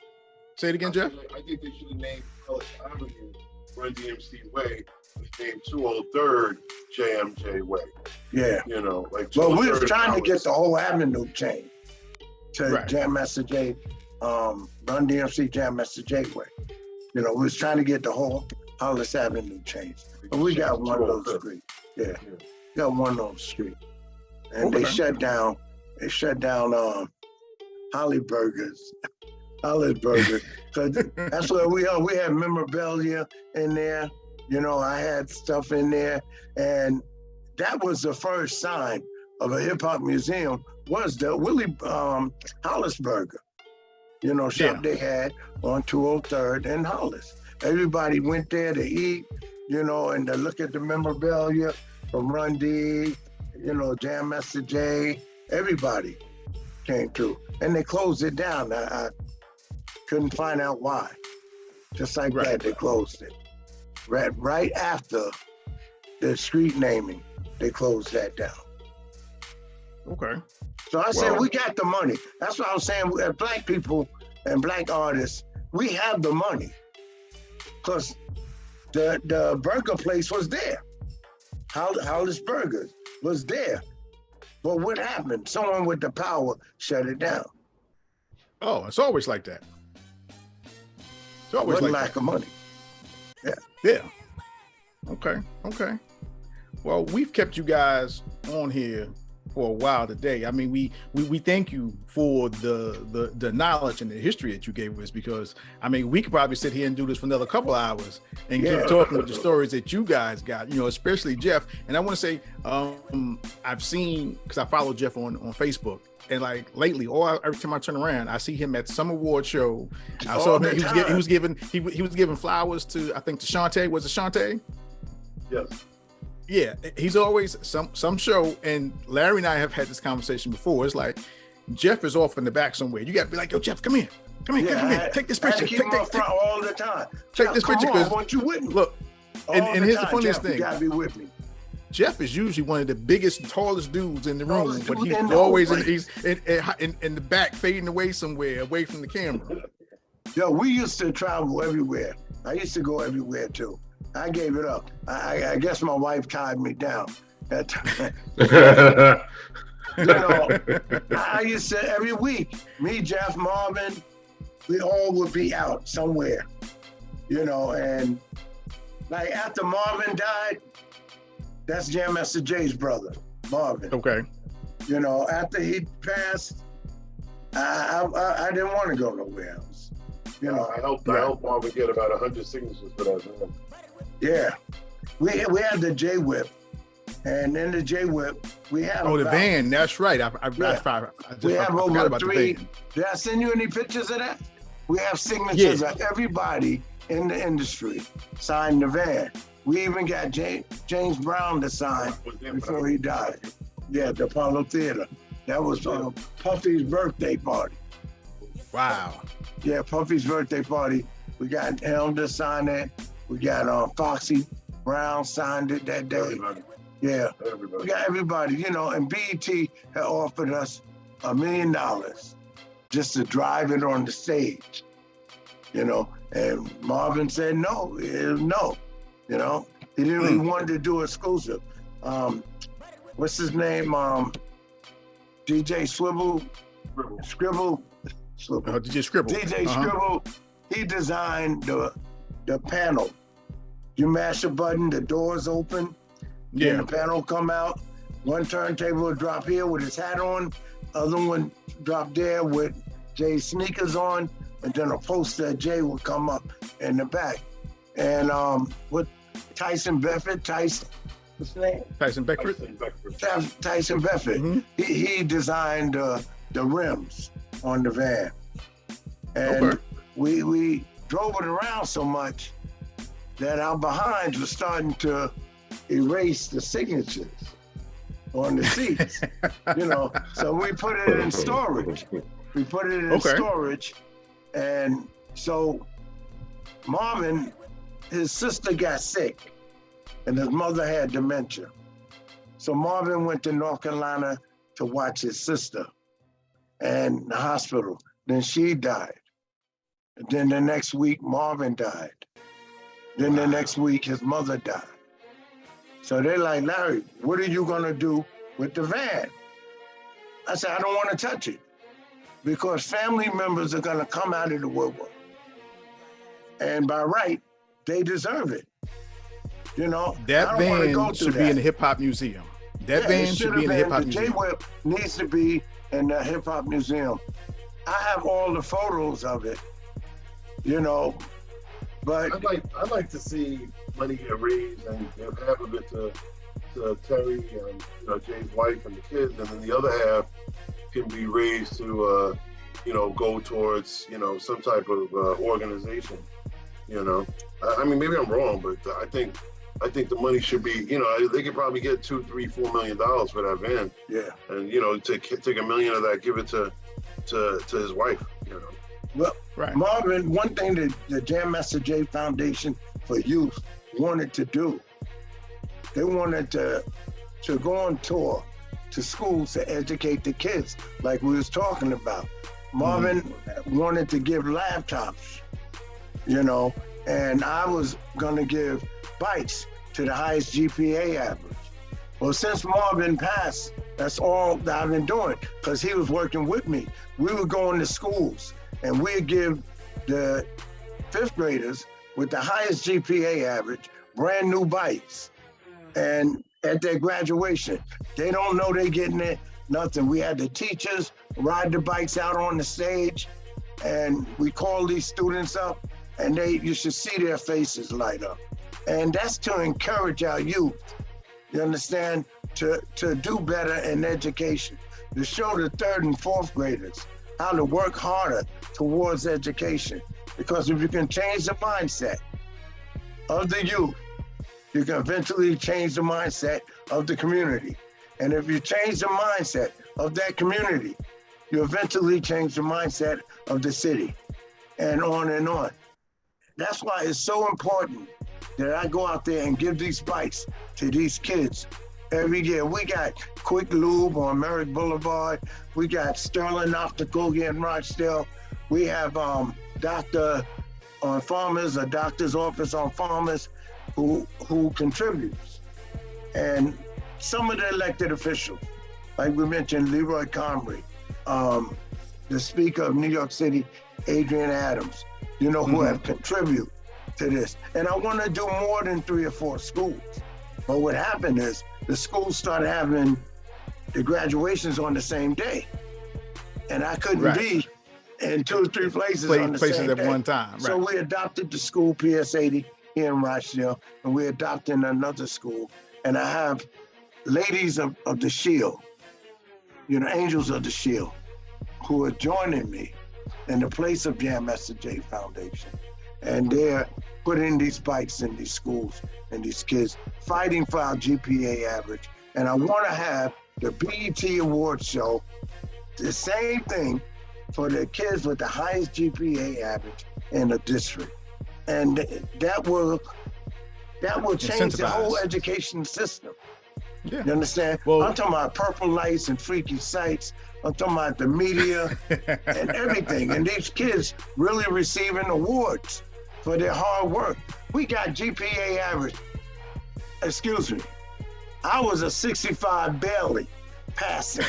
Say it again, Jeff. I think they should have named Hollis Avenue Run DMC Way, and named 203rd JMJ Way. Yeah. Well, we was trying to get the whole avenue changed to Jam Master J, Run DMC Jam Master J Way. We was trying to get the whole Hollis Avenue changed. But we got one of those streets. Yeah. Got one on the street. And they shut down Holly Burgers. Cause that's where we are. We had memorabilia in there. I had stuff in there. And that was the first sign of a hip hop museum, was the Willie Hollis Burger. Shop they had on 203rd and Hollis. Everybody went there to eat, and to look at the memorabilia from Run D, Jam Master J. Everybody came through, and they closed it down. I couldn't find out why. Just like that, they closed it. Right after the street naming, they closed that down. Okay. So I said, we got the money. That's what I was saying. As Black people and Black artists, we have the money. Because the burger place was there. Hollis Burgers was there. But what happened? Someone with the power shut it down. Oh, it's always like that. It's always like lack of money. Yeah. Yeah. Okay. Well, we've kept you guys on here for a while today. I mean, we thank you for the knowledge and the history that you gave us, because I mean, we could probably sit here and do this for another couple hours and keep talking with the stories that you guys got, especially Jeff. And I want to say, I've seen, because I follow Jeff on Facebook, and like lately, every time I turn around, I see him at some award show. I saw him. He was giving flowers to, I think, to Shantae. Was it Shantae? Yes. Yeah, he's always some show, and Larry and I have had this conversation before. It's like Jeff is off in the back somewhere. You got to be like, yo, Jeff, come here, take this picture. Take front all the time. Take this picture, because you wouldn't. Look, And here's the funniest Jeff, you thing. gotta be with me. Jeff is usually one of the biggest, tallest dudes in the room, Tallest but dude he's in the always whole he's in the back, fading away somewhere, away from the camera. Yo, we used to travel everywhere. I used to go everywhere too. I gave it up. I guess my wife tied me down that time. You know, I used to, every week, me, Jeff, Marvin, we all would be out somewhere, you know, and like after Marvin died, that's Jam Master Jay's brother, Marvin. Okay. You know, after he passed, I didn't want to go nowhere else. You know, I helped Marvin get about 100 signatures for that man. yeah. We had the J Whip, and in the J Whip, we have Oh, the about- van. That's right. I Yeah. just We have forgot over about the 3. van. Did I send you any pictures of that? We have signatures Yeah. of everybody in the industry signed the van. We even got James Brown to sign before he died. Yeah, the Apollo Theater. That was Puffy's birthday party. Wow. Yeah, Puffy's birthday party. We got him to sign it. We got Foxy Brown signed it that day. Everybody. Yeah. We Everybody. got everybody, you know, and BET had offered us $1 million just to drive it on the stage, you know, and Marvin said no, no, you know, he didn't. He wanted to do exclusive. What's his name? DJ Scribble. DJ Scribble. DJ Scribble. He designed the panel. You mash a button, the doors open. Yeah. Then the panel come out. One turntable would drop here with his hat on. Other one drop there with Jay's sneakers on. And then a poster of Jay would come up in the back. And with Tyson Beckford, what's his name? Tyson Beckford. Tyson Beckford. Mm-hmm. He designed the rims on the van. And Okay. we drove it around so much that our behinds were starting to erase the signatures on the seats. You know, so we put it in storage. We put it in storage. And so Marvin, his sister got sick and his mother had dementia. So Marvin went to North Carolina to watch his sister and the hospital. Then she died. And then the next week, Marvin died. Then the next week, his mother died. So they're like, Larry, what are you gonna do with the van? I said, I don't wanna touch it because family members are gonna come out of the woodwork. And by right, they deserve it. You know, That van should be in the Hip Hop Museum. That van should be in the Hip Hop Museum. The J-Whip needs to be in the Hip Hop Museum. I have all the photos of it, you know, but I'd like to see money get raised and half of it to Terry and Jay's wife and the kids, and then the other half can be raised to go towards some type of organization. I mean, maybe I'm wrong, but I think the money should be, they could probably get $2, $3, $4 million for that van. Yeah. And take $1 million of that, give it to his wife. Well, right. Marvin, one thing that the Jam Master Jay Foundation for Youth wanted to do, they wanted to go on tour to schools to educate the kids, like we was talking about. Marvin wanted to give laptops, and I was gonna give bikes to the highest GPA average. Well, since Marvin passed, that's all that I've been doing, because he was working with me. We would go into schools and we'd give the 5th graders with the highest GPA average brand new bikes. And at their graduation, they don't know they're getting it, nothing. We had the teachers ride the bikes out on the stage, and we call these students up, and you should see their faces light up. And that's to encourage our youth, you understand, to do better in education, to show the 3rd and 4th graders how to work harder towards education. Because if you can change the mindset of the youth, you can eventually change the mindset of the community. And if you change the mindset of that community, you eventually change the mindset of the city, and on and on. That's why it's so important that I go out there and give these bikes to these kids every year. We got Quick Lube on Merrick Boulevard. We got Sterling Optical here in Rochdale. We have Doctor on Farmers, a doctor's office on Farmers who contributes. And some of the elected officials, like we mentioned, Leroy Comrie, the Speaker of New York City, Adrian Adams, who have contributed to this. And I want to do more than 3 or 4 schools. But what happened is the schools started having the graduations on the same day. And I couldn't be in 2 or 3 places on the same at day. one time. Right. So we adopted the school PS80 here in Rochdale, and we're adopting another school. And I have Ladies of the Shield, Angels of the Shield, who are joining me in the place of Jam Master Jay Foundation. And they're putting these bikes in these schools and these kids fighting for our GPA average. And I want to have the BET Awards show, the same thing for the kids with the highest GPA average in the district. And that will change the whole education system. Yeah. You understand? Well, I'm talking about purple lights and freaky sights. I'm talking about the media and everything. And these kids really receiving awards for their hard work. We got GPA average. Excuse me. I was a 65 barely passing.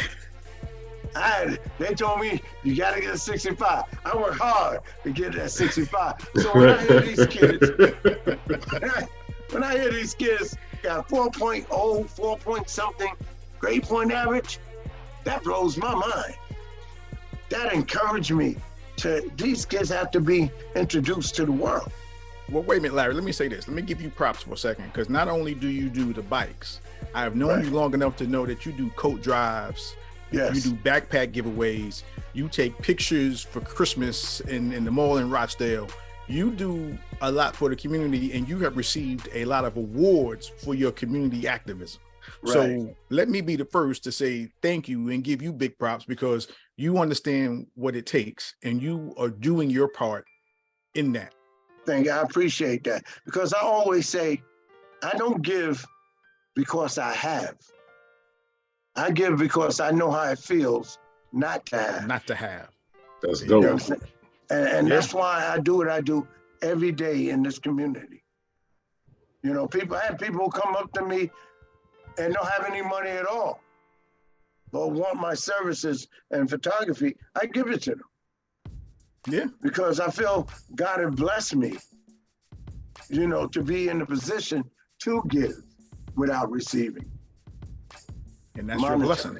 They told me, you got to get a 65. I work hard to get that 65. So when I hear these kids, got 4.0, 4 point something grade point average, that blows my mind. That encouraged me these kids have to be introduced to the world. Well, wait a minute, Larry, let me say this. Let me give you props for a second, because not only do you do the bikes, I have known you long enough to know that you do coat drives, you do backpack giveaways, you take pictures for Christmas in the mall in Rochdale. You do a lot for the community, and you have received a lot of awards for your community activism. Right. So let me be the first to say thank you and give you big props, because you understand what it takes and you are doing your part in that. Thank you. I appreciate that, because I always say, I don't give because I have. I give because I know how it feels not to have. Not to have. That's dope. You know what I'm saying? And that's why I do what I do every day in this community. I have people come up to me and don't have any money at all, but want my services and photography. I give it to them. Yeah. Because I feel God has blessed me, to be in the position to give without receiving. And that's your blessing.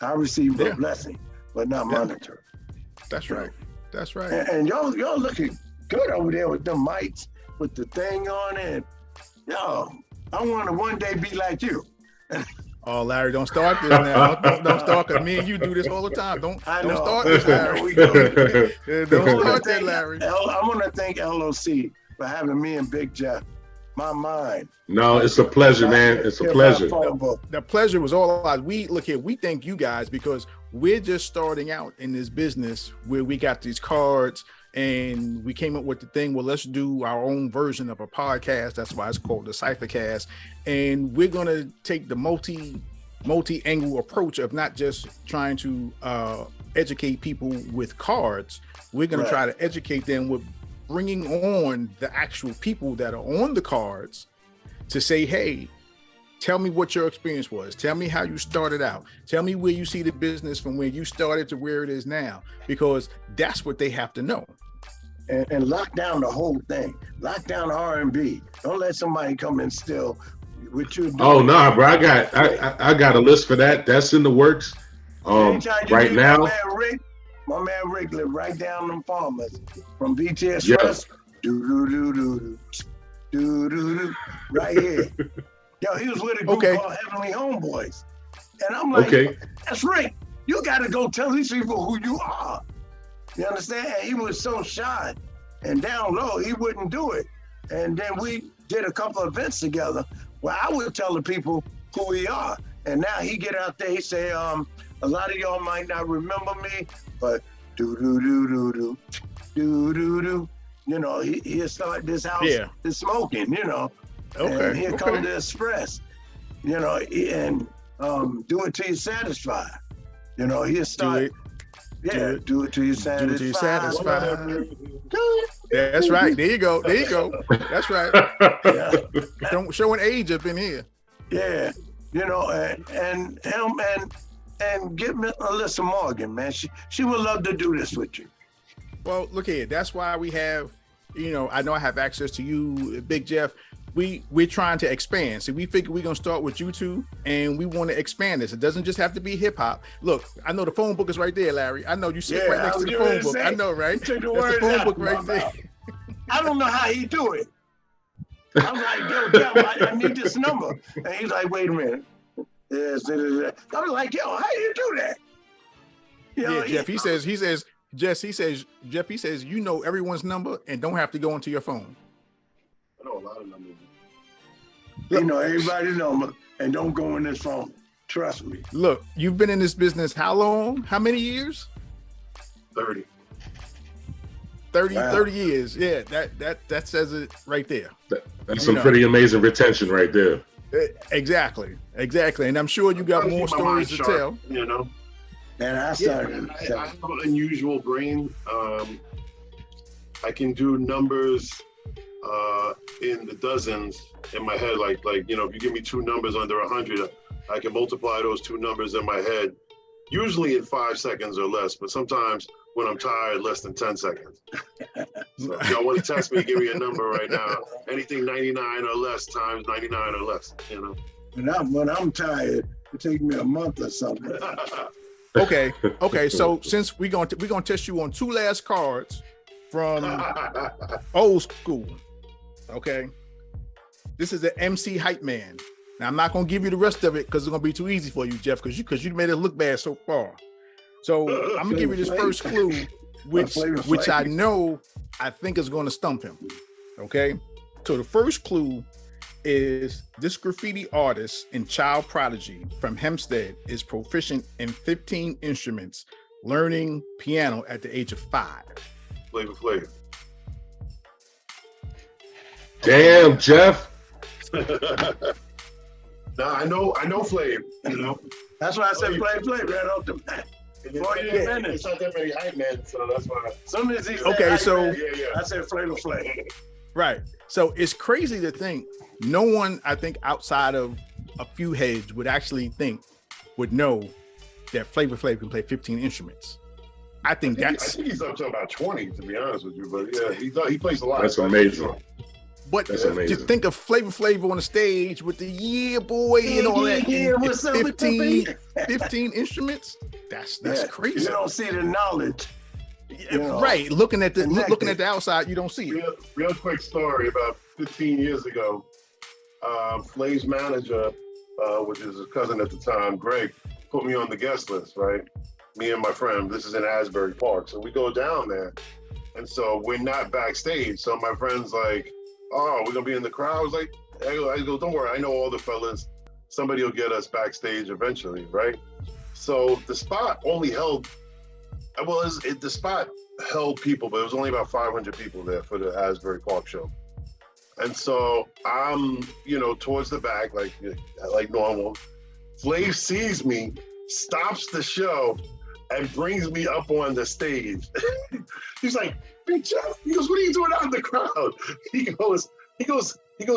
I received a blessing, but not monetary. That's right. That's right. And y'all looking good over there with them mics, with the thing on it. Yo, I want to one day be like you. Oh, Larry, don't start this now. Don't start, because me and you do this all the time. Don't start this, Larry. Don't start that, Larry. I want to thank LOC for having me and Big Jeff. My mind. No, it's a pleasure, man. It's a pleasure. The pleasure was all ours. We thank you guys, because we're just starting out in this business where we got these cards and we came up with the thing, well, let's do our own version of a podcast. That's why it's called the Cipher Cast. And we're going to take the multi-angle approach of not just trying to educate people with cards. We're going to try to educate them with bringing on the actual people that are on the cards to say, hey, tell me what your experience was. Tell me how you started out. Tell me where you see the business from where you started to where it is now, because that's what they have to know. And lock down the whole thing. Lock down R&B. Don't let somebody come and steal what you do. Oh no, bro! I got a list for that. That's in the works. Right now. My man Rick lived right down them farmers from BTS Trust. Do right here. Yo, he was with a group called Heavenly Homeboys. And I'm like, that's Rick. You gotta go tell these people who you are. You understand? And he was so shy and down low, he wouldn't do it. And then we did a couple of events together where I would tell the people who we are. And now he get out there, he say, a lot of y'all might not remember me, but do-do-do-do-do, do-do-do. He'll start this house is smoking, Okay. And here comes the express, you know, and do it till you're satisfied. You know, he'll start. Do it till you're satisfied. Do it till you're satisfied. That's right. There you go. That's right. Yeah. Showing age up in here. Yeah. You know, and him and get Alyssa Morgan, man. She would love to do this with you. Well, look here. That's why we have, you know, I know I have access to you, Big Jeff. We're trying to expand. So we figure we're gonna start with you two, and we want to expand this. It doesn't just have to be hip hop. Look, I know the phone book is right there, Larry. I know you sit right next to the phone book. I know, right? That's the phone book right there. I don't know how he do it. I'm like, yo, Jeff, I need this number, and he's like, wait a minute. Yes, I'm like, yo, how you do that? You know, yeah, Jeff. He says, you know everyone's number and don't have to go into your phone. I know a lot of numbers. You know everybody's number and don't go in his phone. Trust me. Look, you've been in this business how long? How many years? 30. 30 years. Yeah, that says it right there. That's some pretty amazing retention right there. Exactly. And I'm sure you got more stories to tell. You know. And I started. I have an unusual brain. I can do numbers in the dozens in my head. Like you know, if you give me two numbers under 100, I can multiply those two numbers in my head, usually in 5 seconds or less. But sometimes when I'm tired, less than 10 seconds. So if y'all want to test me, give me a number right now. Anything 99 or less times 99 or less. You know. When I'm tired, it takes me a month or something. Okay. So since we're gonna test you on two last cards from old school. Okay. This is an MC Hype Man. Now I'm not gonna give you the rest of it because it's gonna be too easy for you, Jeff, because you made it look bad so far. So I'm gonna give you this first clue, which I know I think is gonna stump him. Okay. So the first clue is this graffiti artist and child prodigy from Hempstead is proficient in 15 instruments, learning piano at the age of 5. Flavor. Damn, Jeff. Nah, I know Flav, you know. That's why I said play right off the bat. Before you finish. It's not that many hype men, so that's why. As soon as he said okay, so I said Flavor Flav. Right. So it's crazy to think no one, I think, outside of a few heads would know that Flavor Flav can play 15 instruments. I think he's up to about 20, to be honest with you. But yeah, he plays a lot. That's amazing. But to think of Flavor Flav on the stage with the yeah boy and all that, and 15 instruments, that's crazy. You don't see the knowledge. You know, right. Looking at the outside, you don't see it. Real quick story. About 15 years ago, Flav's manager, which is his cousin at the time, Greg, put me on the guest list, right? Me and my friend, this is in Asbury Park. So we go down there. And so we're not backstage. So my friend's like, oh, we're gonna be in the crowd. I was like, I go, don't worry, I know all the fellas. Somebody will get us backstage eventually, right? So the spot only held, the spot held people, but it was only about 500 people there for the Asbury Park show. And so I'm, towards the back, like normal. Flav sees me, stops the show, and brings me up on the stage. He's like, Big Jeff, he goes, what are you doing out in the crowd? He goes,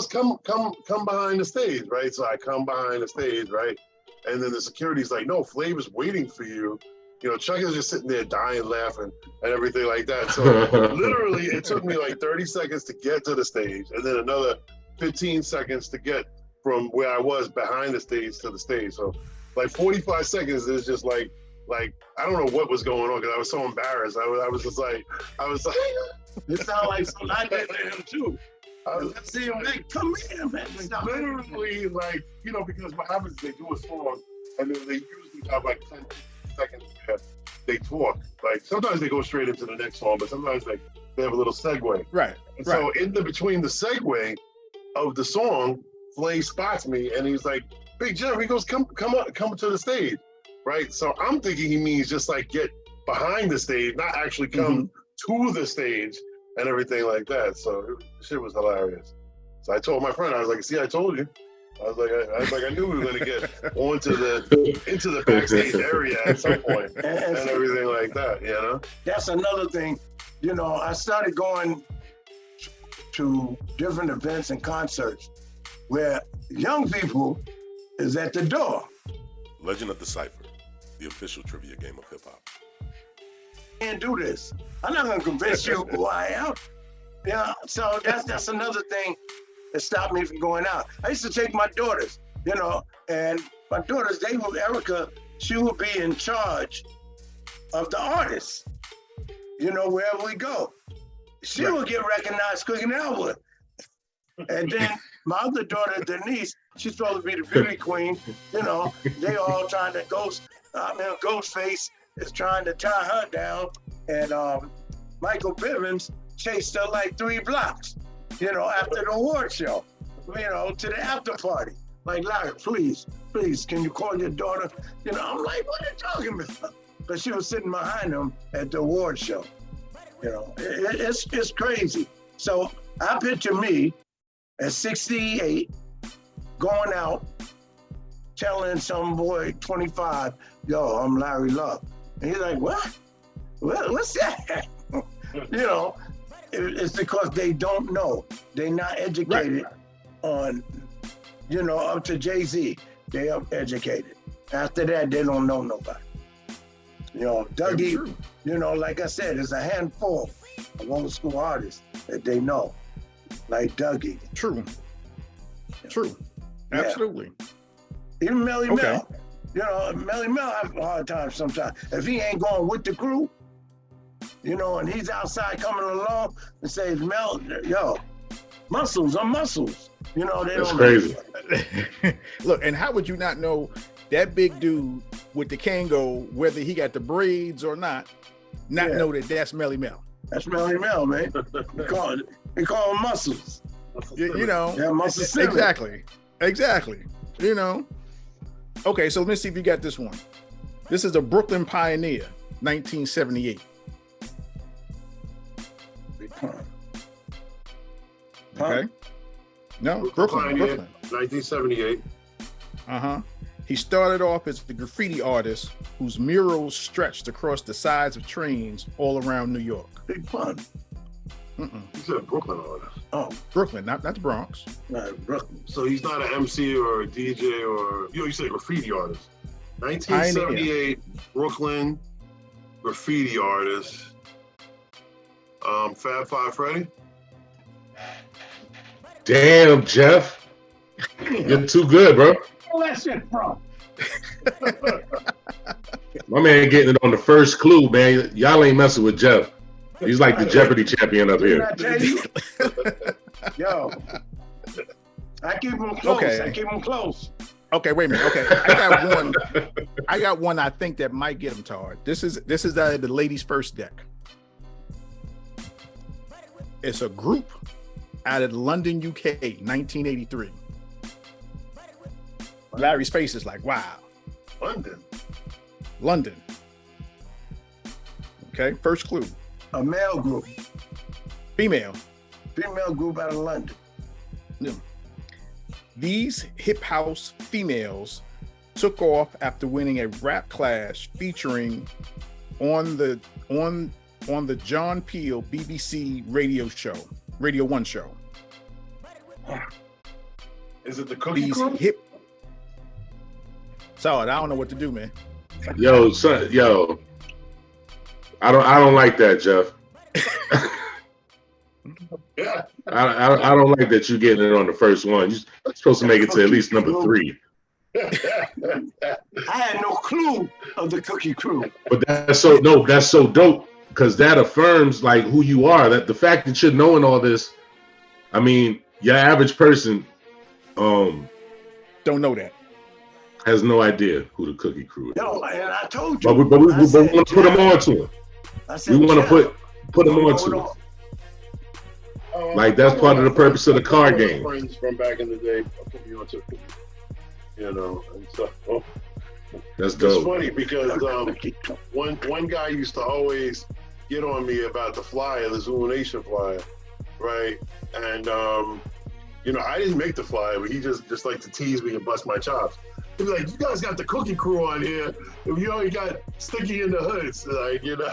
come behind the stage, right? So I come behind the stage, right? And then the security's like, no, Flav is waiting for you. Chuck is just sitting there dying, laughing, and everything like that. So literally, it took me like 30 seconds to get to the stage, and then another 15 seconds to get from where I was behind the stage to the stage. So like 45 seconds is just like I don't know what was going on because I was so embarrassed. I was like, it sounds like something I did to him too. Let's see him, man, come here, man. Literally, because what happens is they do a song and then they usually have like 10 seconds where they talk. Like sometimes they go straight into the next song, but sometimes they have a little segue. Right. And so in between the segue of the song, Flav spots me and he's like, Big Jeff, he goes, come to the stage. Right. So I'm thinking he means just like get behind the stage, not actually come to the stage and everything like that. So shit was hilarious. So I told my friend, I was like, see, I told you. I was like, I knew we were gonna get into the backstage area at some point and everything like that, you know? That's another thing. You know, I started going to different events and concerts where young people is at the door. Legend of the Cipher, the official trivia game of hip hop. Can't do this. I'm not gonna convince you who I am. Yeah, so that's another thing that stopped me from going out. I used to take my daughters, you know, and my daughters, Erica, she would be in charge of the artists, you know, wherever we go. She would get recognized quicker than I would. And then my other daughter, Denise, she's supposed to be the beauty queen, you know, they all trying to Ghostface is trying to tie her down, and Michael Bivins chased her like 3 blocks, you know, after the award show, you know, to the after party. Like, Larry, please, can you call your daughter? You know, I'm like, what are you talking about? But she was sitting behind him at the award show. You know, it's crazy. So I picture me at 68 going out, telling some boy 25, yo, I'm Larry Love. And he's like, what? What's that? You know, it's because they don't know. They're not educated on, you know, up to Jay-Z. They are educated. After that, they don't know nobody. You know, Dougie, you know, like I said, there's a handful of old school artists that they know, like Dougie. True. Absolutely. Even Melly Mel. You know, Melly Mel has a hard time sometimes. If he ain't going with the crew, you know, and he's outside coming along and says, Mel, yo, muscles are muscles. You know, they That's don't crazy. Look, and how would you not know that big dude with the Kango, whether he got the braids or not know that that's Melly Mel? That's Melly Mel, man. We call him muscles. You know, Yeah, muscle civic. Exactly. You know. Okay, so let's see if you got this one. This is a Brooklyn Pioneer, 1978. Okay. No, Brooklyn. 1978. He started off as the graffiti artist whose murals stretched across the sides of trains all around New York. Big Pun. You said Brooklyn artist. Oh, Brooklyn, not the Bronx. no, Brooklyn. So he's not an MC or a DJ or, you said graffiti artist. 1978 Brooklyn graffiti artist. Fab Five Freddy? Damn, Jeff. You're too good, bro. Where that shit from? My man getting it on the first clue, man. Y'all ain't messing with Jeff. He's like the Jeopardy champion up Didn't here. I tell you? Yo, I keep them close. Okay. I keep them close. Okay, wait a minute. Okay, I got one. I think that might get him, Todd. This is the ladies' first deck. It's a group out of London, UK, 1983. Larry's face is like, wow. London. Okay, first clue. A male group. Female. Female group out of London. Yeah. These hip house females took off after winning a rap clash featuring on the John Peel BBC radio 1 show. Is it the Cookie These Crew? Solid, I don't know what to do, man. Yo, son, I don't like that, Jeff. Yeah. I don't like that you're getting it on the first one. You're supposed to make it to at least number 3. I had no clue of the Cookie Crew. But that's so dope because that affirms like who you are. That the fact that you're knowing all this, I mean, your average person Don't know that. has no idea who the Cookie Crew is. Yo, and I told you. But we I want said, to put them on to him. I said, We want to Jeff, put them on hold to him. on. Like that's part of the purpose of the card game. Friends from back in the day, put me on to, you know, and so That's it's dope. funny because one guy used to always get on me about the flyer, the Zulu Nation flyer, right? And You know, I didn't make the flyer, but he just liked to tease me and bust my chops. He'd be like, "You guys got the Cookie Crew on here, and you only got Sticky in the Hoods." Like, you know.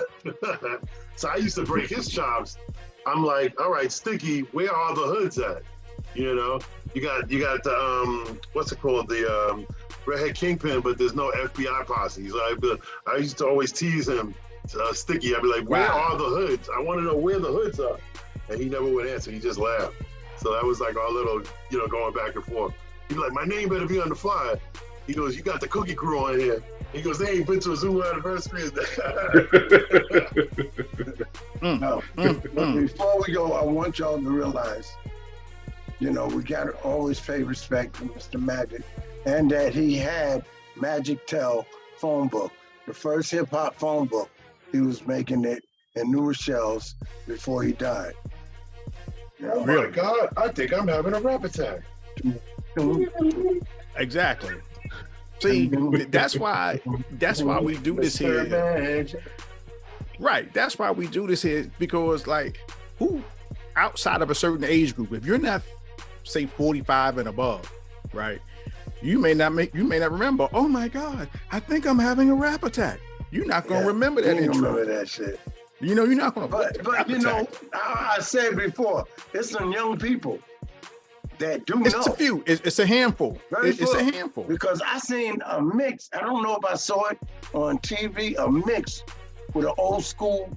So I used to break his chops. I'm like, "All right, Sticky, where are the hoods at?" You know, you got the what's it called, the Redhead Kingpin, but there's no FBI posse. So I used to always tease him, Sticky. I'd be like, "Where are the hoods? I want to know where the hoods are," and he never would answer. He just laughed. So that was like our little, you know, going back and forth. He'd be like, "My name better be on the flyer." He goes, "You got the Cookie Crew on here." He goes, "They ain't been to a Zulu anniversary." But before we go, I want y'all to realize, you know, we got to always pay respect to Mr. Magic, and that he had Magic Tell phone book, the first hip hop phone book. He was making it in New Rochelle's before he died. You know? Oh my God, I think I'm having a rap attack. Exactly. See, that's why we do this here. Right. That's why we do this here, because like, who outside of a certain age group, if you're not, say, 45 and above, right, you may not remember, "Oh my God, I think I'm having a rap attack." You're not gonna remember that intro. Remember that shit. You know, you're not gonna. But you know, I said before, it's some young people that do know. It's a few. It's a handful. It's a handful. Because I seen a mix. I don't know if I saw it on TV. A mix with an old school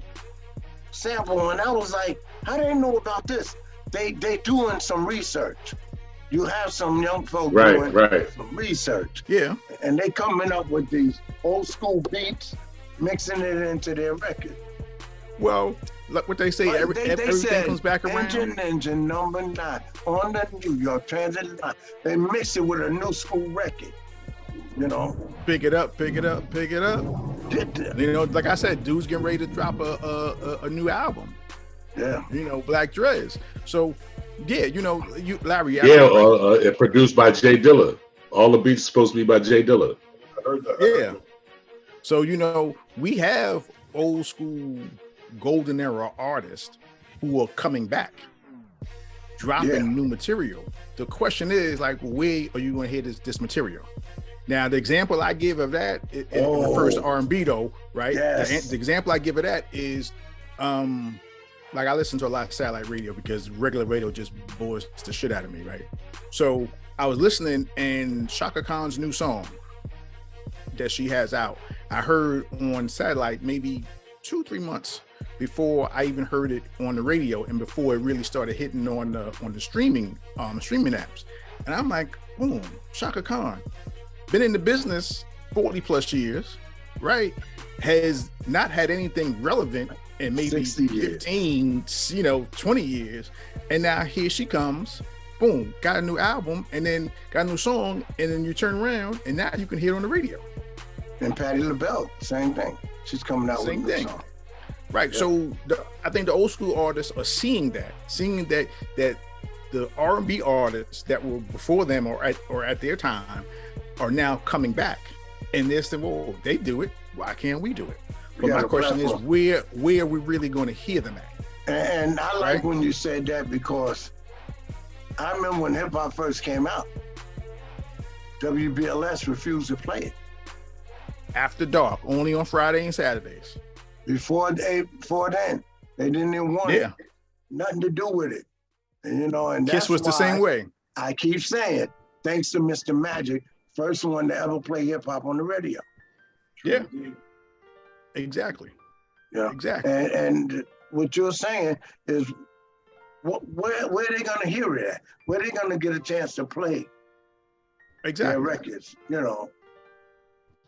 sample, and I was like, "How do they know about this?" They doing some research. You have some young folk doing some research. Yeah. And they coming up with these old school beats, mixing it into their record. Well, like what they say, everything said, comes back around. Engine number 9 on the New York Transit line. They mix it with a new school record. You know, pick it up. You know, like I said, dude's getting ready to drop a new album. Yeah. You know, Black Drez. So, yeah, you know, Larry. Yeah, produced by Jay Dilla. All the beats supposed to be by Jay Dilla. I heard that. Yeah. So, you know, we have old school golden era artists who are coming back, dropping new material. The question is, like, where are you going to hear this material? Now, the example I give of that in the first R&B though, right? Yes. The example I give of that is, like, I listen to a lot of satellite radio because regular radio just bores the shit out of me, right? So I was listening, and Shaka Khan's new song that she has out, I heard on satellite maybe 2-3 months before I even heard it on the radio, and before it really started hitting on the streaming apps. And I'm like, boom, Shaka Khan, been in the business 40 plus years, right? Has not had anything relevant in maybe 15, 20 years. And now here she comes, boom, got a new album, and then got a new song, and then you turn around and now you can hear it on the radio. And Patti LaBelle, same thing. She's coming out with a new song. Right. Yeah. So I think the old school artists are seeing that the R&B artists that were before them or at their time are now coming back, and they're saying, well, they do it, why can't we do it? But my question is, where are we really going to hear them at? And I like when you said that, because I remember when hip hop first came out, WBLS refused to play it. After dark, only on Friday and Saturdays. Before then, they didn't even want it. Nothing to do with it. And, you know, and Kiss was the same way. I keep saying, thanks to Mr. Magic, first one to ever play hip hop on the radio. Yeah. Exactly. Yeah. Exactly. And what you're saying is, where are they going to hear it at? Where are they going to get a chance to play their records, you know?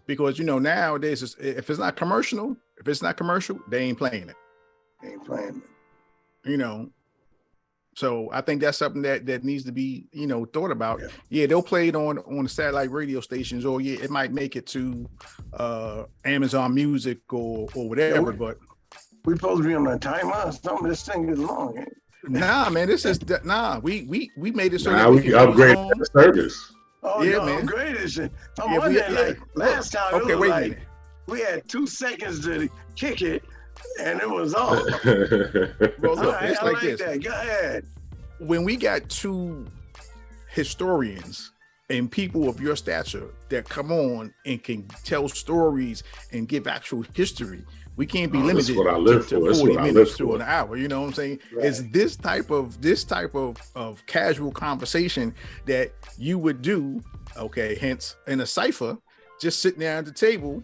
Because, you know, nowadays, if it's not commercial, they ain't playing it. You know, so I think that's something that needs to be, you know, thought about. Yeah, they'll play it on the satellite radio stations, or it might make it to Amazon Music or whatever. But we supposed to be on a timer. Some of this thing is long. Nah, man, this is we made it so we upgraded the service. Oh yeah, man, upgraded shit. I'm wondering, like, last time it was like we had 2 seconds to kick it, and it was off. Well, look, it's like this. That. Go ahead. When we got 2 historians and people of your stature that come on and can tell stories and give actual history. We can't be limited That's what I live to for. That's 40 what I live minutes to for. an hour. You know what I'm saying? Right. It's this type of casual conversation that you would do, okay, hence in a cipher, just sitting there at the table,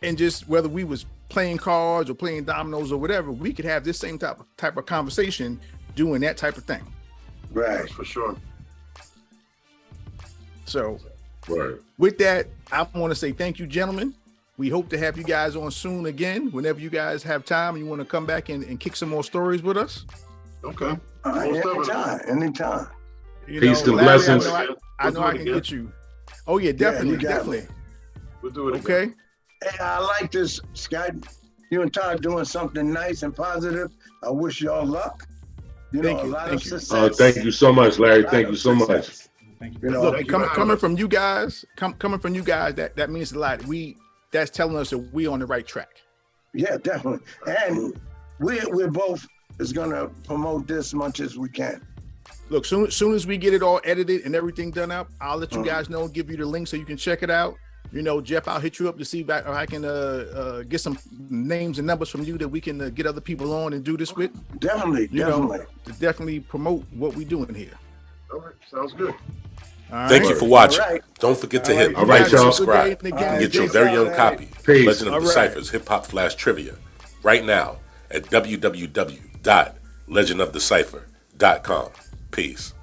and just whether we was playing cards or playing dominoes or whatever, we could have this same type of conversation doing that type of thing. Right. That's for sure. So Right. with that, I want to say thank you, gentlemen. We hope to have you guys on soon again. Whenever you guys have time and you want to come back and kick some more stories with us. Okay. Most definitely. Anytime. You Peace know, and Larry, blessings. I know I can get you. Oh yeah, definitely, you got definitely. We'll do it again. Okay. Hey, I like this, Scott. You and Todd doing something nice and positive. I wish y'all luck. You know, Thank a you, lot thank of you. success. Thank you so much, Larry. A lot Thank of you so much. success. You know, Look, coming from you guys, coming from you guys, that means a lot. That's telling us that we on the right track. yeah, definitely. And we're both is gonna promote this much as we can. Look, soon as we get it all edited and everything done up, I'll let you guys know, give you the link so you can check it out. You know, Jeff, I'll hit you up to see if I can get some names and numbers from you that we can get other people on and do this with. Definitely, You know, definitely. to definitely promote what we're doing here. All right. Sounds good. All Thank right? you for watching. All right. Don't forget to hit All right, like y'all. and subscribe Good day, and again. get your Peace very out, own man. copy. Peace. Legend of All the right. Ciphers Hip Hop Flash Trivia right now at www.legendofthecipher.com. Peace.